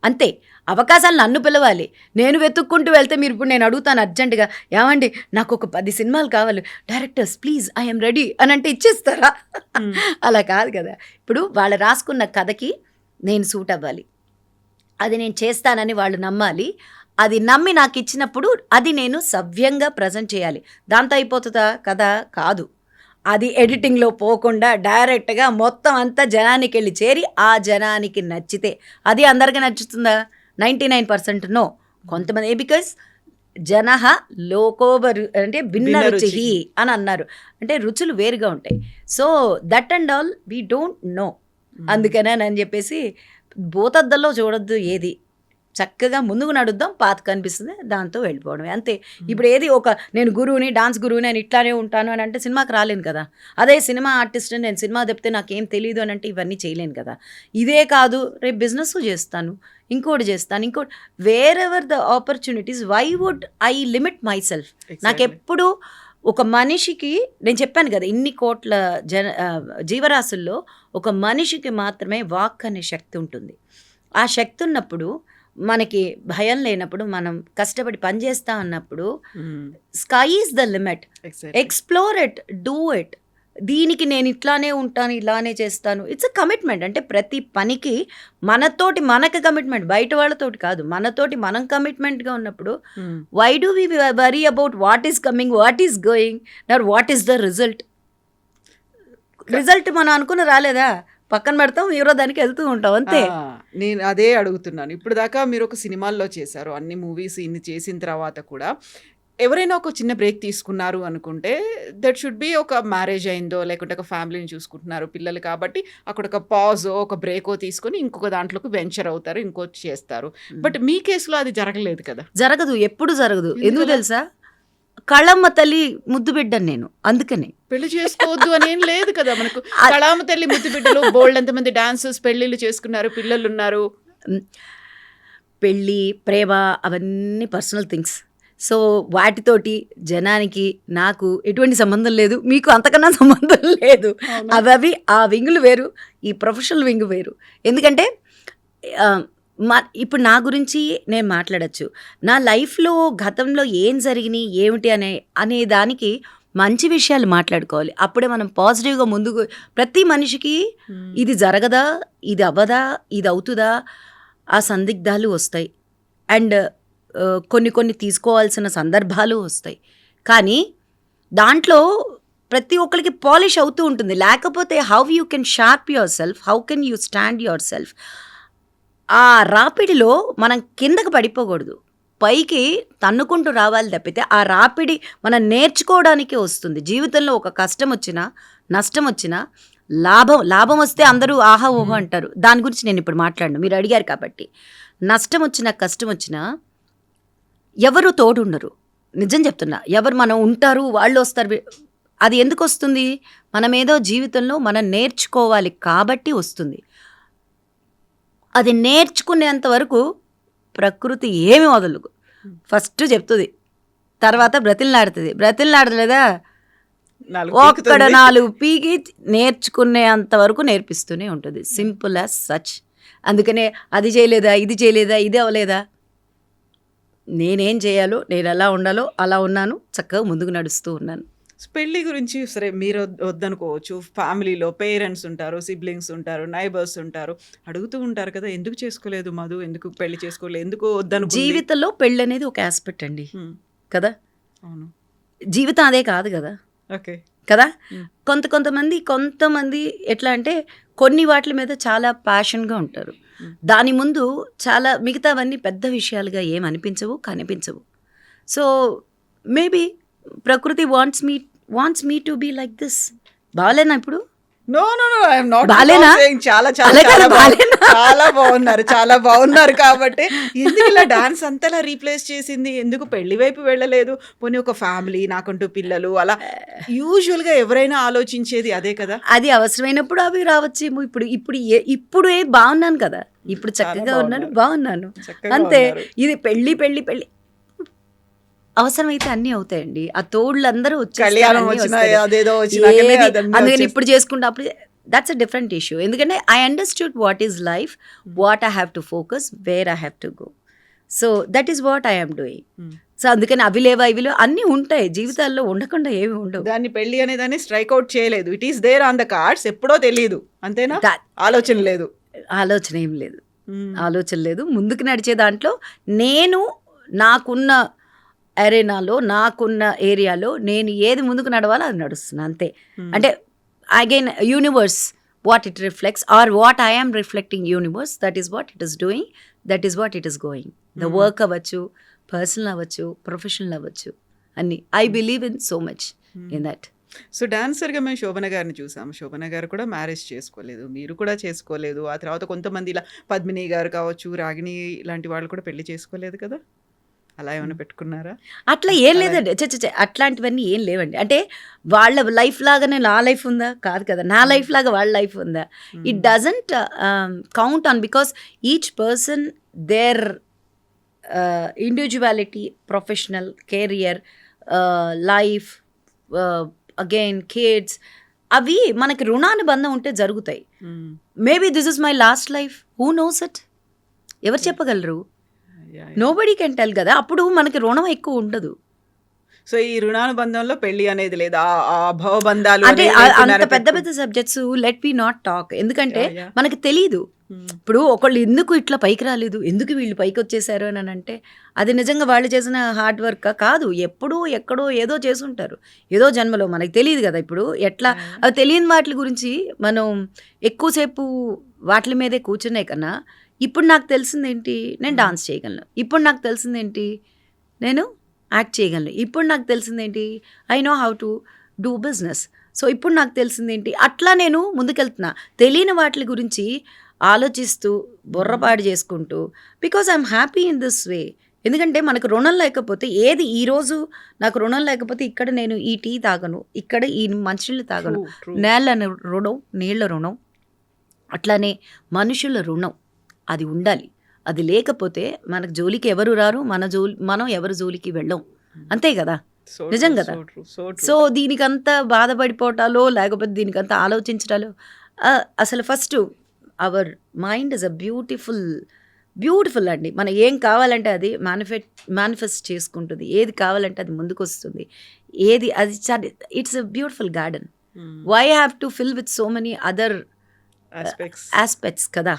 అంతే. అవకాశాలు నన్ను పిలవాలి, నేను వెతుక్కుంటూ వెళ్తే మీరు ఇప్పుడు నేను అడుగుతాను అర్జెంటుగా, ఏమండి నాకు ఒక 10 సినిమాలు కావాలి డైరెక్టర్స్ ప్లీజ్ ఐఎమ్ రెడీ అని అంటే ఇచ్చేస్తారా? అలా కాదు కదా. ఇప్పుడు వాళ్ళు రాసుకున్న కథకి నేను సూట్ అవ్వాలి, అది నేను చేస్తానని వాళ్ళు నమ్మాలి. అది నమ్మి నాకు ఇచ్చినప్పుడు అది నేను సవ్యంగా ప్రజెంట్ చేయాలి. దాంతో అయిపోతుందా కదా? కాదు. అది ఎడిటింగ్లో పోకుండా డైరెక్ట్గా మొత్తం అంతా జనానికి వెళ్ళి చేరి ఆ జనానికి నచ్చితే అది అందరికీ నచ్చుతుందా? 99% నో. కొంతమంది బికాస్ జనః లోకోబరు అంటే భిన్న రుచి అని అన్నారు, అంటే రుచులు వేరుగా ఉంటాయి. So that and all we don't know. అందుకనే అని చెప్పేసి భూతద్దంలో చూడొద్దు ఏది, చక్కగా ముందుకు నడుద్దాం, పాత కనిపిస్తుంది దాంతో వెళ్ళిపోవడమే అంతే. ఇప్పుడు ఏది ఒక నేను గురువుని, డాన్స్ గురువుని, నేను ఇట్లానే ఉంటాను అని అంటే సినిమాకి రాలేను కదా. అదే సినిమా ఆర్టిస్ట్ నేను సినిమా చెప్తే నాకేం తెలియదు అని అంటే ఇవన్నీ చేయలేను కదా. ఇదే కాదు, రేపు బిజినెస్ చేస్తాను, ఇంకోటి చేస్తాను, ఇంకోటి. Wherever the opportunities, why would I limit my self? నాకెప్పుడు ఒక మనిషికి, నేను చెప్పాను కదా ఇన్ని కోట్ల జీవరాశుల్లో ఒక మనిషికి మాత్రమే వాక్ అనే శక్తి ఉంటుంది. ఆ శక్తి ఉన్నప్పుడు, మనకి భయం లేనప్పుడు, మనం కష్టపడి పనిచేస్తా అన్నప్పుడు sky is the limit. Explore it, do it. దీనికి నేను ఇట్లానే ఉంటాను, ఇలానే చేస్తాను, ఇట్స్ అ కమిట్మెంట్. అంటే ప్రతి పనికి మనతోటి మనకు కమిట్మెంట్, బయట వాళ్ళతోటి కాదు, మనతోటి మనం కమిట్మెంట్గా ఉన్నప్పుడు why do we worry about what is coming, what is going, not what is the result. Result మనం అనుకుని రాలేదా, పక్కన పెడతాం, ఎవరో దానికి వెళ్తూ ఉంటాం అంతే. నేను అదే అడుగుతున్నాను. ఇప్పుడు దాకా మీరు ఒక సినిమాల్లో చేశారు, అన్ని మూవీస్ ఇన్ని చేసిన తర్వాత కూడా ఎవరైనా ఒక చిన్న బ్రేక్ తీసుకున్నారు అనుకుంటే దట్ షుడ్ బి ఒక మ్యారేజ్ అయిందో, లేకుంటే ఒక ఫ్యామిలీని చూసుకుంటున్నారు, పిల్లలు, కాబట్టి అక్కడ ఒక పాజో ఒక బ్రేకో తీసుకొని ఇంకొక దాంట్లోకి వెంచర్ అవుతారు, ఇంకోటి చేస్తారు. బట్ మీ కేసులో అది జరగలేదు కదా. జరగదు, ఎప్పుడు జరగదు. ఎందుకు తెలుసా? కళమ్మ తల్లి ముద్దు బిడ్డను నేను, అందుకని పెళ్లి చేసుకోవద్దు అని ఏం లేదు కదా మనకు. కళామ తల్లి ముద్దు బిడ్డలు బోల్డ్ ఎంతమంది డాన్సర్స్ పెళ్లిళ్ళు చేసుకున్నారు, పిల్లలు ఉన్నారు. పెళ్ళి, ప్రేమ అవన్నీ పర్సనల్ థింగ్స్. సో వాటితోటి జనానికి నాకు ఎటువంటి సంబంధం లేదు, మీకు అంతకన్నా సంబంధం లేదు. అవి ఆ వింగులు వేరు, ఈ ప్రొఫెషనల్ వింగ్ వేరు. ఎందుకంటే ఇప్పుడు నా గురించి నేను మాట్లాడచ్చు, నా లైఫ్లో గతంలో ఏం జరిగినాయి ఏమిటి అనే దానికి మంచి విషయాలు మాట్లాడుకోవాలి. అప్పుడే మనం పాజిటివ్గా ముందుకు. ప్రతి మనిషికి ఇది జరగదా, ఇది అవ్వదా, ఇది అవుతుందా, ఆ సందిగ్ధాలు వస్తాయి. అండ్ కొన్ని తీసుకోవాల్సిన సందర్భాలు వస్తాయి. కానీ దాంట్లో ప్రతి ఒక్కరికి పాలిష్ అవుతూ ఉంటుంది. లేకపోతే how you can sharp your self, how can you stand your self. ఆ రాపిడిలో మనం కిందకు పడిపోకూడదు, పైకి తన్నుకుంటూ రావాలి తప్పితే ఆ రాపిడి మనం నేర్చుకోవడానికే వస్తుంది. జీవితంలో ఒక కష్టం వచ్చినా, నష్టం వచ్చినా, లాభం వస్తే అందరూ ఆహా ఓహో అంటారు. దాని గురించి నేను ఇప్పుడు మాట్లాడను, మీరు అడిగారు కాబట్టి. నష్టం వచ్చినా, కష్టం వచ్చినా ఎవరు తోడుండరు. నిజం చెప్తున్నా, ఎవరు మనం ఉంటారు, వాళ్ళు వస్తారు. అది ఎందుకు వస్తుంది? మనమేదో జీవితంలో మనం నేర్చుకోవాలి కాబట్టి వస్తుంది. అది నేర్చుకునేంత వరకు ప్రకృతి ఏమి వదలదు. ఫస్ట్ చెప్తుంది, తర్వాత బ్రతిల్లాడలేదా ఒక్కడ 4 పీకి నేర్చుకునేంత వరకు నేర్పిస్తూనే ఉంటుంది. Simple as such. అందుకనే అది చేయలేదా, ఇది చేయలేదా, ఇది అవ్వలేదా, నేనేం చేయాలో, నేను ఎలా ఉండాలో అలా ఉన్నాను, చక్కగా ముందుకు నడుస్తూ ఉన్నాను. పెళ్లి గురించి సరే మీరు వద్దనుకోవచ్చు, ఫ్యామిలీలో పేరెంట్స్ ఉంటారు, సిబ్లింగ్స్ ఉంటారు, నైబర్స్ ఉంటారు, అడుగుతూ ఉంటారు కదా, ఎందుకు చేసుకోలేదు మధు, ఎందుకు పెళ్లి చేసుకోలేదు, ఎందుకు వద్దను. జీవితంలో పెళ్ళి అనేది ఒక ఆస్పెక్ట్ అండి కదా. అవును, జీవితం అదే కాదు కదా. ఓకే కదా. కొంతమంది ఎట్లా అంటే కొన్ని వాటి మీద చాలా ప్యాషన్గా ఉంటారు, దాని ముందు చాలా మిగతావన్నీ పెద్ద విషయాలుగా ఏమనిపించవు, కనిపించవు. So maybe prakriti wants me to be like this. బాగాలేనా ఇప్పుడు? No no no I'm not బాలేనా? చాలా చాలా అలా చాలా కదా, బాగున్నారు. బాలేనా? చాలా బాగున్నారు కాబట్టి ఎందుకు ఇలా డాన్స్ అంతలా రీప్లేస్ చేసింది? ఎందుకు పెళ్లి వైపు వెళ్ళలేదు? పోనీ ఒక ఫ్యామిలీ, నాకంటూ పిల్లలు అలా యూజువల్గా ఎవరైనా ఆలోచించేది అదే కదా. అది అవసరమైనప్పుడు అవి రావచ్చేమో. ఇప్పుడు బాగున్నాను కదా, ఇప్పుడు చాలా చక్కగా ఉన్నాను, బాగున్నారు. బాగున్నాను చక్కగా అంతే. ఉన్నారు. ఇది పెళ్లి పెళ్లి పెళ్లి అవసరమైతే అన్నీ అవుతాయండి. ఆ తోళ్ళందరూ వచ్చేస్తారు, కళ్యాణం అన్నీ వచ్చినా వస్తాయి. అదేదో వచ్చినాకనే ఏది అదన్నీ అందుకని వచ్చేస్తాయి. ఇప్పుడు చేసుకుంటే అప్పుడు దట్స్ అ డిఫరెంట్ ఇష్యూ. ఎందుకంటే I understood what is life, what I have to focus, where I have to go. So that is what I am doing. So అందుకని అవి లేవా ఇవి లేవా అన్నీ ఉంటాయి జీవితాల్లో, ఉండకుండా ఏమి ఉండవు. దాన్ని పెళ్లి అనేదాన్ని స్ట్రైక్ అవుట్ చేయలేదు. It is there on the cards, ఎప్పుడో తెలియదు అంతేనా, That- ఆలోచన లేదు. ఆలోచన ఏం లేదు, ఆలోచన లేదు. ముందుకు నడిచే దాంట్లో నేను నాకున్న అరేనాలో, నాకున్న ఏరియాలో నేను ఏది ముందుకు నడవాలో అది నడుస్తున్నా అంతే. అంటే again universe what it reflects or what I am reflecting universe, that is what it is doing, that is what it is going. The work అవ్వచ్చు, పర్సనల్ అవ్వచ్చు, ప్రొఫెషనల్ అవ్వచ్చు, అన్ని. I believe in so much in that. So డాన్సర్గా మేము శోభన గారిని చూసాము. శోభన గారు కూడా మ్యారేజ్ చేసుకోలేదు, మీరు కూడా చేసుకోలేదు. ఆ తర్వాత కొంతమంది ఇలా పద్మిని గారు కావచ్చు, రాగిణి ఇలాంటి వాళ్ళు కూడా పెళ్లి చేసుకోలేదు కదా. అలా ఏమైనా పెట్టుకున్నారా? అట్లా ఏం లేదండి, అట్లాంటివన్నీ ఏం లేవండి. అంటే వాళ్ళ లైఫ్ లాగానే నా లైఫ్ ఉందా? కాదు కదా. నా లైఫ్ లాగా వాళ్ళ లైఫ్ ఉందా? It doesn't count on, because each person there individuality, professional career, life, again kids, అవి మనకి రుణానుబంధం ఉంటే జరుగుతాయి. Maybe this is my last life, who knows it? ఎవరు చెప్పగలరు? నోబడీ కెన్ టెల్ కదా. అప్పుడు మనకి రుణం ఎక్కువ ఉండదు. సో ఈ రుణానుబంధంలో పెళ్లి అనేది లేదు, ఆ భవబంధాలు అంటే అనేవి అంత ఏదైనా పెద్ద పెద్ద subjects let me not talk. ఎందుకంటే Yeah, yeah. మనకి తెలీదు. ఇప్పుడు ఒకళ్ళు ఎందుకు ఇట్లా పైకి రాలేదు, ఎందుకు వీళ్ళు పైకి వచ్చేసారు అని అంటే అది నిజంగా వాళ్ళు చేసిన హార్డ్ వర్క్ కాదు. ఎప్పుడూ ఎక్కడో ఏదో చేసుంటారు, ఏదో జన్మలో, మనకి తెలియదు కదా. ఇప్పుడు ఎట్లా అవి తెలియని వాటి గురించి మనం ఎక్కువసేపు వాటి మీదే కూర్చునే కన్నా, ఇప్పుడు నాకు తెలిసిందేంటి, నేను డాన్స్ చేయగలను. ఇప్పుడు నాకు తెలిసిందేంటి, నేను యాక్ట్ చేయగలను. ఇప్పుడు నాకు తెలిసిందేంటి, I know how to do business. So ఇప్పుడు నాకు తెలిసిందేంటి, అట్లా నేను ముందుకెళ్తున్నా. తెలియని వాటి గురించి ఆలోచిస్తూ బుర్రపాడు చేసుకుంటూ, because I'm happy in this way. ఎందుకంటే మనకు రుణం లేకపోతే ఏది, ఈరోజు నాకు రుణం లేకపోతే ఇక్కడ నేను ఈ టీ తాగను, ఇక్కడ ఈ మంచినీళ్ళు తాగను. నేల రుణం, నీళ్ళ రుణం, అట్లానే మనుషుల రుణం అది ఉండాలి. అది లేకపోతే మనకు జోలికి ఎవరు రారు, మనం ఎవరు జోలికి వెళ్ళం. అంతే కదా, నిజం కదా. సో దీనికంతా బాధపడిపోవటాలో లేకపోతే దీనికంతా ఆలోచించటాలో, అసలు first our mind is a beautiful అండి. మనం ఏం కావాలంటే అది మేనిఫెస్ట్ చేసుకుంటుంది. ఏది కావాలంటే అది ముందుకు వస్తుంది. ఏది అది it's a beautiful garden. Why have to fill with so many other aspects కదా.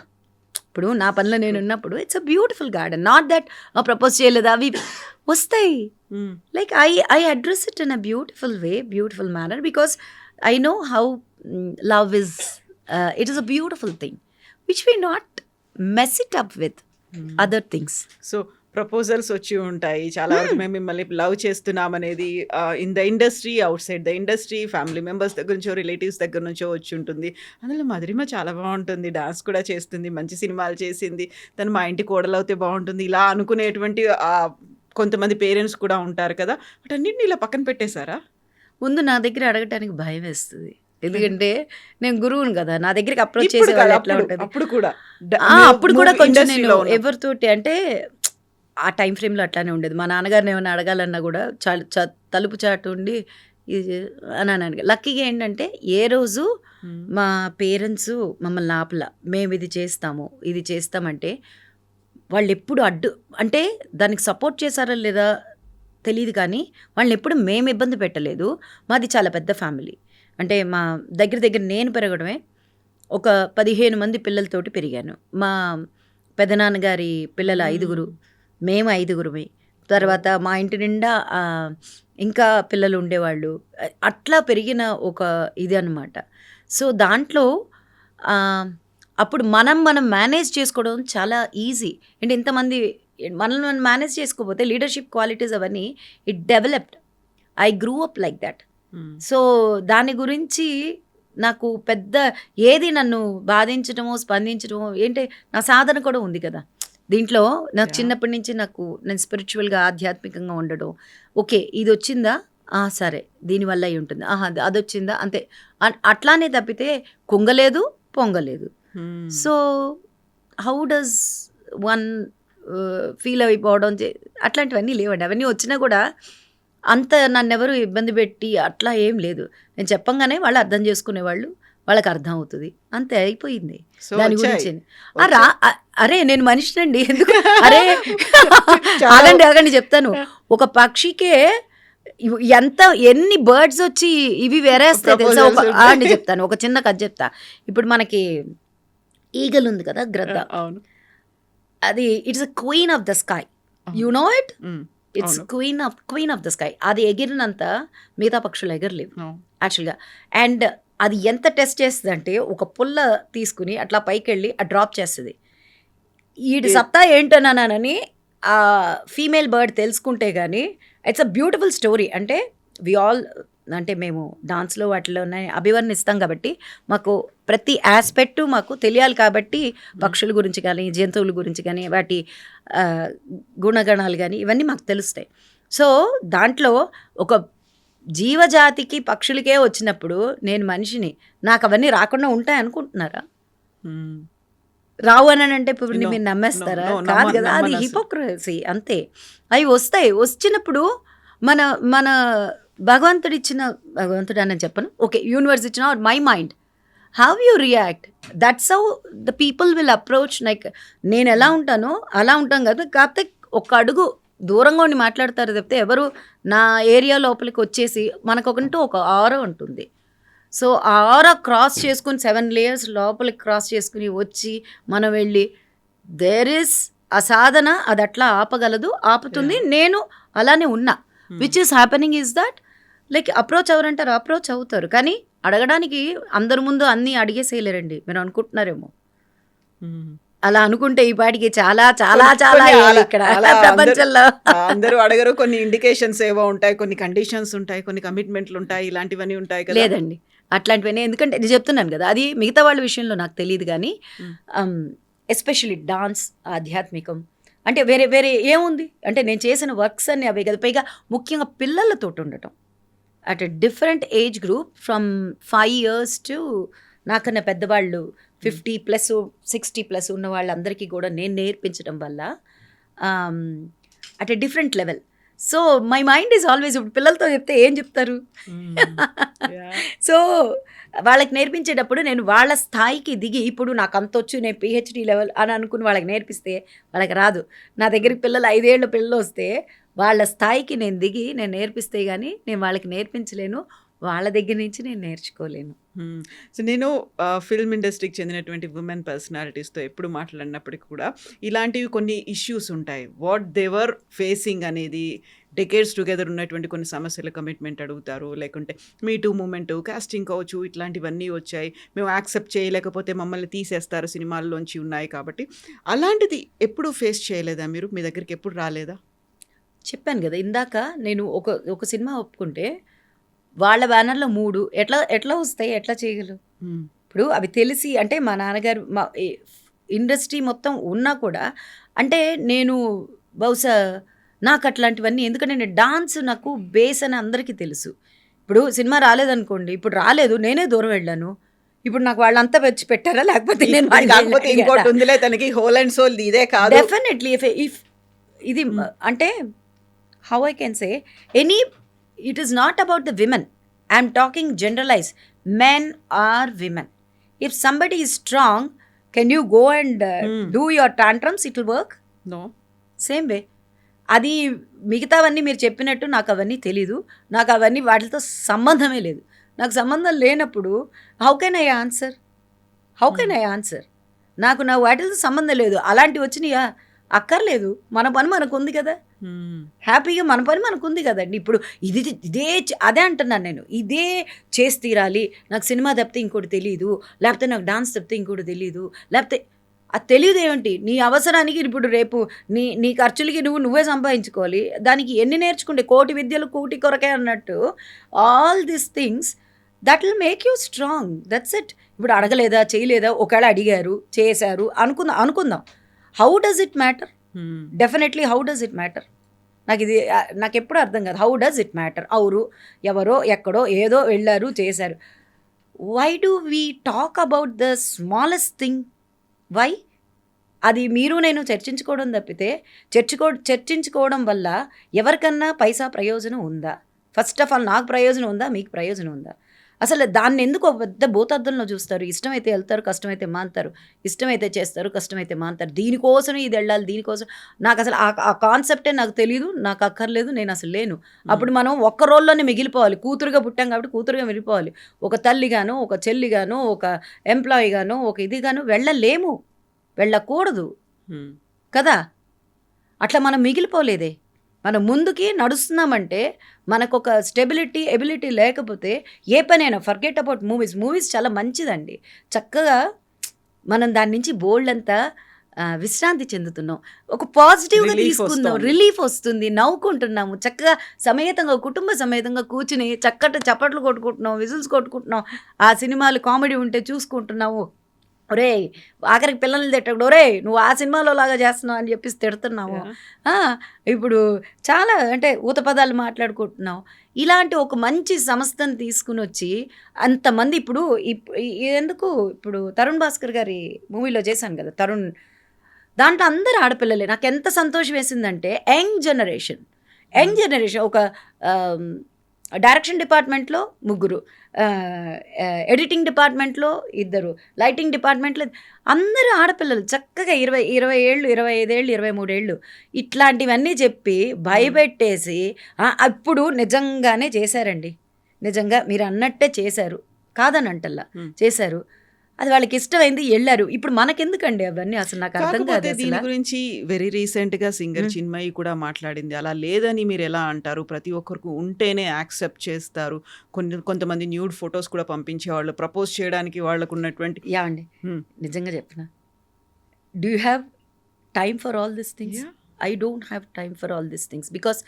ఇప్పుడు నా పనిలో నేను ఉన్నప్పుడు it's a beautiful garden. Not that propose చేయలేదు, అవి వస్తాయి. Like I address it in a beautiful way, beautiful manner, because I know how love is, it is a beautiful thing which we not mess it up with other things. So proposals వచ్చి ఉంటాయి చాలా వరకు, మేము మిమ్మల్ని love చేస్తున్నాం అనేది in the industry, out side the industry, family members దగ్గర నుంచో, రిలేటివ్స్ దగ్గర నుంచో వచ్చి ఉంటుంది. అందులో మధురిమ చాలా బాగుంటుంది, డాన్స్ కూడా చేస్తుంది, మంచి సినిమాలు చేసింది, తను మా ఇంటి కోడలవుతే బాగుంటుంది, ఇలా అనుకునేటువంటి కొంతమంది పేరెంట్స్ కూడా ఉంటారు కదా. వాటన్నిటిని ఇలా పక్కన పెట్టేశారా? ముందు నా దగ్గర అడగటానికి భయం వేస్తుంది. ఎందుకంటే నేను గురువును కదా, నా దగ్గరికి అప్రోచ్ చేసే వాళ్ళు ఎట్లా ఉంటుంది. అప్పుడు కూడా అప్పుడు కూడా కొంచెం నేను ఎవరితోటి అంటే ఆ టైం ఫ్రేమ్లో అట్లానే ఉండేది. మా నాన్నగారిని ఏమైనా అడగాలన్నా కూడా తలుపు చాటు ఉండి ఇది అని అడిగా. లక్కీగా ఏంటంటే ఏ రోజు మా పేరెంట్స్ మమ్మల్ని ఆపల. మేము ఇది చేస్తామంటే వాళ్ళు ఎప్పుడు అంటే దానికి సపోర్ట్ చేశారా లేదా తెలియదు, కానీ వాళ్ళని ఎప్పుడు మేము ఇబ్బంది పెట్టలేదు. మాది చాలా పెద్ద ఫ్యామిలీ. అంటే మా దగ్గర నేను పెరగడమే ఒక 15 మంది పిల్లలతోటి పెరిగాను. మా పెదనాన్నగారి పిల్లలు 5, మేము 5. తర్వాత మా ఇంటి నిండా ఇంకా పిల్లలు ఉండేవాళ్ళు. అట్లా పెరిగిన ఒక ఇది అనమాట. సో దాంట్లో అప్పుడు మనం మేనేజ్ చేసుకోవడం చాలా ఈజీ. అంటే ఇంతమంది మనల్ని మనం మేనేజ్ చేసుకోకపోతే లీడర్షిప్ క్వాలిటీస్ అవన్నీ it developed. I grew up like that. So దాని గురించి నాకు పెద్ద ఏది నన్ను బాధించడమో, స్పందించడమో ఏంటి నా సాధన కూడా ఉంది కదా! దీంట్లో నాకు యాహ్! చిన్నప్పటి నుంచి నేను స్పిరిచువల్‌గా, ఆధ్యాత్మికంగా ఉండడం. ఓకే. ఇదొచ్చిందా? ఆ! సరే. దీనివల్ల అయ్యుంటుంది. ఆహా! అదొచ్చిందా? అంతే. అట్లానే తప్పితే కుంగలేదు, పొంగలేదు. హ్మ్. So, how does one feel అయిపోవడం అట్లాంటివన్నీ లేవండి. అవన్నీ వచ్చినా కూడా అంత నన్నెవరు ఇబ్బంది పెట్టి అట్లా ఏం లేదు. నేను చెప్పంగానే వాళ్ళు అర్థం చేసుకునేవాళ్ళు. వాళ్ళకి అర్థం అవుతది. అంతే అయిపోయింది. సో, దాని వచ్చాయి. గురించి ఆ! వచ్చాయి. అరే! నేను మనిషినండి. ఎందుకు అరే! చాలా ఆగండి చెప్తాను. ఒక పక్షికే ఎన్ని బర్డ్స్ వచ్చి ఇవి వేరేస్తాయి తెలుసా? ప్రపోజల్స్ ఉంటాయి. ఆగండి చెప్తాను. ఒక చిన్న కథ చెప్తా. ఇప్పుడు మనకి ఈగల్ ఉంది కదా! గ్రద్ద. అవును. అది it's a queen of the sky. You అవును. Know it? హ్మ్. ఇట్స్ అవును. Queen of the sky. అది ఎగిరినంత మిగతా పక్షులు ఎగరలేవు అవును. యాక్చువల్‌గా. అండ్ అది ఎంత టెస్ట్ చేస్తదంటే ఒక పుల్ల తీసుకొని అట్లా పైకెళ్ళి డ్రాప్ చేస్తది. ఈడి ఏ సత్తా ఏంటోనని ఆ ఫీమేల్ బర్డ్ తెలుసుకుంటే గానీ ఇట్స్ అ బ్యూటిఫుల్ స్టోరీ. అంటే వి ఆల్ అంటే మేము డాన్స్‌లో వాటిలోనే అభివర్ణిస్తాం కాబట్టి మాకు ప్రతి యాస్పెక్టు మాకు తెలియాలి కాబట్టి హ్మ్. పక్షుల గురించి కానీ, జంతువుల గురించి కానీ, వాటి ఆహ్, గుణగణాలు గానీ ఇవన్నీ మాకు తెలుస్తాయి. సో, దాంట్లో ఒక జీవజాతికి పక్షులకే వచ్చినప్పుడు నేను మనిషిని. నాకవన్నీ రాకుండా ఉంటాయనుకుంటున్నారా? హ్మ్. రావు అనంటే ఇప్పుడు నో. మీరు నో. నమ్మేస్తారా? నో. కాదు కదా! అది నమ్మనసలు. హిపోక్రసీ అంతే. అవి వస్తాయి. వచ్చినప్పుడు మన మన భగవంతుడని చెప్పను. ఓకే. యూనివర్స్ ఇచ్చిన or my mind. How you react? That's how the people will approach like నేనెలా హ్మ్. ఉంటానో అలా ఉంటాం కదా! కాకపోతే ఒక అడుగు దూరంగా ఉండి మాట్లాడతారు తప్పితే ఎవరు నా ఏరియా లోపలికి వచ్చేసి మనకొకంటూ ఒక ఆరా ఉంటుంది. సో, ఆ ఆరా క్రాస్ చేసుకొని 7 లేయర్స్ లోపలికి క్రాస్ చేసుకొని వచ్చి మనం వెళ్ళి దేర్ ఈస్ ఆ సాధన అదట్లా ఆపగలదు. ఆపుతుంది. యాహ్! నేను అలానే ఉన్నా. Hmm. Which is happening is that like approach ఎవరంటారు? అప్రోచ్ అవుతారు. కానీ అడగడానికి అందరి ముందు అన్నీ అడిగేసేయలేరండి. మీరు అనుకుంటున్నారేమో. హ్మ్. అలా అనుకుంటే ఈ పాటికి చాలా చాలా కొన్ని చాలా కొన్ని అయ్యాయి ఇక్కడ అలా ప్రపంచంలో. అందరూ అడగరు. కొన్ని ఇండికేషన్స్ ఏవో ఉంటాయి. కొన్ని కండిషన్స్ ఉంటాయి. కొన్ని కమిట్మెంట్‌లుంటాయి. ఇలాంటివన్నీ ఉంటాయి కదా! లేదండి. అట్లాంటివన్నీ ఎందుకంటే నేను చెప్తున్నాను గదా! అది మిగతా వాళ్ళ విషయంలో నాకు తెలీదు గానీ హ్మ్. ఎస్పెషల్లీ డాన్స్, ఆధ్యాత్మికం అంటే వేరే వేరే ఏముంది? అంటే నేను చేసిన వర్క్స్ అన్నీ అవే కదా! పైగా ముఖ్యంగా పిల్లలతోటుండటం. At a different age group from 5 years to నాకన్నా పెద్దవాళ్ళు హ్మ్. 50+ 60+ ఉన్న వాళ్ళందరికీ కూడా నేను నేర్పించడం వల్ల at a different level. So, my mind is always ఇప్పుడు పిల్లలతో చెప్తే ఏం చెప్తారు? హ్మ్. యాహ్! సో, వాళ్ళకి నేర్పించేటప్పుడు నేను వాళ్ళ స్థాయికి దిగి ఇప్పుడు నాకంతొచ్చు నేను పీహెచ్‌డీ లెవెల్ అని అనుకుని వాళ్ళకి నేర్పిస్తే వాళ్ళకి రాదు. నా హ్మ్. దగ్గరికి పిల్లలు 5 ఏళ్ల పిల్లలొస్తే వాళ్ళ స్థాయికి నేను దిగి నేను నేర్పిస్తే గాని నేను వాళ్ళకి నేర్పించలేను. వాళ్ళ దగ్గర నుంచి నేను నేర్చుకోలేను. హ్మ్. సో, నేను ఫిల్మ్ ఇండస్ట్రీకి చెందినటువంటి వుమెన్ పర్సనాలిటీస్‌తో ఎప్పుడు మాట్లాడినప్పటికి కూడా ఇలాంటివి కొన్ని ఇష్యూస్ ఉంటాయి. వాట్ దే వర్ ఫేసింగ్ అనేది డెకేడ్స్ టుగెదర్ ఉన్నటువంటి కొన్ని సమస్యల కమిట్మెంట్ అడుగుతారు. లేకుంటే మీ టూ మూవ్‌మెంట్, కాస్టింగ్ కౌచ్ ఇట్లాంటివన్నీ వచ్చాయి. మేము యాక్సెప్ట్ చేయలేకపోతే మమ్మల్ని తీసేస్తారు సినిమాల్లోంచి ఉన్నాయి కాబట్టి. అలాంటిది ఎప్పుడు ఫేస్ చేయలేదా మీరు? మీ దగ్గరికి ఎప్పుడు రాలేదా? చెప్పాను గదా! ఇందాక నేను ఒక సినిమా ఒప్పుకుంటే వాళ్ళ బ్యానర్‌లో 3 ఎట్లా ఎట్లా వస్తాయి? ఎట్లా చేయగలవు? హ్మ్. ఇప్పుడు అవి తెలిసి అంటే మా నాన్నగారు ఇండస్ట్రీ మొత్తం ఉన్నా కూడా అంటే నేను బహుశా నాకు అట్లాంటివన్నీ ఎందుకంటే నేను డాన్స్ నాకు బేస్ అని అందరికీ తెలుసు. ఇప్పుడు సినిమా రాలేదనుకోండి, ఇప్పుడు రాలేదు నేనే దూరం వెళ్ళాను. ఇప్పుడు నాకు వాళ్ళంతా వచ్చి పెట్టారా? లేకపోతే నేను ఇది వాళ్ళని వెళ్ళి కాకపోతే అడిగానా? ఇంకోటి ఉందిలే తనకి హోల్ అండ్ సోల్ ఇదే కాదు. డెఫినెట్లీ ఇఫ్ ఇది హ్మ్. అంటే how I can say any it is not about the women. I'm talking generalise men or women. If somebody is strong can you go and hmm. Do your tantrums it will work no. Same way. అది మిగతావన్నీ మీరు చెప్పినట్టు నాకు అవన్నీ తెలీదు. నాకు అవన్నీ వాటితో సంబంధమే లేదు. నాకు సంబంధం లేనప్పుడు how can I answer? How hmm. Can I answer? నాకు నా వాటితో సంబంధం లేదు. అలాంటివి వచ్చినాయా? అక్కర్లేదు. మన పని మనకుంది కదా! హ్మ్. హ్యాపీగా మన పని మనకుంది కదండీ. ఇప్పుడు ఇదే అదే అంటున్నాను నేను. ఇదే చేసి తీరాలి. నాకు సినిమా తప్పితే ఇంకోటి తెలీదు. లేకపోతే నాకు డాన్స్ తప్పితే ఇంకోటి తెలీదు. లేకపోతే అది తెలీదేమిటి? నీ అవసరానికి ఇప్పుడు రేపు నీ ఖర్చులకి నువ్వే సంపాదించుకోవాలి. దానికి ఎన్ని నేర్చుకుంటే కోటి విద్యలు కూటి కొరకే అన్నట్టు all these things that will make you strong. That's it. ఇప్పుడు అడగలేదా, చేయలేదా, ఒకవేళ అడిగారు, చేశారు అనుకుందాం. How does it matter? Definitely how does it matter? నాకు ఎప్పుడు అర్థం కాదు. How does it matter? ఎవరో ఎక్కడో ఏదో వెళ్ళారు, చేశారు. Why do we talk about the smallest thing? Why? అది మీరు నేను చర్చించుకోవడం తప్పితే చర్చించుకోవడం వల్ల ఎవరికన్నా పైసా ప్రయోజనం ఉందా? ఫస్ట్ ఆఫ్ ఆల్ నాకు ప్రయోజనం ఉందా, మీకు ప్రయోజనం ఉందా? అసలు దాన్ని ఎందుకు ఒక పెద్ద భూతద్దంలో చూస్తారు? ఇష్టమైతే వెళ్తారు, కష్టమైతే మానుతారు. ఇష్టమైతే చేస్తారు, కష్టమైతే మానుతారు. దీనికోసం ఇది వెళ్ళాలి, దీనికోసం. నాకు అసలు ఆ కాన్సెప్టే నాకు తెలియదు, నాకు అక్కర్లేదు, నేను అసలు లేను. అప్పుడు మనం ఒక్క రోల్లోనే మిగిలిపోవాలి. కూతురుగా పుట్టాం కాబట్టి కూతురుగా మిగిలిపోవాలి. ఒక తల్లిగాను, ఒక చెల్లిగాను, ఒక ఎంప్లాయీగాను, ఒక ఇదిగాను వెళ్ళకూడదు కదా. అట్లా మనం మిగిలిపోలేదే. మనం ముందుకి నడుస్తున్నామంటే మనకు ఒక ఎబిలిటీ లేకపోతే ఏ పనైనా ఫర్గెట్ అబౌట్ మూవీస్ చాలా మంచిదండి. చక్కగా మనం దాని నుంచి బోల్డ్ అంతా విశ్రాంతి చెందుతున్నాం, ఒక పాజిటివ్గా తీసుకుందాం, రిలీఫ్ వస్తుంది, నవ్వుకుంటున్నాము, చక్కగా కుటుంబ సమేతంగా కూర్చుని చప్పట్లు కొట్టుకుంటున్నాం, విజిల్స్ కొట్టుకుంటున్నాం. ఆ సినిమాలు కామెడీ ఉంటే చూసుకుంటున్నాము. ఒరే ఆఖరికి పిల్లల్ని తిట్టకూడదు, ఒరే నువ్వు ఆ సినిమాలో లాగా చేస్తున్నావు అని చెప్పేసి తిడుతున్నాము. ఇప్పుడు చాలా అంటే ఊత పదాలు మాట్లాడుకుంటున్నాం. ఇలాంటి ఒక మంచి సంస్థను తీసుకుని వచ్చి అంతమంది ఇప్పుడు తరుణ్ భాస్కర్ గారి మూవీలో చేశాను కదా, తరుణ్, దాంట్లో అందరు ఆడపిల్లలే. నాకు ఎంత సంతోషం వేసిందంటే యంగ్ జనరేషన్ ఒక డైరెక్షన్ డిపార్ట్మెంట్లో 3, ఎడిటింగ్ డిపార్ట్మెంట్లో 2, లైటింగ్ డిపార్ట్మెంట్లో అందరూ ఆడపిల్లలు చక్కగా 20 ఏళ్ళు, 25 ఏళ్ళు, 23 ఏళ్ళు ఇట్లాంటివన్నీ చెప్పి భయపెట్టేసి అప్పుడు నిజంగానే చేశారండి. నిజంగా మీరు అన్నట్టే చేశారు, కాదని అంటల్లా, చేశారు. అది వాళ్ళకి ఇష్టమైంది, వెళ్ళారు. ఇప్పుడు మనకెందుకండి అవన్నీ? అసలు నాకు అర్థం కాదు. దీని గురించి వెరీ రీసెంట్గా సింగర్ చిన్మయి కూడా మాట్లాడింది. అలా లేదని మీరు ఎలా అంటారు? ప్రతి ఒక్కరికి ఉంటేనే యాక్సెప్ట్ చేస్తారు. కొంతమంది న్యూడ్ ఫొటోస్ కూడా పంపించేవాళ్ళు ప్రపోజ్ చేయడానికి వాళ్ళకు ఉన్నటువంటి. అండి నిజంగా చెప్పిన, do you have time for all this things? I don't have time for all this things because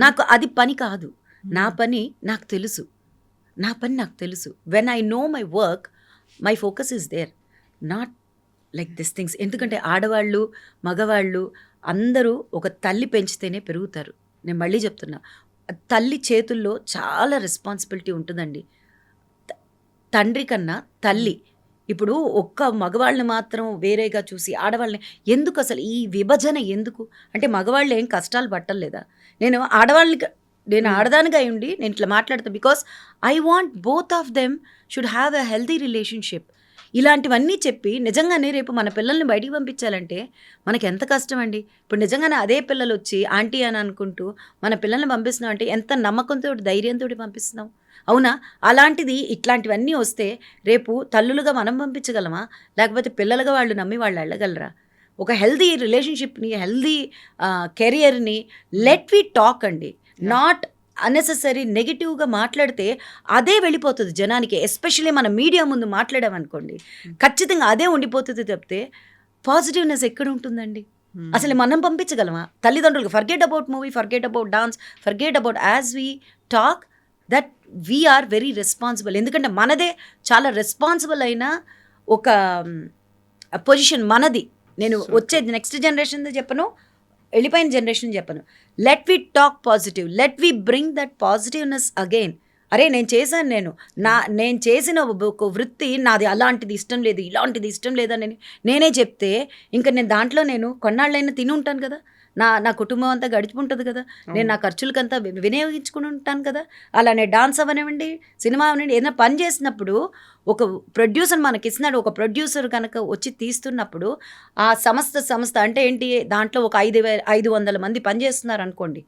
నాకు అది పని కాదు. నా పని నాకు తెలుసు. When I know my work, my focus is there, not like this things. ఎందుకంటే ఆడవాళ్ళు, మగవాళ్ళు అందరూ ఒక తల్లి పెంచితేనే పెరుగుతారు. నేను మళ్ళీ చెప్తున్నా, తల్లి చేతుల్లో చాలా రెస్పాన్సిబిలిటీ ఉంటుందండి. తండ్రి కన్నా తల్లి. ఇప్పుడు ఒక్క మగవాళ్ళని మాత్రం వేరేగా చూసి ఆడవాళ్ళని ఎందుకు, అసలు ఈ విభజన ఎందుకు? అంటే మగవాళ్ళు ఏం కష్టాలు పట్టలేదా? నేను ఆడదానిగా ఉండి నేను ఇట్లా మాట్లాడతాను because I want both of them should have a healthy relationship. ఇలాంటివన్నీ చెప్పి నిజంగానే రేపు మన పిల్లల్ని బయటికి పంపించాలంటే మనకి ఎంత కష్టం అండి. ఇప్పుడు నిజంగానే అదే పిల్లలు వచ్చి ఆంటీ అని అనుకుంటూ మన పిల్లల్ని పంపిస్తున్నాం అంటే ఎంత నమ్మకంతో, ధైర్యంతో పంపిస్తున్నాం, అవునా? అలాంటిది ఇట్లాంటివన్నీ వస్తే రేపు తల్లులుగా మనం పంపించగలమా? లేకపోతే పిల్లలుగా వాళ్ళు నమ్మి వాళ్ళు వెళ్ళగలరా? ఒక హెల్దీ రిలేషన్షిప్ని, హెల్దీ కెరియర్ని లెట్ వి టాక్ అండి. నాట్ అన్నెసెసరీ నెగిటివ్గా మాట్లాడితే అదే వెళ్ళిపోతుంది జనానికి. ఎస్పెషల్లీ మన మీడియా ముందు మాట్లాడామనుకోండి, ఖచ్చితంగా అదే ఉండిపోతుంది తప్పితే పాజిటివ్నెస్ ఎక్కడ ఉంటుందండి? అసలు మనం పంపించగలమా తల్లిదండ్రులకు? Forget about movie, forget about dance, forget about as we talk that we are very responsible. ఎందుకంటే మనదే చాలా రెస్పాన్సిబుల్ అయిన ఒక పొజిషన్ మనది. నేను వచ్చే నెక్స్ట్ జనరేషన్ చెప్పను, వెళ్ళిపోయిన జనరేషన్ చెప్పను. Let we talk positive, let we bring that positiveness again. అరే నేను చేసిన ఒక వృత్తి నాది, అలాంటిది ఇష్టం లేదు, ఇలాంటిది ఇష్టం లేదని నేనే చెప్తే ఇంకా నేను దాంట్లో కొన్నాళ్ళైనా తిని ఉంటాను కదా, నా కుటుంబం అంతా గడిచిపోతుంది కదా, నేను నా ఖర్చులకంతా వినియోగించుకుని ఉంటాను కదా. అలానే డాన్స్ అవనివ్వండి, సినిమా అవనివ్వండి, ఏదైనా పని చేసినప్పుడు ఒక ప్రొడ్యూసర్ మనకి ఇస్తున్నాడు. ఒక ప్రొడ్యూసర్ కనుక వచ్చి తీస్తున్నప్పుడు ఆ సంస్థ అంటే ఏంటి, దాంట్లో ఒక 500 మంది పనిచేస్తున్నారు అనుకోండి.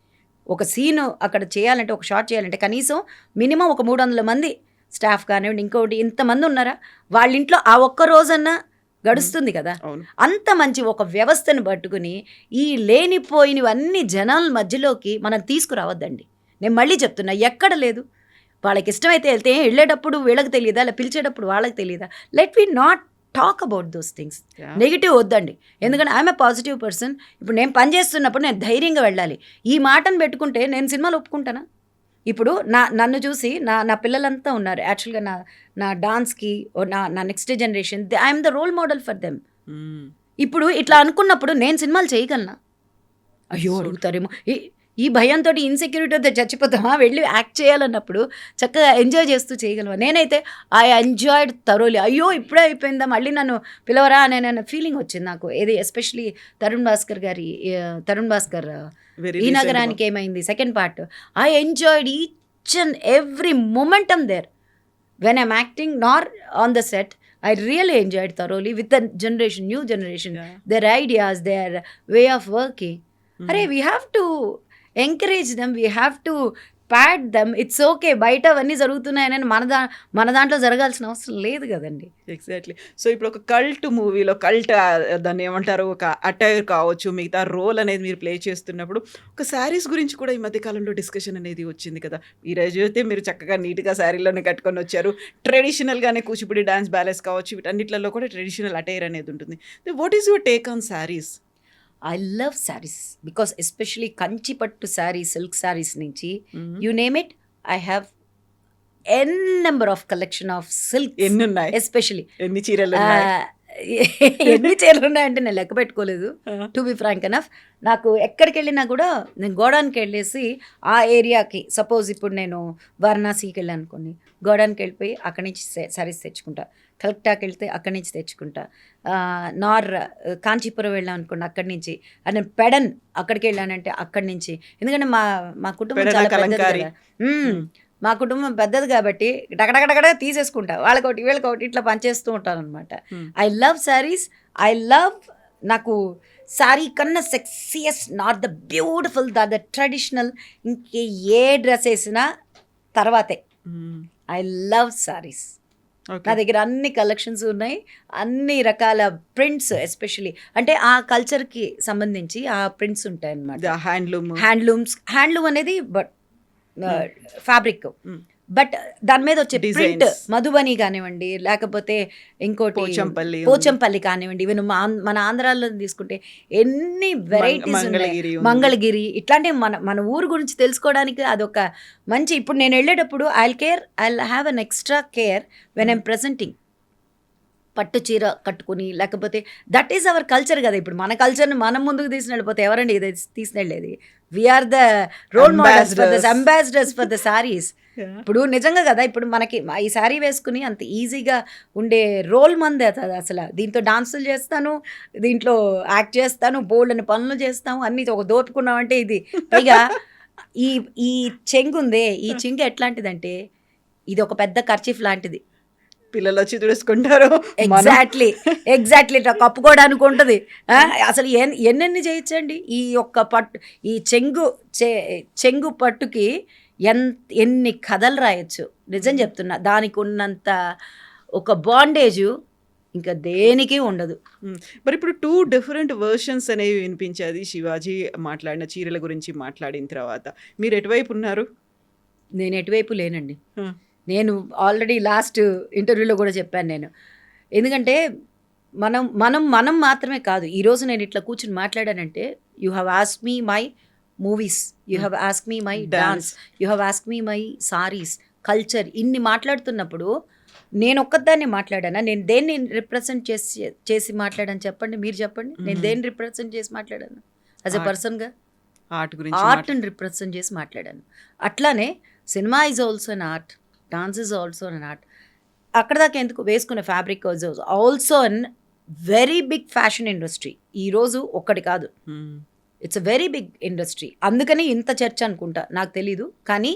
ఒక సీను అక్కడ చేయాలంటే, ఒక షాట్ చేయాలంటే కనీసం మినిమం ఒక 300 మంది స్టాఫ్ కానివ్వండి, ఇంకోటి ఇంతమంది ఉన్నారా, వాళ్ళ ఇంట్లో ఆ ఒక్క రోజన్నా గడుస్తుంది కదా. అంత మంచి ఒక వ్యవస్థను పట్టుకుని ఈ లేనిపోయినవన్నీ జనాల మధ్యలోకి మనం తీసుకురావద్దండి. నేను మళ్ళీ చెప్తున్నా, ఎక్కడ లేదు. వాళ్ళకి ఇష్టమైతే వెళ్తే, వెళ్ళేటప్పుడు వీళ్ళకి తెలియదా, అలా పిలిచేటప్పుడు వాళ్ళకి తెలియదా? Let we not talk about those things. Negative వద్దండి. ఎందుకంటే ఐఎమ్ ఏ పాజిటివ్ పర్సన్. ఇప్పుడు నేను పని చేస్తున్నప్పుడు నేను ధైర్యంగా వెళ్ళాలి. ఈ మాటను పెట్టుకుంటే నేను సినిమాలు ఒప్పుకుంటానా? ఇప్పుడు నన్ను చూసి నా పిల్లలంతా ఉన్నారు యాక్చువల్గా నా డాన్స్కి నా next generation I'm the role model for them. ఇప్పుడు ఇట్లా అనుకున్నప్పుడు నేను సినిమాలు చేయగలనా? అయ్యో అడుగుతారేమో, ఈ భయంతో ఇన్సెక్యూరిటీతో చచ్చిపోతామా, వెళ్ళి యాక్ట్ చేయాలన్నప్పుడు చక్కగా ఎంజాయ్ చేస్తూ చేయగలమా? నేనైతే ఐ ఎంజాయ్డ్ థరోలీ. అయ్యో ఇప్పుడే అయిపోయిందా, మళ్ళీ నన్ను పిలవరా అనే ఫీలింగ్ వచ్చింది నాకు. ఏది especially Tarun Bhaskar Ee Nagaraniki Emaindi second part. I enjoyed each and every momentum there when I'm acting nor on the set. I really enjoyed thoroughly with the new generation, their ideas, their way of working. Arey, we have to encourage them, we have to pat them. It's okay, బయట అవన్నీ జరుగుతున్నాయని మన దాంట్లో జరగాల్సిన అవసరం లేదు కదండి. Exactly. So ఇప్పుడు ఒక కల్ట్ మూవీలో దాన్ని ఏమంటారు, ఒక అటైర్ కావచ్చు, మిగతా రోల్ అనేది మీరు ప్లే చేస్తున్నప్పుడు ఒక శారీస్ గురించి కూడా ఈ మధ్యకాలంలో డిస్కషన్ అనేది వచ్చింది కదా. ఈరోజు అయితే మీరు చక్కగా నీట్గా శారీలోనే కట్టుకొని వచ్చారు. ట్రెడిషనల్గానే కూచిపూడి డాన్స్ బ్యాలెన్స్ కావచ్చు, వీటన్నిటిలో కూడా ట్రెడిషనల్ అటైర్ అనేది ఉంటుంది. What is your take on saris? I love sarees because especially Kanchi పట్టు sarees, silk sarees నుంచి you name it, I have n number of collection of silk. ఎన్ని ఉన్నాయి? ఎస్పెషలీ ఎన్ని చీరలు ఉన్నాయి? ఎన్ని చీరలు ఉన్నాయంటే నేను లెక్క పెట్టుకోలేదు, టు బి ఫ్రాంక్ ఎనఫ్. నాకు ఎక్కడికి వెళ్ళినా కూడా నేను గోడాన్కి వెళ్ళేసి ఆ ఏరియాకి, సపోజ్ ఇప్పుడు నేను వారణాసికి వెళ్ళాను అనుకోండి, గోడాన్కి వెళ్ళిపోయి అక్కడి నుంచి సారీస్ తెచ్చుకుంటా. కలెక్టాకి వెళ్తే అక్కడి నుంచి తెచ్చుకుంటా. కాంచీపురం వెళ్ళాం అనుకోండి, అక్కడి నుంచి. నేను పెడన్ అక్కడికి వెళ్ళానంటే అక్కడి నుంచి. ఎందుకంటే మా కుటుంబం చాలా పెద్దది కదా. మా కుటుంబం పెద్దది కాబట్టి డగడగడగడ తీసేసుకుంటా, వాళ్ళకొకటి వీళ్ళకొకటి ఇట్లా పనిచేస్తూ ఉంటాను అనమాట. I love saris. I love, నాకు శారీ కన్నా sexiest, not the beautiful, the traditional, ఇంకే ఏ డ్రెస్ వేసినా తర్వాతే. I love saris. నా దగ్గర అన్ని కలెక్షన్స్ ఉన్నాయి, అన్ని రకాల ప్రింట్స్, ఎస్పెషలీ అంటే ఆ కల్చర్కి సంబంధించి ఆ ప్రింట్స్ ఉంటాయి అన్నమాట. హ్యాండ్లూమ్ అనేది బట్ ఫ్యాబ్రిక్, బట్ దాని మీద వచ్చే ప్రింట్ మధుబని కానివ్వండి, లేకపోతే ఇంకోటి పోచంపల్లి కానివ్వండి, ఈవెన్ మన ఆంధ్రాలో తీసుకుంటే ఎన్ని వెరైటీస్ ఉన్నాయి, మంగళగిరి, ఇట్లాంటి మన ఊరు గురించి తెలుసుకోవడానికి అదొక మంచి. ఇప్పుడు నేను వెళ్ళేటప్పుడు I have an extra care when I'm presenting. పట్టు చీర కట్టుకుని, లేకపోతే దట్ ఈస్ అవర్ కల్చర్ కదా. ఇప్పుడు మన కల్చర్ని మనం ముందుకు తీసుకుని వెళ్ళిపోతే ఎవరండి ఇది తీసుకెళ్ళేది? We're the role models for the ambassadors for the saris. ఇప్పుడు నిజంగా కదా, ఇప్పుడు మనకి ఈ శారీ వేసుకుని అంత ఈజీగా ఉండే రోల్ మంది అసలు. దీంతో డాన్సులు చేస్తాను, దీంట్లో యాక్ట్ చేస్తాను, బోల్డ్ అని పనులు చేస్తాము, అన్నీ ఒక దోపుకున్నామంటే ఇది. పైగా ఈ చెంగు ఉందే, ఈ చెంగు ఎట్లాంటిదంటే ఇది ఒక పెద్ద కర్చీఫ్ లాంటిది. పిల్లలు వచ్చి తుడుచుకుంటారు. ఎగ్జాక్ట్లీ కప్పుకోవడానికి ఉంటుంది. అసలు ఎన్నెన్ని చేయొచ్చండి ఈ ఒక్క పట్టు, ఈ చెంగు పట్టుకి ఎన్ని కథలు రాయొచ్చు. నిజం చెప్తున్నా, దానికి ఉన్నంత ఒక బాండేజు ఇంకా దేనికి ఉండదు. మరి ఇప్పుడు 2 డిఫరెంట్ వర్షన్స్ అనేవి వినిపించేది శివాజీ మాట్లాడిన చీరల గురించి మాట్లాడిన తర్వాత. మీరు ఎటువైపు ఉన్నారు? నేను ఎటువైపు లేనండి. నేను ఆల్రెడీ లాస్ట్ ఇంటర్వ్యూలో కూడా చెప్పాను నేను. ఎందుకంటే మనం మాత్రమే కాదు, ఈరోజు నేను ఇట్లా కూర్చుని మాట్లాడానంటే you have ask me my movies, you have ask me my dance, you have ask me my saris, culture, ఇన్ని మాట్లాడుతున్నప్పుడు నేను ఒక్కదాన్ని మాట్లాడానా? నేను దేన్ని రిప్రజెంట్ చేసి మాట్లాడాను చెప్పండి, మీరు చెప్పండి. నేను దేన్ని రిప్రజెంట్ చేసి మాట్లాడాను? యాజ్ ఎ పర్సన్గా ఆర్ట్ని రిప్రజెంట్ చేసి మాట్లాడాను. అట్లానే cinema is also an art, dance is also an art. అక్కడ దాకా ఎందుకు, వేసుకునే fabric also an very big fashion industry. ఈరోజు ఒక్కటి కాదు, it's a very big industry. అందుకని ఇంత చర్చ అనుకుంటా, నాకు తెలీదు. కానీ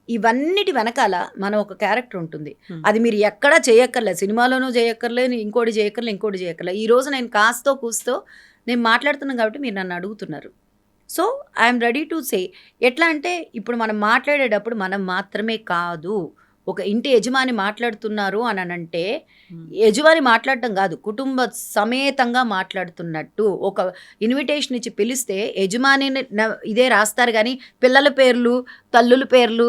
ఇవన్నిటి వెనకాల మన ఒక క్యారెక్టర్ ఉంటుంది. అది మీరు ఎక్కడా చేయక్కర్లేదు, సినిమాలోనూ చేయక్కర్లేదు, ఇంకోటి చేయక్కర్లేదు. ఈరోజు నేను కాస్తో కూస్తో నేను మాట్లాడుతున్నాను కాబట్టి మీరు నన్ను అడుగుతున్నారు. So I'm ready to say. ఎట్లా అంటే ఇప్పుడు మనం మాట్లాడేటప్పుడు మనం మాత్రమే కాదు, ఒక ఇంటి యజమాని మాట్లాడుతున్నారు అని అంటే యజమాని మాట్లాడటం కాదు, కుటుంబ సమేతంగా మాట్లాడుతున్నట్టు. ఒక ఇన్విటేషన్ ఇచ్చి పిలిస్తే యజమానిని ఇదే రాస్తారు కానీ పిల్లల పేర్లు, తల్లుల పేర్లు,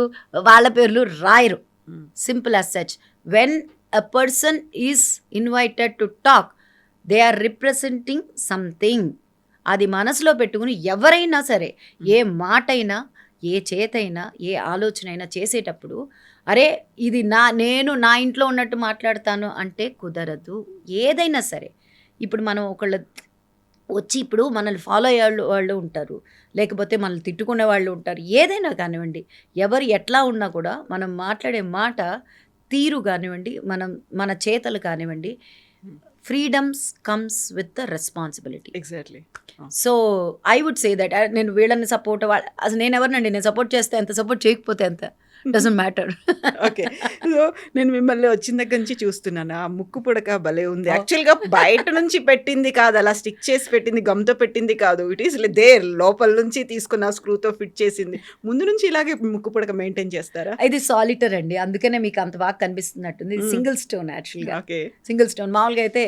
వాళ్ళ పేర్లు రాయరు. Simple as such. When a person is invited to talk, they are representing something. అది మనసులో పెట్టుకుని ఎవరైనా సరే, ఏ మాట అయినా, ఏ చేతైనా ఏ ఆలోచన అయినా చేసేటప్పుడు అరే ఇది నేను నా ఇంట్లో ఉన్నట్టు మాట్లాడతాను అంటే కుదరదు. ఏదైనా సరే ఇప్పుడు మనం ఒకళ్ళు వచ్చి ఇప్పుడు మనల్ని ఫాలో అయ్యే వాళ్ళు ఉంటారు, లేకపోతే మనల్ని తిట్టుకునే వాళ్ళు ఉంటారు, ఏదైనా కానివ్వండి, ఎవరు ఎట్లా ఉన్నా కూడా మనం మాట్లాడే మాట తీరు కానివ్వండి, మన చేతలు కానివ్వండి, freedoms comes with the responsibility. Exactly. So I would say that నేను వీళ్ళని సపోర్ట్ అసలు నేను ఎవరినండి, నేను సపోర్ట్ చేస్తే ఎంత, సపోర్ట్ చేయకపోతే ఎంత, డజంట్ మ్యాటర్. ఓకే. సో నేను మిమ్మల్ని వచ్చిన దగ్గర నుంచి చూస్తున్నాను. ఆ ముక్కు పుడక భలే ఉంది. యాక్చువల్‌గా బయట నుంచి పెట్టింది కాదు. అలా స్టిక్ చేసి పెట్టింది, గమ్‌తో పెట్టింది కాదు. ఇట్ ఈస్ దేర్ లోపల నుంచి తీసుకున్న స్క్రూతో ఫిట్ చేసింది. ముందు నుంచి ఇలాగే ముక్కు పుడక మెయింటైన్ చేస్తారా? ఇది సాలిటర్ అండి, అందుకనే మీకు అంత బాగా కనిపిస్తున్నట్టుంది. ఇది సింగిల్ స్టోన్ యాక్చువల్గా. ఓకే. సింగిల్ స్టోన్ మామూలుగా అయితే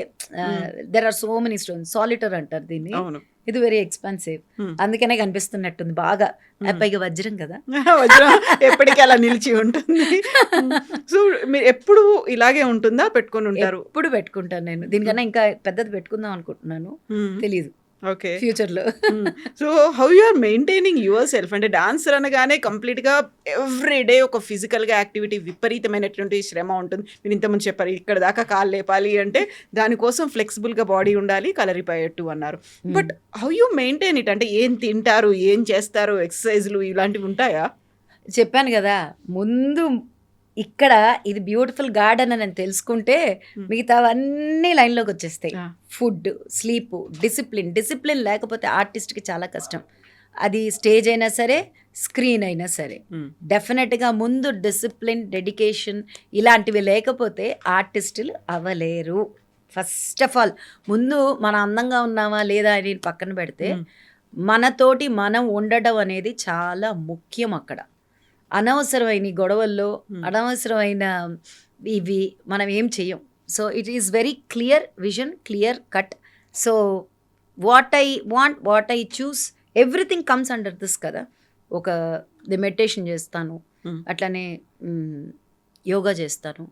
there are so many stone, solitaire అంటారు దీన్ని. అవును. ఇది వెరీ ఎక్స్పెన్సివ్, అందుకనే కనిపిస్తున్నట్టుంది బాగా. పైగా వజ్రం కదా, వజ్రం ఎప్పటికీ అలా నిలిచి ఉంటుంది. సో మీరు ఎప్పుడు ఇలాగే ఉంటుందా, పెట్టుకొని ఉంటారు? ఎప్పుడు పెట్టుకుంటాను నేను. దీనికన్నా ఇంకా పెద్దది పెట్టుకుందాం అనుకుంటున్నాను, తెలియదు ఓకే ఫ్యూచర్లో. So how you are maintaining your self? అంటే డాన్సర్ అనగానే కంప్లీట్గా ఎవ్రీ డే ఒక ఫిజికల్గా యాక్టివిటీ, విపరీతమైనటువంటి శ్రమ ఉంటుంది. మీరు ఇంతకుముందు చెప్పారు ఇక్కడ దాకా కాలు లేపాలి అంటే దానికోసం ఫ్లెక్సిబుల్గా బాడీ ఉండాలి, కలరిపోయేట్టు అన్నారు. But how you maintain it? అంటే ఏం తింటారు, ఏం చేస్తారు, ఎక్సర్సైజ్లు ఇలాంటివి ఉంటాయా? చెప్పాను కదా ముందు, ఇక్కడ ఇది బ్యూటిఫుల్ గార్డెన్ అని తెలుసుకుంటే మిగతావన్నీ లైన్లోకి వచ్చేస్తాయి. ఫుడ్, స్లీప్, డిసిప్లిన్ లేకపోతే ఆర్టిస్ట్కి చాలా కష్టం. అది స్టేజ్ అయినా సరే, స్క్రీన్ అయినా సరే, డెఫినెట్గా ముందు డిసిప్లిన్, డెడికేషన్ ఇలాంటివి లేకపోతే ఆర్టిస్టులు అవ్వలేరు. ఫస్ట్ ఆఫ్ ఆల్ ముందు మన అందంగా ఉన్నామా లేదా అని పక్కన పెడితే మనతోటి మనం ఉండడం అనేది చాలా ముఖ్యం. అక్కడ అనవసరమైన గొడవల్లో అనవసరమైన ఇవి మనం ఏం చెయ్యం. So it is very clear vision, clear cut. So what I choose, everything comes under this కదా. ఒక మెడిటేషన్ చేస్తాను, అట్లానే యోగా చేస్తాను,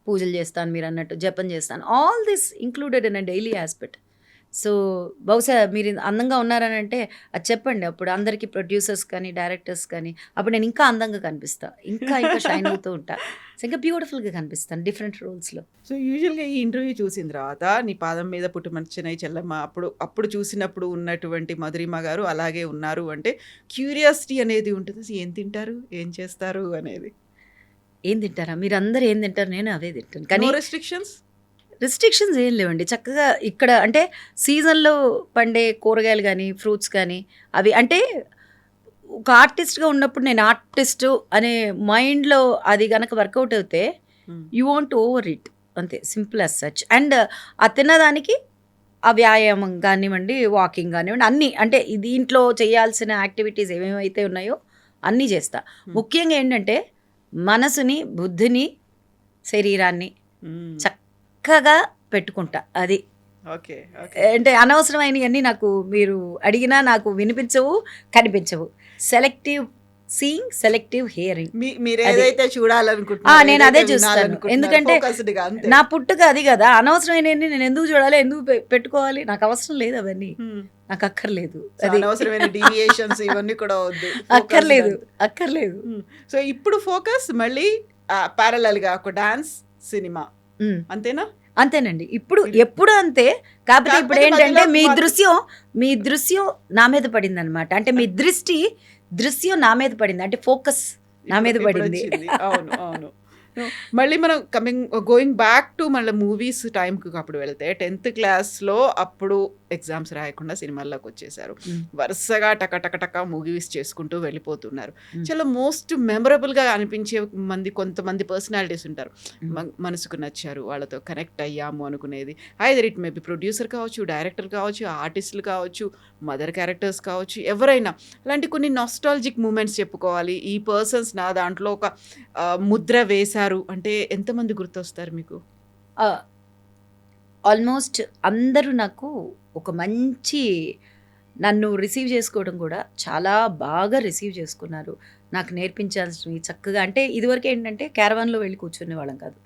పూజలు చేస్తాను, మీరు అన్నట్టు జపం చేస్తాను. All this included in a daily aspect. So బహుశా మీరు అందంగా ఉన్నారని అంటే అది చెప్పండి, అప్పుడు అందరికీ ప్రొడ్యూసర్స్ కానీ డైరెక్టర్స్ కానీ అప్పుడు నేను ఇంకా అందంగా కనిపిస్తాను, ఇంకా షైన్ అవుతూ ఉంటా, ఇంకా బ్యూటిఫుల్గా కనిపిస్తాను డిఫరెంట్ రోల్స్లో. సో యూజువల్గా ఈ ఇంటర్వ్యూ చూసిన తర్వాత నీ పాదం మీద పుట్టుమచ్చనై చెల్లమ్మ అప్పుడు చూసినప్పుడు ఉన్నటువంటి మధురిమ గారు అలాగే ఉన్నారు అంటే క్యూరియాసిటీ అనేది ఉంటుంది. ఏం తింటారు, ఏం చేస్తారు అనేది. ఏం తింటారా మీరు అందరు, ఏం తింటారు, నేను అవే తింటాను. కానీ రిస్ట్రిక్షన్స్ ఏం లేవండి. చక్కగా ఇక్కడ అంటే సీజన్లో పండే కూరగాయలు కానీ ఫ్రూట్స్ కానీ అవి, అంటే ఒక ఆర్టిస్ట్గా ఉన్నప్పుడు నేను ఆర్టిస్టు అనే మైండ్లో అది కనుక వర్కౌట్ అవుతే యూ వాంట్ ఓవర్ ఇట్, అంతే, సింపుల్ యాజ్ సచ్. అండ్ ఆ తిన్నదానికి ఆ వ్యాయామం కానివ్వండి, వాకింగ్ కానివ్వండి, అన్నీ అంటే దీంట్లో చేయాల్సిన యాక్టివిటీస్ ఏమేమైతే ఉన్నాయో అన్నీ చేస్తా. ముఖ్యంగా ఏంటంటే మనసుని, బుద్ధిని, శరీరాన్ని చక్కగా పెట్టుకుంటా. అది ఓకే. అంటే అనవసరమైనవన్నీ నాకు మీరు అడిగినా నాకు వినిపించవు, కనిపించవు. Selective seeing, selective hearing. మీరు ఏదైతే చూడాలనుకుంటున్నారో నేను అదే చూస్తాను. ఎందుకంటే నా పుట్టుక అది కదా. అనవసరమైనవన్నీ నేను ఎందుకు చూడాలి, ఎందుకు పెట్టుకోవాలి, నాకు అవసరం లేదు, అవన్నీ నాకు అక్కర్లేదు. అనవసరమైన డీవియేషన్స్ ఇవన్నీ కూడా వద్దు, అక్కర్లేదు. సో ఇప్పుడు ఫోకస్ మళ్ళీ ప్యారలల్గా ఒక డాన్స్, సినిమా, అంతేనా? అంతేనండి. ఎప్పుడు అంతే. కాకపోతే ఇప్పుడు ఏంటంటే మీ దృశ్యం నా మీద పడింది అనమాట. అంటే మీ దృశ్యం నా మీద పడింది, అంటే ఫోకస్ నా మీద పడింది. అవును. మళ్ళీ మనం గోయింగ్ బ్యాక్ టు మళ్ళీ మూవీస్ టైంకి అప్పుడు వెళ్తే 10th క్లాస్లో అప్పుడు ఎగ్జామ్స్ రాయకుండా సినిమాల్లోకి వచ్చేసారు. వరుసగా టక మూవీస్ చేసుకుంటూ వెళ్ళిపోతున్నారు. చాలా మోస్ట్ మెమరబుల్గా అనిపించే కొంతమంది పర్సనాలిటీస్ ఉంటారు, మనసుకు నచ్చారు, వాళ్ళతో కనెక్ట్ అయ్యాము అనుకునేది. ఐదర్ ఇట్ మేబీ ప్రొడ్యూసర్ కావచ్చు, డైరెక్టర్ కావచ్చు, ఆర్టిస్టులు కావచ్చు, మదర్ క్యారెక్టర్స్ కావచ్చు, ఎవరైనా. అలాంటి కొన్ని నాస్టాలజిక్ మూమెంట్స్ చెప్పుకోవాలి, ఈ పర్సన్స్ నా దాంట్లో ఒక ముద్ర వేశారు అంటే ఎంతమంది గుర్తొస్తారు మీకు? ఆల్మోస్ట్ అందరూ నాకు ఒక మంచి, నన్ను రిసీవ్ చేసుకోవడం కూడా చాలా బాగా రిసీవ్ చేసుకున్నారు. నాకు నేర్పించాల్సినవి చక్కగా, అంటే ఇదివరకు ఏంటంటే క్యారవాన్లో వెళ్ళి కూర్చునే వాళ్ళం కాదు,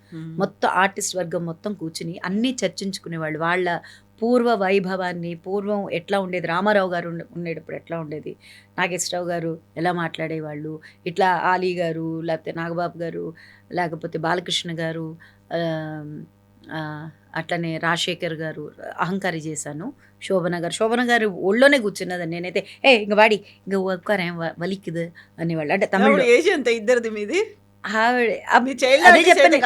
మొత్తం ఆర్టిస్ట్ వర్గం మొత్తం కూర్చుని అన్నీ చర్చించుకునేవాళ్ళు. వాళ్ళ పూర్వ వైభవాన్ని, పూర్వం ఎట్లా ఉండేది, రామారావు గారు ఉండేటప్పుడు ఎట్లా ఉండేది, నాగేశ్వరరావు గారు ఎలా మాట్లాడేవాళ్ళు, ఇట్లా ఆలీ గారు, లేకపోతే నాగబాబు గారు, లేకపోతే బాలకృష్ణ గారు, అట్లనే రాజశేఖర్ గారు, అహంకారి చేశాను. శోభన గారు ఒళ్ళోనే కూర్చున్నదని నేనైతే ఇంక వాడి ఇంక ఒక్కరేం వలిక్కుదు అనేవాళ్ళు. అంటే తమిళ ఏజ్ ఎంత ఇద్దరిది మీది? అదే చెప్పాను,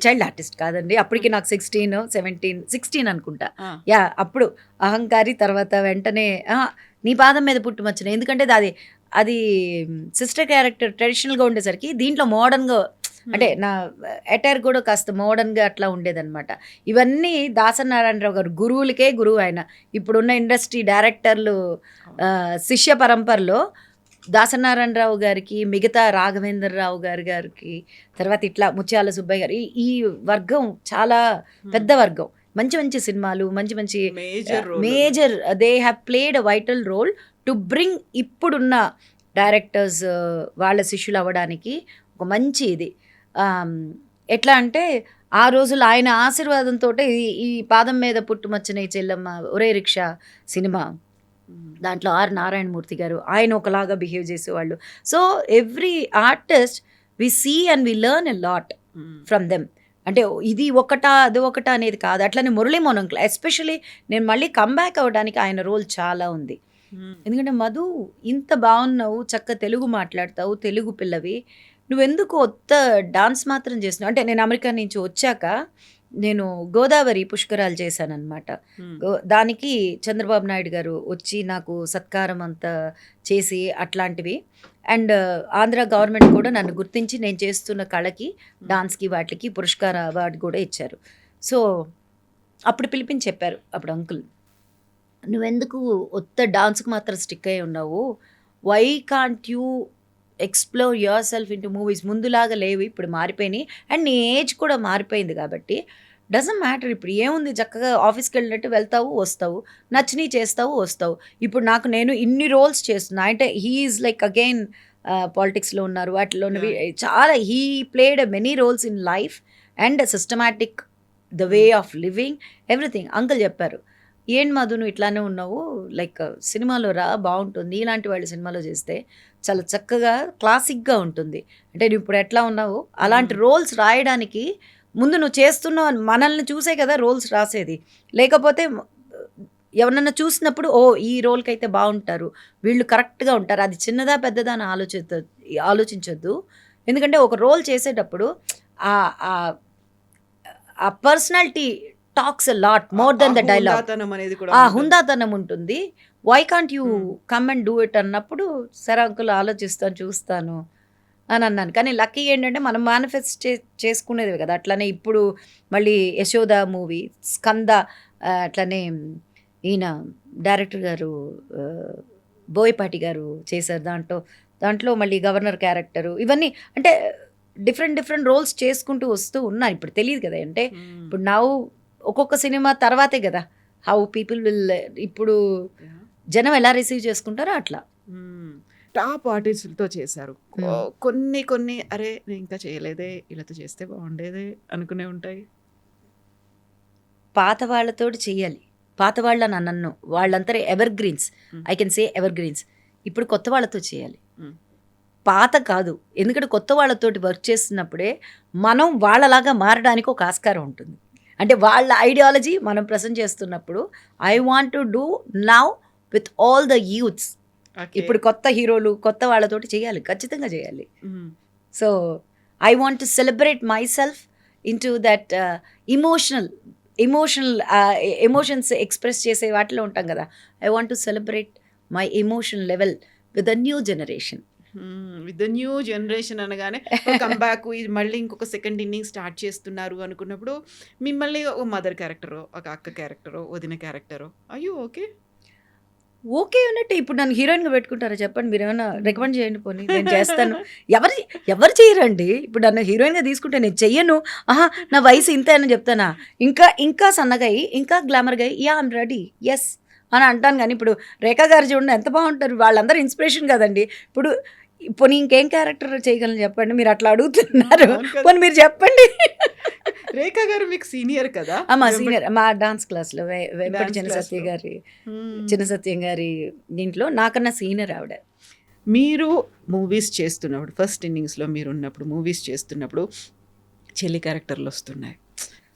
చైల్డ్ ఆర్టిస్ట్ కాదండి. అప్పటికి నాకు 16 అనుకుంటా. యా, అప్పుడు అహంకారి తర్వాత వెంటనే నీ పాదం మీద పుట్టుమచ్చిన, ఎందుకంటే అది సిస్టర్ క్యారెక్టర్ ట్రెడిషనల్గా ఉండేసరికి దీంట్లో మోడర్న్గా, అంటే నా అటైర్ కూడా కాస్త మోడర్న్గా అట్లా ఉండేదన్నమాట. ఇవన్నీ దాసనారాయణరావు గారు గురువులకే గురువు ఆయన. ఇప్పుడున్న ఇండస్ట్రీ డైరెక్టర్లు శిష్య పరంపరలో దాసనారాయణరావు గారికి, మిగతా రాఘవేంద్రరావు గారికి, తర్వాత ఇట్లా ముత్యాల సుబ్బయ్య గారు, ఈ వర్గం చాలా పెద్ద వర్గం. మంచి మంచి సినిమాలు, మంచి మంచి major they have played a vital role to bring ఇప్పుడున్న డైరెక్టర్స్ వాళ్ళ శిష్యులు అవ్వడానికి ఒక మంచి ఇది. ఎట్లా అంటే ఆ రోజులు ఆయన ఆశీర్వాదంతో ఈ పాదం మీద పుట్టుమచ్చిన ఈ చెల్లమ్మ, ఒరే రిక్షా సినిమా, దాంట్లో ఆర్ నారాయణమూర్తి గారు ఆయన ఒకలాగా బిహేవ్ చేసేవాళ్ళు. So every artist we see and we learn a lot from them. అంటే ఇది ఒకటా అది ఒకటా అనేది కాదు. అట్లనే మురళీమోహన్ అంకుల్ ఎస్పెషలీ నేను మళ్ళీ కంబ్యాక్ అవ్వడానికి ఆయన రోల్ చాలా ఉంది. ఎందుకంటే మధు, ఇంత బాగున్నావు, చక్క తెలుగు మాట్లాడతావు, తెలుగు పిల్లవి, నువ్వెందుకు కొత్త డాన్స్ మాత్రం చేస్తున్నావు అంటే, నేను అమెరికా నుంచి వచ్చాక నేను గోదావరి పుష్కరాలు చేశానన్నమాట. దానికి చంద్రబాబు నాయుడు గారు వచ్చి నాకు సత్కారం అంతా చేసి అట్లాంటివి, అండ్ ఆంధ్ర గవర్నమెంట్ కూడా నన్ను గుర్తించి నేను చేస్తున్న కళకి, డాన్స్కి, వాటికి పురస్కార అవార్డు కూడా ఇచ్చారు. సో అప్పుడు పిలిపించి చెప్పారు అప్పుడు అంకుల్, నువ్వెందుకు కొత్త డాన్స్కి మాత్రం స్టిక్ అయి ఉన్నావు, why can't you explore your self into movies. ముందులాగా లేవు, ఇప్పుడు మారిపోయినాయి, అండ్ నీ ఏజ్ కూడా మారిపోయింది కాబట్టి డజంట్ మ్యాటర్. ఇప్పుడు ఏముంది, చక్కగా ఆఫీస్కి వెళ్ళినట్టు వెళ్తావు వస్తావు, నచ్చినవి చేస్తావు వస్తావు. ఇప్పుడు నేను ఇన్ని రోల్స్ చేస్తున్నా అంటే హీఈస్ లైక్ అగైన్ పాలిటిక్స్లో ఉన్నారు, వాటిలో చాలా he played many roles in life and systematic the way of living everything. Uncle చెప్పారు, ఏంటి మధు నువ్వు ఇట్లానే ఉన్నావు, లైక్ సినిమాలో రా బాగుంటుంది, ఇలాంటి వాళ్ళు సినిమాలో చేస్తే చాలా చక్కగా క్లాసిక్గా ఉంటుంది. అంటే నువ్వు ఇప్పుడు ఎట్లా ఉన్నావు అలాంటి రోల్స్ రాయడానికి ముందు నువ్వు చేస్తున్నావు, మనల్ని చూసే కదా రోల్స్ రాసేది. లేకపోతే ఎవరన్నా చూసినప్పుడు ఈ రోల్కి అయితే బాగుంటారు, వీళ్ళు కరెక్ట్గా ఉంటారు, అది చిన్నదా పెద్దదా అని ఆలోచించొద్దు. ఎందుకంటే ఒక రోల్ చేసేటప్పుడు ఆ personality talks a lot more then the dialogue. ఆ హుందాతనం ఉంటుంది. Why can't you come and do it అన్నప్పుడు, సరే అంకుల్ ఆలోచిస్తాను చూస్తాను అని అన్నాను. కానీ లక్కీ ఏంటంటే మనం మేనిఫెస్ట్ చేసుకునేది కదా. అట్లనే ఇప్పుడు మళ్ళీ యశోద మూవీ, స్కంద, అట్లనే ఈయన డైరెక్టర్ గారు బోయపాటి గారు చేశారు, దాంట్లో మళ్ళీ గవర్నర్ క్యారెక్టరు, ఇవన్నీ అంటే డిఫరెంట్ రోల్స్ చేసుకుంటూ వస్తూ ఉన్నాను. ఇప్పుడు తెలియదు కదా, అంటే ఇప్పుడు ఒక్కొక్క సినిమా తర్వాతే కదా హౌ పీపుల్ విల్, ఇప్పుడు జనం ఎలా రిసీవ్ చేసుకుంటారో అట్లా. టాప్ ఆర్టిస్టులతో చేశారు, కొన్ని అరే నేను ఇంకా చేయలేదే, ఇలాతో చేస్తే బాగుండేదే అనుకునే ఉంటాయి. పాత వాళ్ళతో చెయ్యాలి, పాత వాళ్ళని అన్నన్ను, వాళ్ళంతా evergreens, I can say evergreens. ఇప్పుడు కొత్త వాళ్ళతో చేయాలి, పాత కాదు. ఎందుకంటే కొత్త వాళ్ళతోటి వర్క్ చేస్తున్నప్పుడే మనం వాళ్ళలాగా మారడానికి ఒక ఆస్కారం ఉంటుంది. అంటే వాళ్ళ ఐడియాలజీ మనం ప్రజెంట్ చేస్తున్నప్పుడు I want to do now with all the youths. ఇప్పుడు కొత్త హీరోలు కొత్త వాళ్ళతోటి చేయాలి, ఖచ్చితంగా చేయాలి. So I want to celebrate my self in to that emotions express చేసే వాటిలో ఉంటాం కదా. I want to celebrate my emotion level with the new generation. With the new generation అనగానే కంబ్యాక్, మళ్ళీ ఇంకొక సెకండ్ ఇన్నింగ్ స్టార్ట్ చేస్తున్నారు అనుకున్నప్పుడు మిమ్మల్ని ఒక మదర్ క్యారెక్టరో, ఒక అక్క క్యారెక్టరో, వదిన క్యారెక్టరో, అయ్యో ఓకే అన్నట్టు ఇప్పుడు నన్ను హీరోయిన్గా పెట్టుకుంటారా చెప్పండి, మీరు ఏమైనా రికమెండ్ చేయండి, పోనీ నేను చేస్తాను. ఎవరు చేయరండి. ఇప్పుడు నన్ను హీరోయిన్గా తీసుకుంటే నేను చెయ్యను, నా వయసు ఇంతే అని చెప్తానా, ఇంకా సన్నగా అయ్యి ఇంకా గ్లామర్గా అయ్యి ఐఎమ్ రెడీ ఎస్ అని అంటాను. కానీ ఇప్పుడు రేఖా గారు చూడండి ఎంత బాగుంటారు, వాళ్ళందరూ ఇన్స్పిరేషన్ కదండి. ఇప్పుడు పోనీ ఇంకేం క్యారెక్టర్ చేయగలను చెప్పండి, మీరు అట్లా అడుగుతున్నారు, పోనీ మీరు చెప్పండి. రేఖా గారు మీకు సీనియర్ కదా? మా సీనియర్, మా డాన్స్ క్లాస్లో వెంపటి డాన్స్ చిన్న క్లాస్లో. సత్య గారి చిన్న సత్యం గారి దీంట్లో నాకన్నా సీనియర్ ఆవిడ. మీరు మూవీస్ చేస్తున్నప్పుడు ఫస్ట్ ఇన్నింగ్స్లో మీరు ఉన్నప్పుడు మూవీస్ చేస్తున్నప్పుడు చెల్లి క్యారెక్టర్లు వస్తున్నాయి.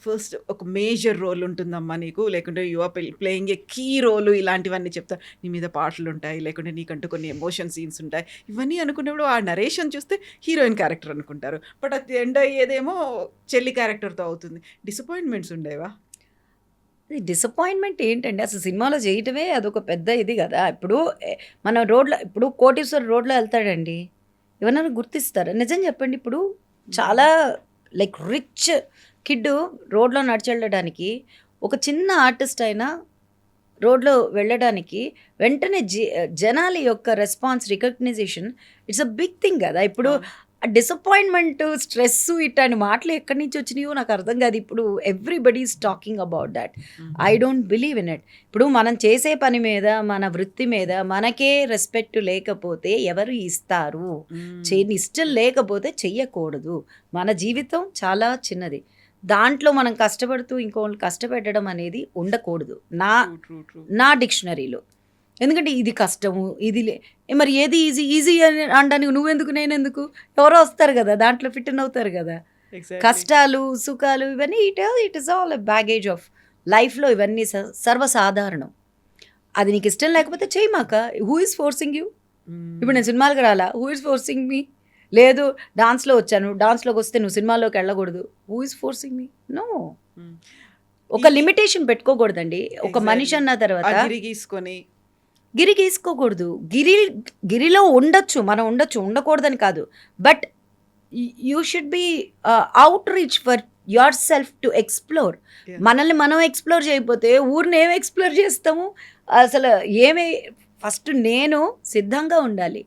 ఫస్ట్ ఒక మేజర్ రోల్ ఉంటుందమ్మా నీకు, లేకుంటే you are playing a key role, ఇలాంటివన్నీ చెప్తా. నీ మీద పాటలు ఉంటాయి, లేకుంటే నీకంటూ కొన్ని ఎమోషన్ సీన్స్ ఉంటాయి. ఇవన్నీ అనుకున్నప్పుడు ఆ నరేషన్ చూస్తే హీరోయిన్ క్యారెక్టర్ అనుకుంటారు, బట్ అది ఎండ్ అయ్యేదేమో చెల్లి క్యారెక్టర్తో అవుతుంది. డిసప్పాయింట్మెంట్స్ ఉండేవా? డిసప్పాయింట్మెంట్ ఏంటండి, అసలు సినిమాలో చేయటమే అదొక పెద్ద ఇది కదా. ఇప్పుడు మన రోడ్లో, ఇప్పుడు కోటీశ్వర్ రోడ్లో వెళ్తాడండి, ఎవరన్నా గుర్తిస్తారా? నిజం చెప్పండి. ఇప్పుడు చాలా లైక్ రిచ్ కిడ్ రోడ్లో నడిచి వెళ్ళడానికి, ఒక చిన్న ఆర్టిస్ట్ అయినా రోడ్లో వెళ్ళడానికి వెంటనే జనాల యొక్క response, recognition, it's a big thing కదా. ఇప్పుడు డిసప్పాయింట్మెంట్, స్ట్రెస్, ఇట్లాంటి మాటలు ఎక్కడి నుంచి వచ్చినాయో నాకు అర్థం కాదు. ఇప్పుడు everybody is talking about that. I don't believe in it. ఇప్పుడు మనం చేసే పని మీద, మన వృత్తి మీద మనకే రెస్పెక్ట్ లేకపోతే ఎవరు ఇస్తారు? ఇష్టం లేకపోతే చెయ్యకూడదు. మన జీవితం చాలా చిన్నది, దాంట్లో మనం కష్టపడుతూ ఇంకోళ్ళు కష్టపెట్టడం అనేది ఉండకూడదు నా డిక్షనరీలో. ఎందుకంటే ఇది కష్టము, ఇది మరి ఏది ఈజీ అని అనడానికి నువ్వెందుకు, నేనెందుకు? ఎవరో వస్తారు కదా, దాంట్లో ఫిట్ ఇన్ అవుతారు కదా. కష్టాలు, సుఖాలు, ఇవన్నీ it is all baggage of లైఫ్లో. ఇవన్నీ సర్వసాధారణం. అది నీకు ఇష్టం లేకపోతే చేయమాక. Who is forcing you? ఇప్పుడు నేను సినిమాలకు రాలా, హూ ఈజ్ ఫోర్సింగ్ మీ? లేదు డాన్స్లో వచ్చాను, డాన్స్లోకి వస్తే నువ్వు సినిమాలోకి వెళ్ళకూడదు, who is forcing me? No. ఒక లిమిటేషన్ పెట్టుకోకూడదండి. ఒక మనిషి అన్న తర్వాత గిరి గీసుకోకూడదు. గిరిలో ఉండొచ్చు, మనం ఉండొచ్చు, ఉండకూడదని కాదు. But you should be out reach for your self to explore. మనల్ని మనం ఎక్స్ప్లోర్ చేయకపోతే ఊరిని ఏమి ఎక్స్ప్లోర్ చేస్తాము? అసలు ఏమి, ఫస్ట్ నేను సిద్ధంగా ఉండాలి.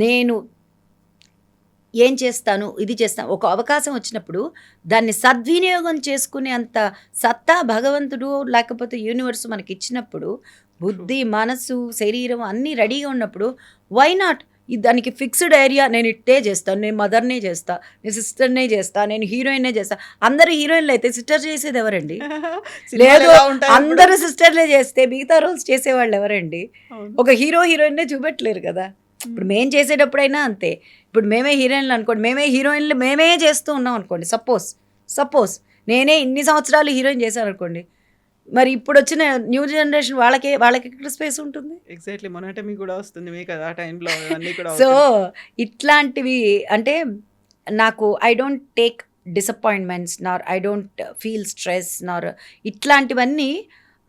నేను ఏం చేస్తాను, ఇది చేస్తాను. ఒక అవకాశం వచ్చినప్పుడు దాన్ని సద్వినియోగం చేసుకునే అంత సత్తా భగవంతుడు లేకపోతే యూనివర్స్ మనకి ఇచ్చినప్పుడు, బుద్ధి, మనసు, శరీరం అన్నీ రెడీగా ఉన్నప్పుడు, వై నాట్? దానికి ఫిక్స్డ్ ఏరియా, నేను ఇట్టే చేస్తాను, నేను మదర్నే చేస్తా, నేను సిస్టర్నే చేస్తా, నేను హీరోయిన్నే చేస్తా. అందరూ హీరోయిన్లు అయితే సిస్టర్ చేసేది ఎవరండి? లేదు, అందరూ సిస్టర్లే చేస్తే మిగతా రోల్స్ చేసేవాళ్ళు ఎవరండి? ఒక హీరోయిన్నే చూపెట్టలేరు కదా. ఇప్పుడు మేము చేసేటప్పుడైనా అంతే. ఇప్పుడు మేమే హీరోయిన్లు అనుకోండి, మేమే చేస్తూ ఉన్నాం అనుకోండి. సపోజ్ నేనే ఇన్ని సంవత్సరాలు హీరోయిన్ చేశాను అనుకోండి, మరి ఇప్పుడు వచ్చిన న్యూ జనరేషన్ వాళ్ళకి ఎక్కడ స్పేస్ ఉంటుంది? ఎగ్జాక్ట్లీ, మొనటమీ కూడా వస్తుంది మీకు ఆ టైంలో. సో ఇట్లాంటివి అంటే నాకు I don't take disappointments, Nar I don't feel stress, నార్ ఇట్లాంటివన్నీ.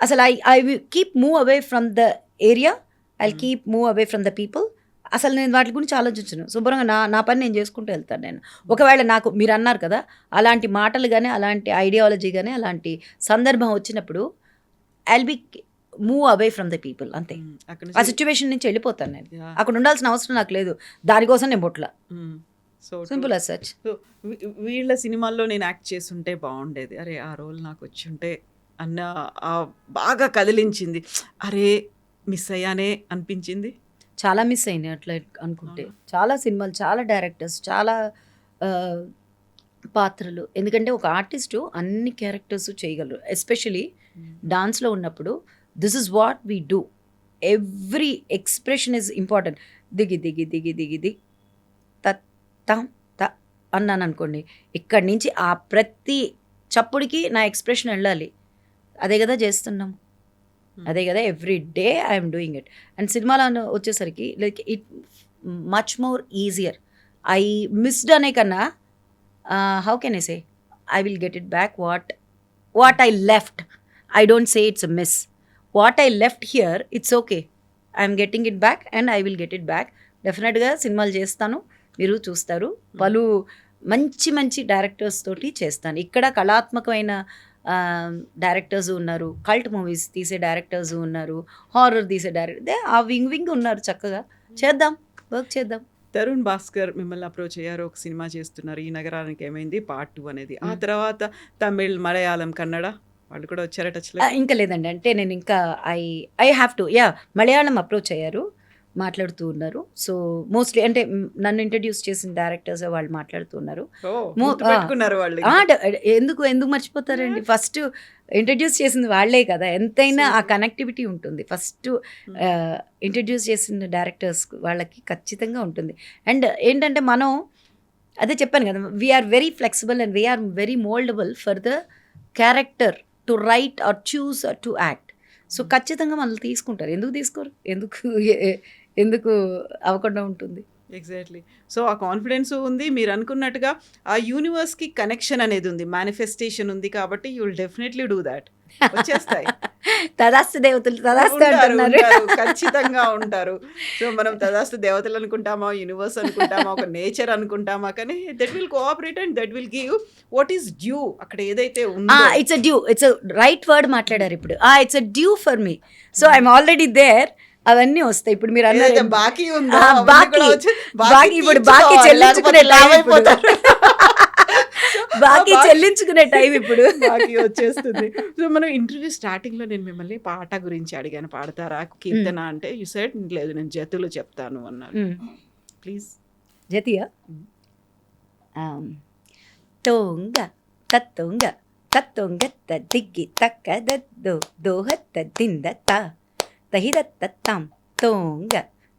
అసలు I keep move away from the area, I keep move away from the people. అసలు నేను వాటి గురించి ఆలోచించను. శుభ్రంగా నా పని నేను చేసుకుంటూ వెళ్తాను. నేను ఒకవేళ నాకు మీరు అన్నారు కదా, అలాంటి మాటలు కానీ, అలాంటి ఐడియాలజీ కానీ, అలాంటి సందర్భం వచ్చినప్పుడు I'll be move away from the people. అంతే. ఆ సిచ్యువేషన్ నుంచి వెళ్ళిపోతాను నేను. అక్కడ ఉండాల్సిన అవసరం నాకు లేదు. దానికోసం నేను బొట్ల. Simple as such. సో వీళ్ళ సినిమాల్లో నేను యాక్ట్ చేస్తుంటే బాగుండేది, అరే ఆ రోల్ నాకు వచ్చి ఉంటే అన్న బాగా కదిలించింది, అరే మిస్ అయ్యానే అనిపించింది. చాలా మిస్ అయినాయి అట్లా అనుకుంటే. చాలా సినిమాలు, చాలా డైరెక్టర్స్, చాలా పాత్రలు. ఎందుకంటే ఒక ఆర్టిస్టు అన్ని క్యారెక్టర్స్ చేయగలరు. ఎస్పెషలీ డాన్స్లో ఉన్నప్పుడు this is what we do. Every expression is important. దిగి తం త అన్నాను అనుకోండి, ఇక్కడి నుంచి ఆ ప్రతి చప్పుడికి నా ఎక్స్ప్రెషన్ వెళ్ళాలి. అదే కదా చేస్తున్నాం, అదే కదా every day I'm doing it. And సినిమాలో వచ్చేసరికి like it much more easier. I missed అనే కన్నా how can I say, I will get it back. What I left, I don't say it's a miss. What I left here, it's okay, I'm getting it back and I will get it back. డెఫినెట్గా సినిమాలు చేస్తాను, మీరు చూస్తారు. పలు మంచి directors తోటి చేస్తాను. ఇక్కడ కళాత్మకమైన డైరెక్టర్స్ ఉన్నారు, కల్ట్ మూవీస్ తీసే డైరెక్టర్స్ ఉన్నారు, హారర్ తీసే డైరెక్టర్, ఆ వింగ్ ఉన్నారు. చక్కగా చేద్దాం, వర్క్ చేద్దాం. తరుణ్ భాస్కర్ మిమ్మల్ని అప్రోచ్ అయ్యారు, ఒక సినిమా చేస్తున్నారు, ఈ నగరానికి ఏమైంది పార్ట్ 2 అనేది. ఆ తర్వాత తమిళ్, మలయాళం, కన్నడ వాళ్ళు కూడా వచ్చారా టచ్లో? ఇంకా లేదండి. అంటే నేను ఇంకా I have to Malayalam approach అయ్యారు, మాట్లాడుతూ ఉన్నారు. సో మోస్ట్లీ అంటే నన్ను ఇంట్రడ్యూస్ చేసిన డైరెక్టర్స్ వాళ్ళు మాట్లాడుతూ ఉన్నారు. పెట్టుకున్నారు వాళ్ళు. ఎందుకు ఎందుకు మర్చిపోతారండి? ఫస్ట్ ఇంట్రడ్యూస్ చేసింది వాళ్ళే కదా, ఎంతైనా ఆ కనెక్టివిటీ ఉంటుంది. ఫస్ట్ ఇంట్రడ్యూస్ చేసిన డైరెక్టర్స్ వాళ్ళకి ఖచ్చితంగా ఉంటుంది. అండ్ ఏంటంటే మనం అదే చెప్పాను కదా, we're very flexible and we're very mouldable for the character to write or choose or to act. So ఖచ్చితంగా మనల్ని తీసుకుంటారు. ఎందుకు తీసుకోరు? ఎందుకు అవ్వకుండా ఉంటుంది? ఎగ్జాక్ట్లీ. సో ఆ కాన్ఫిడెన్స్ ఉంది, మీరు అనుకున్నట్టుగా ఆ యూనివర్స్కి కనెక్షన్ అనేది ఉంది, మేనిఫెస్టేషన్ ఉంది, కాబట్టి you will definitely do that. వచ్చేస్తాయి. తదాస్తు దేవతలు తదాస్తు ఉంటారు, అంటున్నారు. ఉంటారు, ఖచ్చితంగా ఉంటారు. సో మనం తదాస్తు దేవతలు అనుకుంటామా, యూనివర్స్ అనుకుంటామా, ఒక నేచర్ అనుకుంటామా, కానీ that will cooperate and that will give what is due. అక్కడ ఏదైతే ఉందో it's a due, it's a right word మాట్లాడారు ఇప్పుడు. It's a due for me. So I'm already there. అవన్నీ వస్తాయి. ఇప్పుడు మీరు ఏదైతే అన్నారు బాకీ ఉందో ఆ, అవన్నీ బాకీ కూడా వచ్చి బాకీ ఇప్పుడు బాకీ తీర్చుకోవాలి, చెల్లించుకునే లేకపోతే టైం ఇప్పుడు. లావైపోతారు. బాకీ చెల్లించుకునే టైం ఇప్పుడు. బాకీ వచ్చేస్తుంది. సో మనం ఇంటర్వ్యూ స్టార్టింగ్ లో నేను మిమ్మల్ని పాట గురించి అడిగాను, పాడతారా కీర్తన అంటే యు సెడ్ లేదు నేను జతులు చెప్తాను అన్నారు. ప్లీజ్. జతియా తోంగ తత్తొంగ తత్తొంగ దిగ్గి తక్క దద్దో దోహత్త దింద తా తహిదత్తాం తోంగ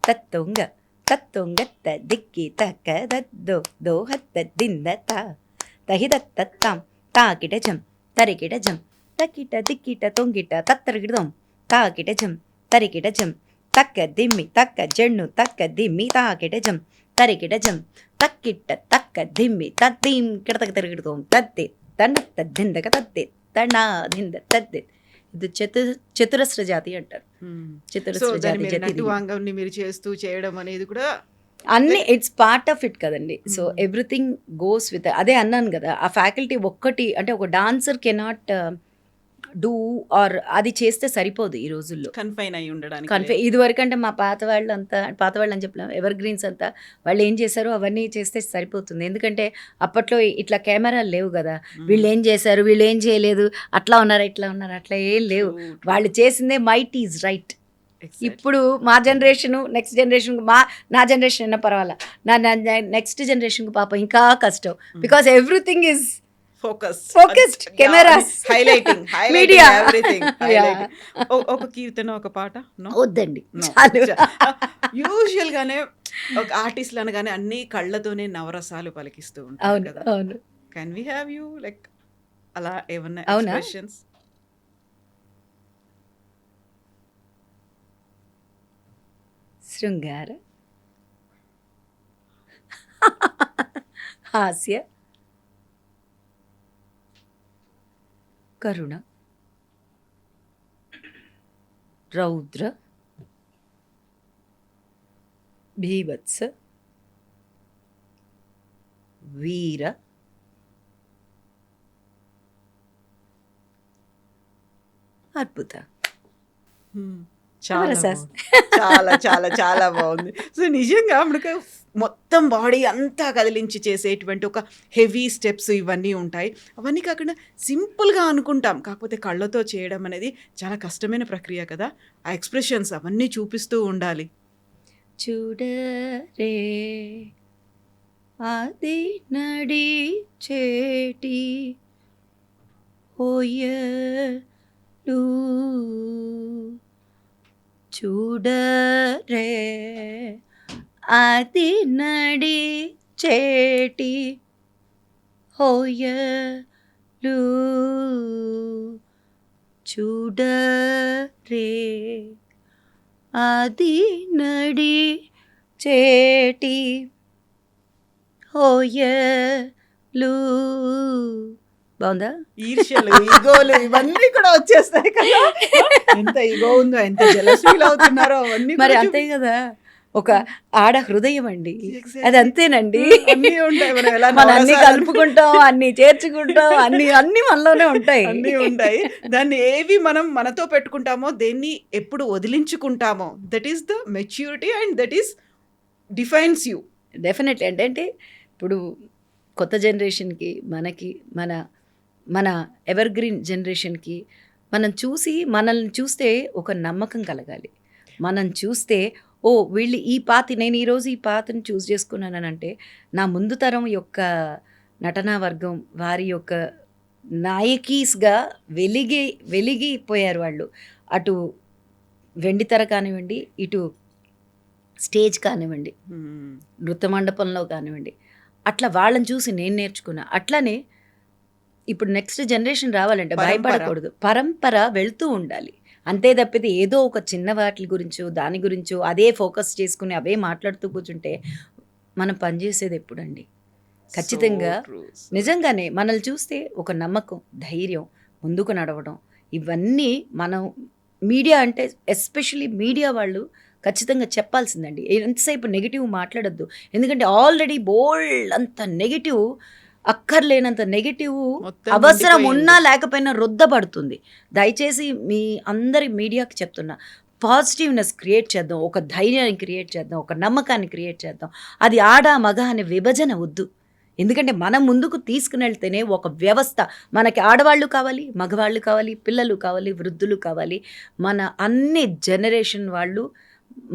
తత్తొంగ తత్తొంగత్త దిక్కి తక్క దద్దో దోహత్త దింద తా తహిదత్తాం తాకిట జం తరికిట జం తకిట దిక్కిట తొంగిట తత్తరికిడదం తాకిట జం తరికిట జం తక్క దిమ్మి తక్క జెన్ను తక్క దిమ్మి తాకిట జం తరికిట జం తక్కిట తక్క దిమ్మి తద్దీం కిడతక తిరిగిడతాం తద్దే తండ తద్దిందక తద్దే తండా దింద తద్దే. ఇది చతురస్ర జాతి అంటారు. సో చతురస్ర దాన్ని జాతి మీరు జతి నటువాంగంని మీరు చేస్తూ చేయడం అనేది కూడా అన్ని ఇట్స్ పార్ట్ ఆఫ్ ఇట్ కదండి. So everything goes with. అదే అన్నాను కదా, ఆ ఫ్యాకల్టీ ఒక్కటి అంటే ఒక డాన్సర్ కెనాట్ డూ ఆర్ అది చేస్తే సరిపోదు ఈ రోజుల్లో. కన్ఫైన్ అయి ఉండడానికి ఇది వరకు అంటే మా పాత వాళ్ళు అని చెప్పలేం, ఎవర్ గ్రీన్స్ అంతా వాళ్ళు ఏం చేశారో అవన్నీ చేస్తే సరిపోతుంది. ఎందుకంటే అప్పట్లో ఇట్లా కెమెరాలు లేవు కదా, వీళ్ళు ఏం చేశారు వీళ్ళు ఏం చేయలేదు, అట్లా ఉన్నారు ఇట్లా ఉన్నారు అట్లా ఏం లేవు. వాళ్ళు చేసిందే మైట్ ఈజ్ రైట్. ఇప్పుడు మా జనరేషన్ నెక్స్ట్ జనరేషన్ నా జనరేషన్ అయినా పర్వాలా, నా నెక్స్ట్ జనరేషన్కి పాప ఇంకా కష్టం. Because everything is focused, cameras, highlighting media, everything. ఒక కీర్తన ఒక పాట వద్దండి. యూజువల్ గానే ఒక ఆర్టిస్ట్ అనగానే అన్ని కళ్ళతోనే నవరసాలు పలికిస్తూ ఉంటారు అవును కదా. అవును. Can we have you like అలా ఏమన్నా అవునా? ఎక్స్ప్రెషన్స్? శృంగార, హాస్య, కరుణ, రౌద్ర, భీభత్స, వీర, అద్భుత. చాలా నవరసాస్. బాగుంది. చాలా చాలా చాలా బాగుంది. సో నిజంగా మనకు మొత్తం బాడీ అంతా కదిలించి చేసేటువంటి ఒక హెవీ స్టెప్స్ ఇవన్నీ ఉంటాయి. అవన్నీ కాకుండా సింపుల్గా అనుకుంటాం, కాకపోతే కళ్ళతో చేయడం అనేది చాలా కష్టమైన ప్రక్రియ కదా. ఆ ఎక్స్ప్రెషన్స్ అవన్నీ చూపిస్తూ ఉండాలి. చూడరే అది నడి చేటి ఓయలు, చూడరే అది నడి చేటి హోయలు, చూడరే అది నడి చేటి హోయలు. బాగుందా? ఈర్ష్యలు, ఈగోలు ఇవన్నీ కూడా వచ్చేస్తాయి కదా. ఎంత ఈగో ఉందో, ఎంత జెలస్ ఫీల్ అవుతున్నారో అవన్నీ మరి కూడా అంతే కదా, ఒక ఆడ హృదయం అండి, Exactly. అది అంతేనండి. అన్నీ ఉంటాయి. మనం ఎలా మనం అన్ని నవరసాలు కలుపుకుంటాం, అన్ని చేర్చుకుంటాం, అన్ని మనలోనే ఉంటాయి. అన్నీ ఉంటాయి. దాన్ని ఏవి మనం మనతో పెట్టుకుంటామో, దేన్ని ఎప్పుడు వదిలించుకుంటామో, that is the maturity and that is defines you. Definitely. అంటే ఇప్పుడు కొత్త జనరేషన్కి మనకి మన ఎవర్ గ్రీన్ జనరేషన్కి మనల్ని చూస్తే ఒక నమ్మకం కలగాలి, మనం చూస్తే ఓ వీళ్ళు నేను ఈరోజు ఈ పాత్రని చూస్ చేసుకున్నానంటే నా ముందు తరం యొక్క నటనా వర్గం వారి యొక్క నాయకీస్గా వెలిగిపోయారు వాళ్ళు. అటు వెండితెర కానివ్వండి, ఇటు స్టేజ్ కానివ్వండి, నృత్య మండపంలో కానివ్వండి, అట్లా వాళ్ళని చూసి నేను నేర్చుకున్నా. అట్లనే ఇప్పుడు నెక్స్ట్ జనరేషన్ రావాలంటే భయపడకూడదు, పరంపర వెళ్తూ ఉండాలి అంతే తప్పితే ఏదో ఒక చిన్న వాటి గురించో దాని గురించో అదే ఫోకస్ చేసుకుని అవే మాట్లాడుతూ కూర్చుంటే మనం పనిచేసేది ఎప్పుడండి? ఖచ్చితంగా నిజంగానే మనల్ని చూస్తే ఒక నమ్మకం, ధైర్యం, ముందుకు నడవడం, ఇవన్నీ మనం మీడియా అంటే ఎస్పెషలీ మీడియా వాళ్ళు ఖచ్చితంగా చెప్పాల్సిందండి. ఎంతసేపు నెగిటివ్ మాట్లాడొద్దు. ఎందుకంటే ఆల్రెడీ బోల్డ్ అంత నెగిటివ్, అక్కర్లేనంత నెగిటివ్ అవసరం ఉన్నా లేకపోయినా రుద్దపడుతుంది. దయచేసి మీ అందరి మీడియాకి చెప్తున్నా, పాజిటివ్నెస్ క్రియేట్ చేద్దాం, ఒక ధైర్యాన్ని క్రియేట్ చేద్దాం, ఒక నమ్మకాన్ని క్రియేట్ చేద్దాం. అది ఆడ మగ అనే విభజన వద్దు. ఎందుకంటే మనం ముందుకు తీసుకుని వెళ్తేనే ఒక వ్యవస్థ, మనకి ఆడవాళ్ళు కావాలి, మగవాళ్ళు కావాలి, పిల్లలు కావాలి, వృద్ధులు కావాలి, మన అన్ని జనరేషన్ వాళ్ళు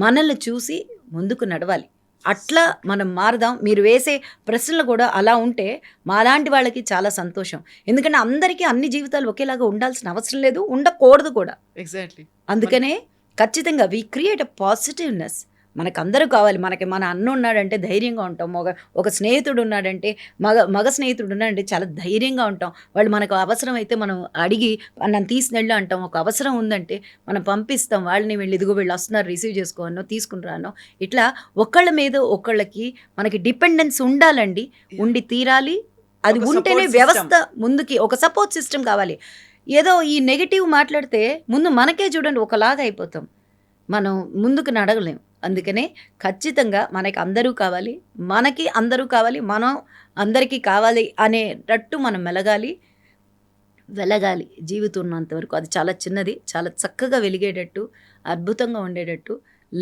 మనల్ని చూసి ముందుకు నడవాలి. అట్లా మనం మారదాం. మీరు వేసే ప్రశ్నలు కూడా అలా ఉంటే మాలాంటి వాళ్ళకి చాలా సంతోషం. ఎందుకంటే అందరికీ అన్ని జీవితాలు ఒకేలాగా ఉండాల్సిన అవసరం లేదు, ఉండకూడదు కూడా. ఎగ్జాక్ట్లీ. అందుకనే ఖచ్చితంగా వి క్రియేట్ అ పాజిటివ్నెస్. మనకు అందరూ కావాలి. మనకి మన అన్న ఉన్నాడంటే ధైర్యంగా ఉంటాం, ఒక స్నేహితుడు ఉన్నాడంటే, మగ స్నేహితుడు ఉన్నాడంటే చాలా ధైర్యంగా ఉంటాం. వాళ్ళు మనకు అవసరం అయితే మనం అడిగి నన్ను తీసుకెళ్ళు అంటాం. ఒక అవసరం ఉందంటే మనం పంపిస్తాం వాళ్ళని, వెళ్ళి ఇదిగో వీళ్ళు వస్తున్నారు రిసీవ్ చేసుకోనో తీసుకుని రానో. ఇట్లా ఒకళ్ళ మీద ఒకళ్ళకి మనకి డిపెండెన్స్ ఉండాలండి, ఉండి తీరాలి. అది ఉంటేనే వ్యవస్థ ముందుకి, ఒక సపోర్ట్ సిస్టమ్ కావాలి. ఏదో ఈ నెగిటివ్ మాట్లాడితే ముందు మనకే చూడండి ఒకలాగా అయిపోతాం, మనం ముందుకు నడగలేం. అందుకనే ఖచ్చితంగా మనకి అందరూ కావాలి, మనకి అందరూ కావాలి, మనం అందరికీ కావాలి అనేటట్టు మనం వెలగాలి. జీవితం ఉన్నంతవరకు అది చాలా చిన్నది, చాలా చక్కగా వెలిగేటట్టు, అద్భుతంగా ఉండేటట్టు.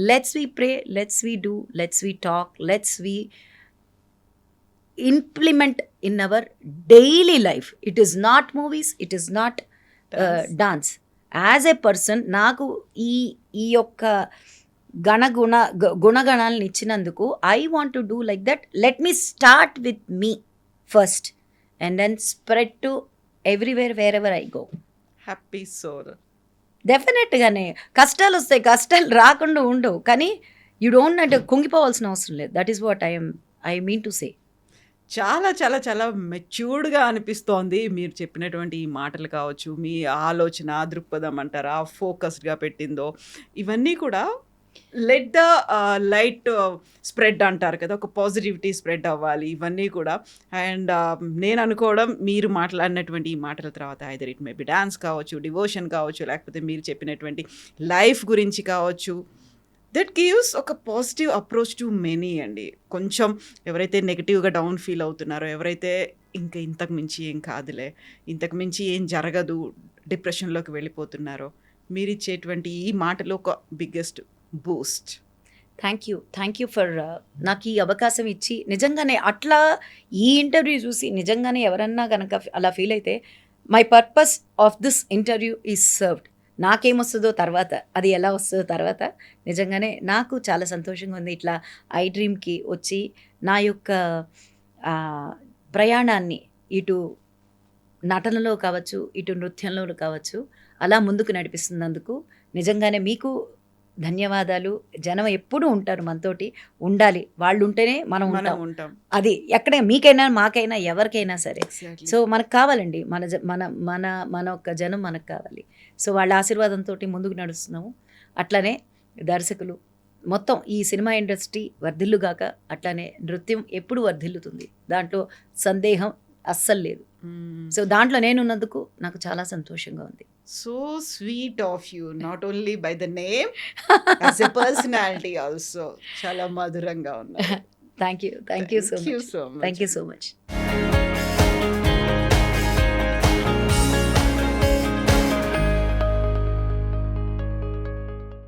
Let's we pray, let's we do, let's we talk, let's we implement in our daily life. It is not movies, it is not dance. As a person నాకు ఈ యొక్క గుణగణాలను ఇచ్చినందుకు I want to do like that. Let me start with me first and then spread to everywhere wherever I go. Happy soul. డెఫినెట్గానే కష్టాలు వస్తాయి, కష్టాలు రాకుండా ఉండవు, కానీ యూ డోంట్ అంటే కుంగిపోవాల్సిన అవసరం లేదు. That is what I mean to say. చాలా చాలా చాలా మెచ్యూర్డ్గా అనిపిస్తోంది మీరు చెప్పినటువంటి ఈ మాటలు కావచ్చు, మీ ఆలోచన దృక్పథం అంటారా, ఫోకస్డ్గా పెట్టిందో, ఇవన్నీ కూడా లెట్ ద లైట్ స్ప్రెడ్ అంటారు కదా, ఒక పాజిటివిటీ స్ప్రెడ్ అవ్వాలి ఇవన్నీ కూడా. అండ్ నేను అనుకోవడం మీరు మాట్లాడినటువంటి ఈ మాటల తర్వాత either it may be dance కావచ్చు, డివోషన్ కావచ్చు, లేకపోతే మీరు చెప్పినటువంటి లైఫ్ గురించి కావచ్చు, దట్ గివ్స్ ఒక పాజిటివ్ అప్రోచ్ టు మెనీ అండి. కొంచెం ఎవరైతే నెగిటివ్గా డౌన్ ఫీల్ అవుతున్నారో, ఎవరైతే ఇంకా ఇంతకు మించి ఏం కాదులే, ఇంతకు మించి ఏం జరగదు, డిప్రెషన్లోకి వెళ్ళిపోతున్నారో, మీరు ఇచ్చేటువంటి ఈ మాటలు ఒక biggest Boost. Thank you for నాకు ఈ అవకాశం ఇచ్చి. నిజంగానే అట్లా ఈ ఇంటర్వ్యూ చూసి నిజంగానే ఎవరన్నా కనుక అలా ఫీల్ అయితే my purpose of this interview is served. నాకేమొస్తుందో తర్వాత, అది ఎలా వస్తుందో తర్వాత, నిజంగానే నాకు చాలా సంతోషంగా ఉంది. ఇట్లా ఐ డ్రీమ్కి వచ్చి నా యొక్క ప్రయాణాన్ని ఇటు నటనలో కావచ్చు, ఇటు నృత్యంలో కావచ్చు, అలా ముందుకు నడిపిస్తున్నందుకు నిజంగానే మీకు ధన్యవాదాలు. జనం ఎప్పుడూ ఉంటారు, మనతోటి ఉండాలి, వాళ్ళు ఉంటేనే మనం ఉంటాం. అది ఎక్కడ మీకైనా మాకైనా ఎవరికైనా సరే. సో మనకు కావాలండి, మన ఒక్క జనం మనకు కావాలి. సో వాళ్ళ ఆశీర్వాదంతో ముందుకు నడుస్తున్నాము. అట్లనే దర్శకులు మొత్తం ఈ సినిమా ఇండస్ట్రీ వర్ధిల్లుగాక, అట్లానే నృత్యం ఎప్పుడు వర్ధిల్లుతుంది, దాంట్లో సందేహం అస్సలు లేదు. సో దాంట్లో నేనున్నందుకు నాకు చాలా సంతోషంగా ఉంది. So sweet of you, not only by the name, as a personality also చాలా మధురంగా ఉన్నారు. Thank you so much.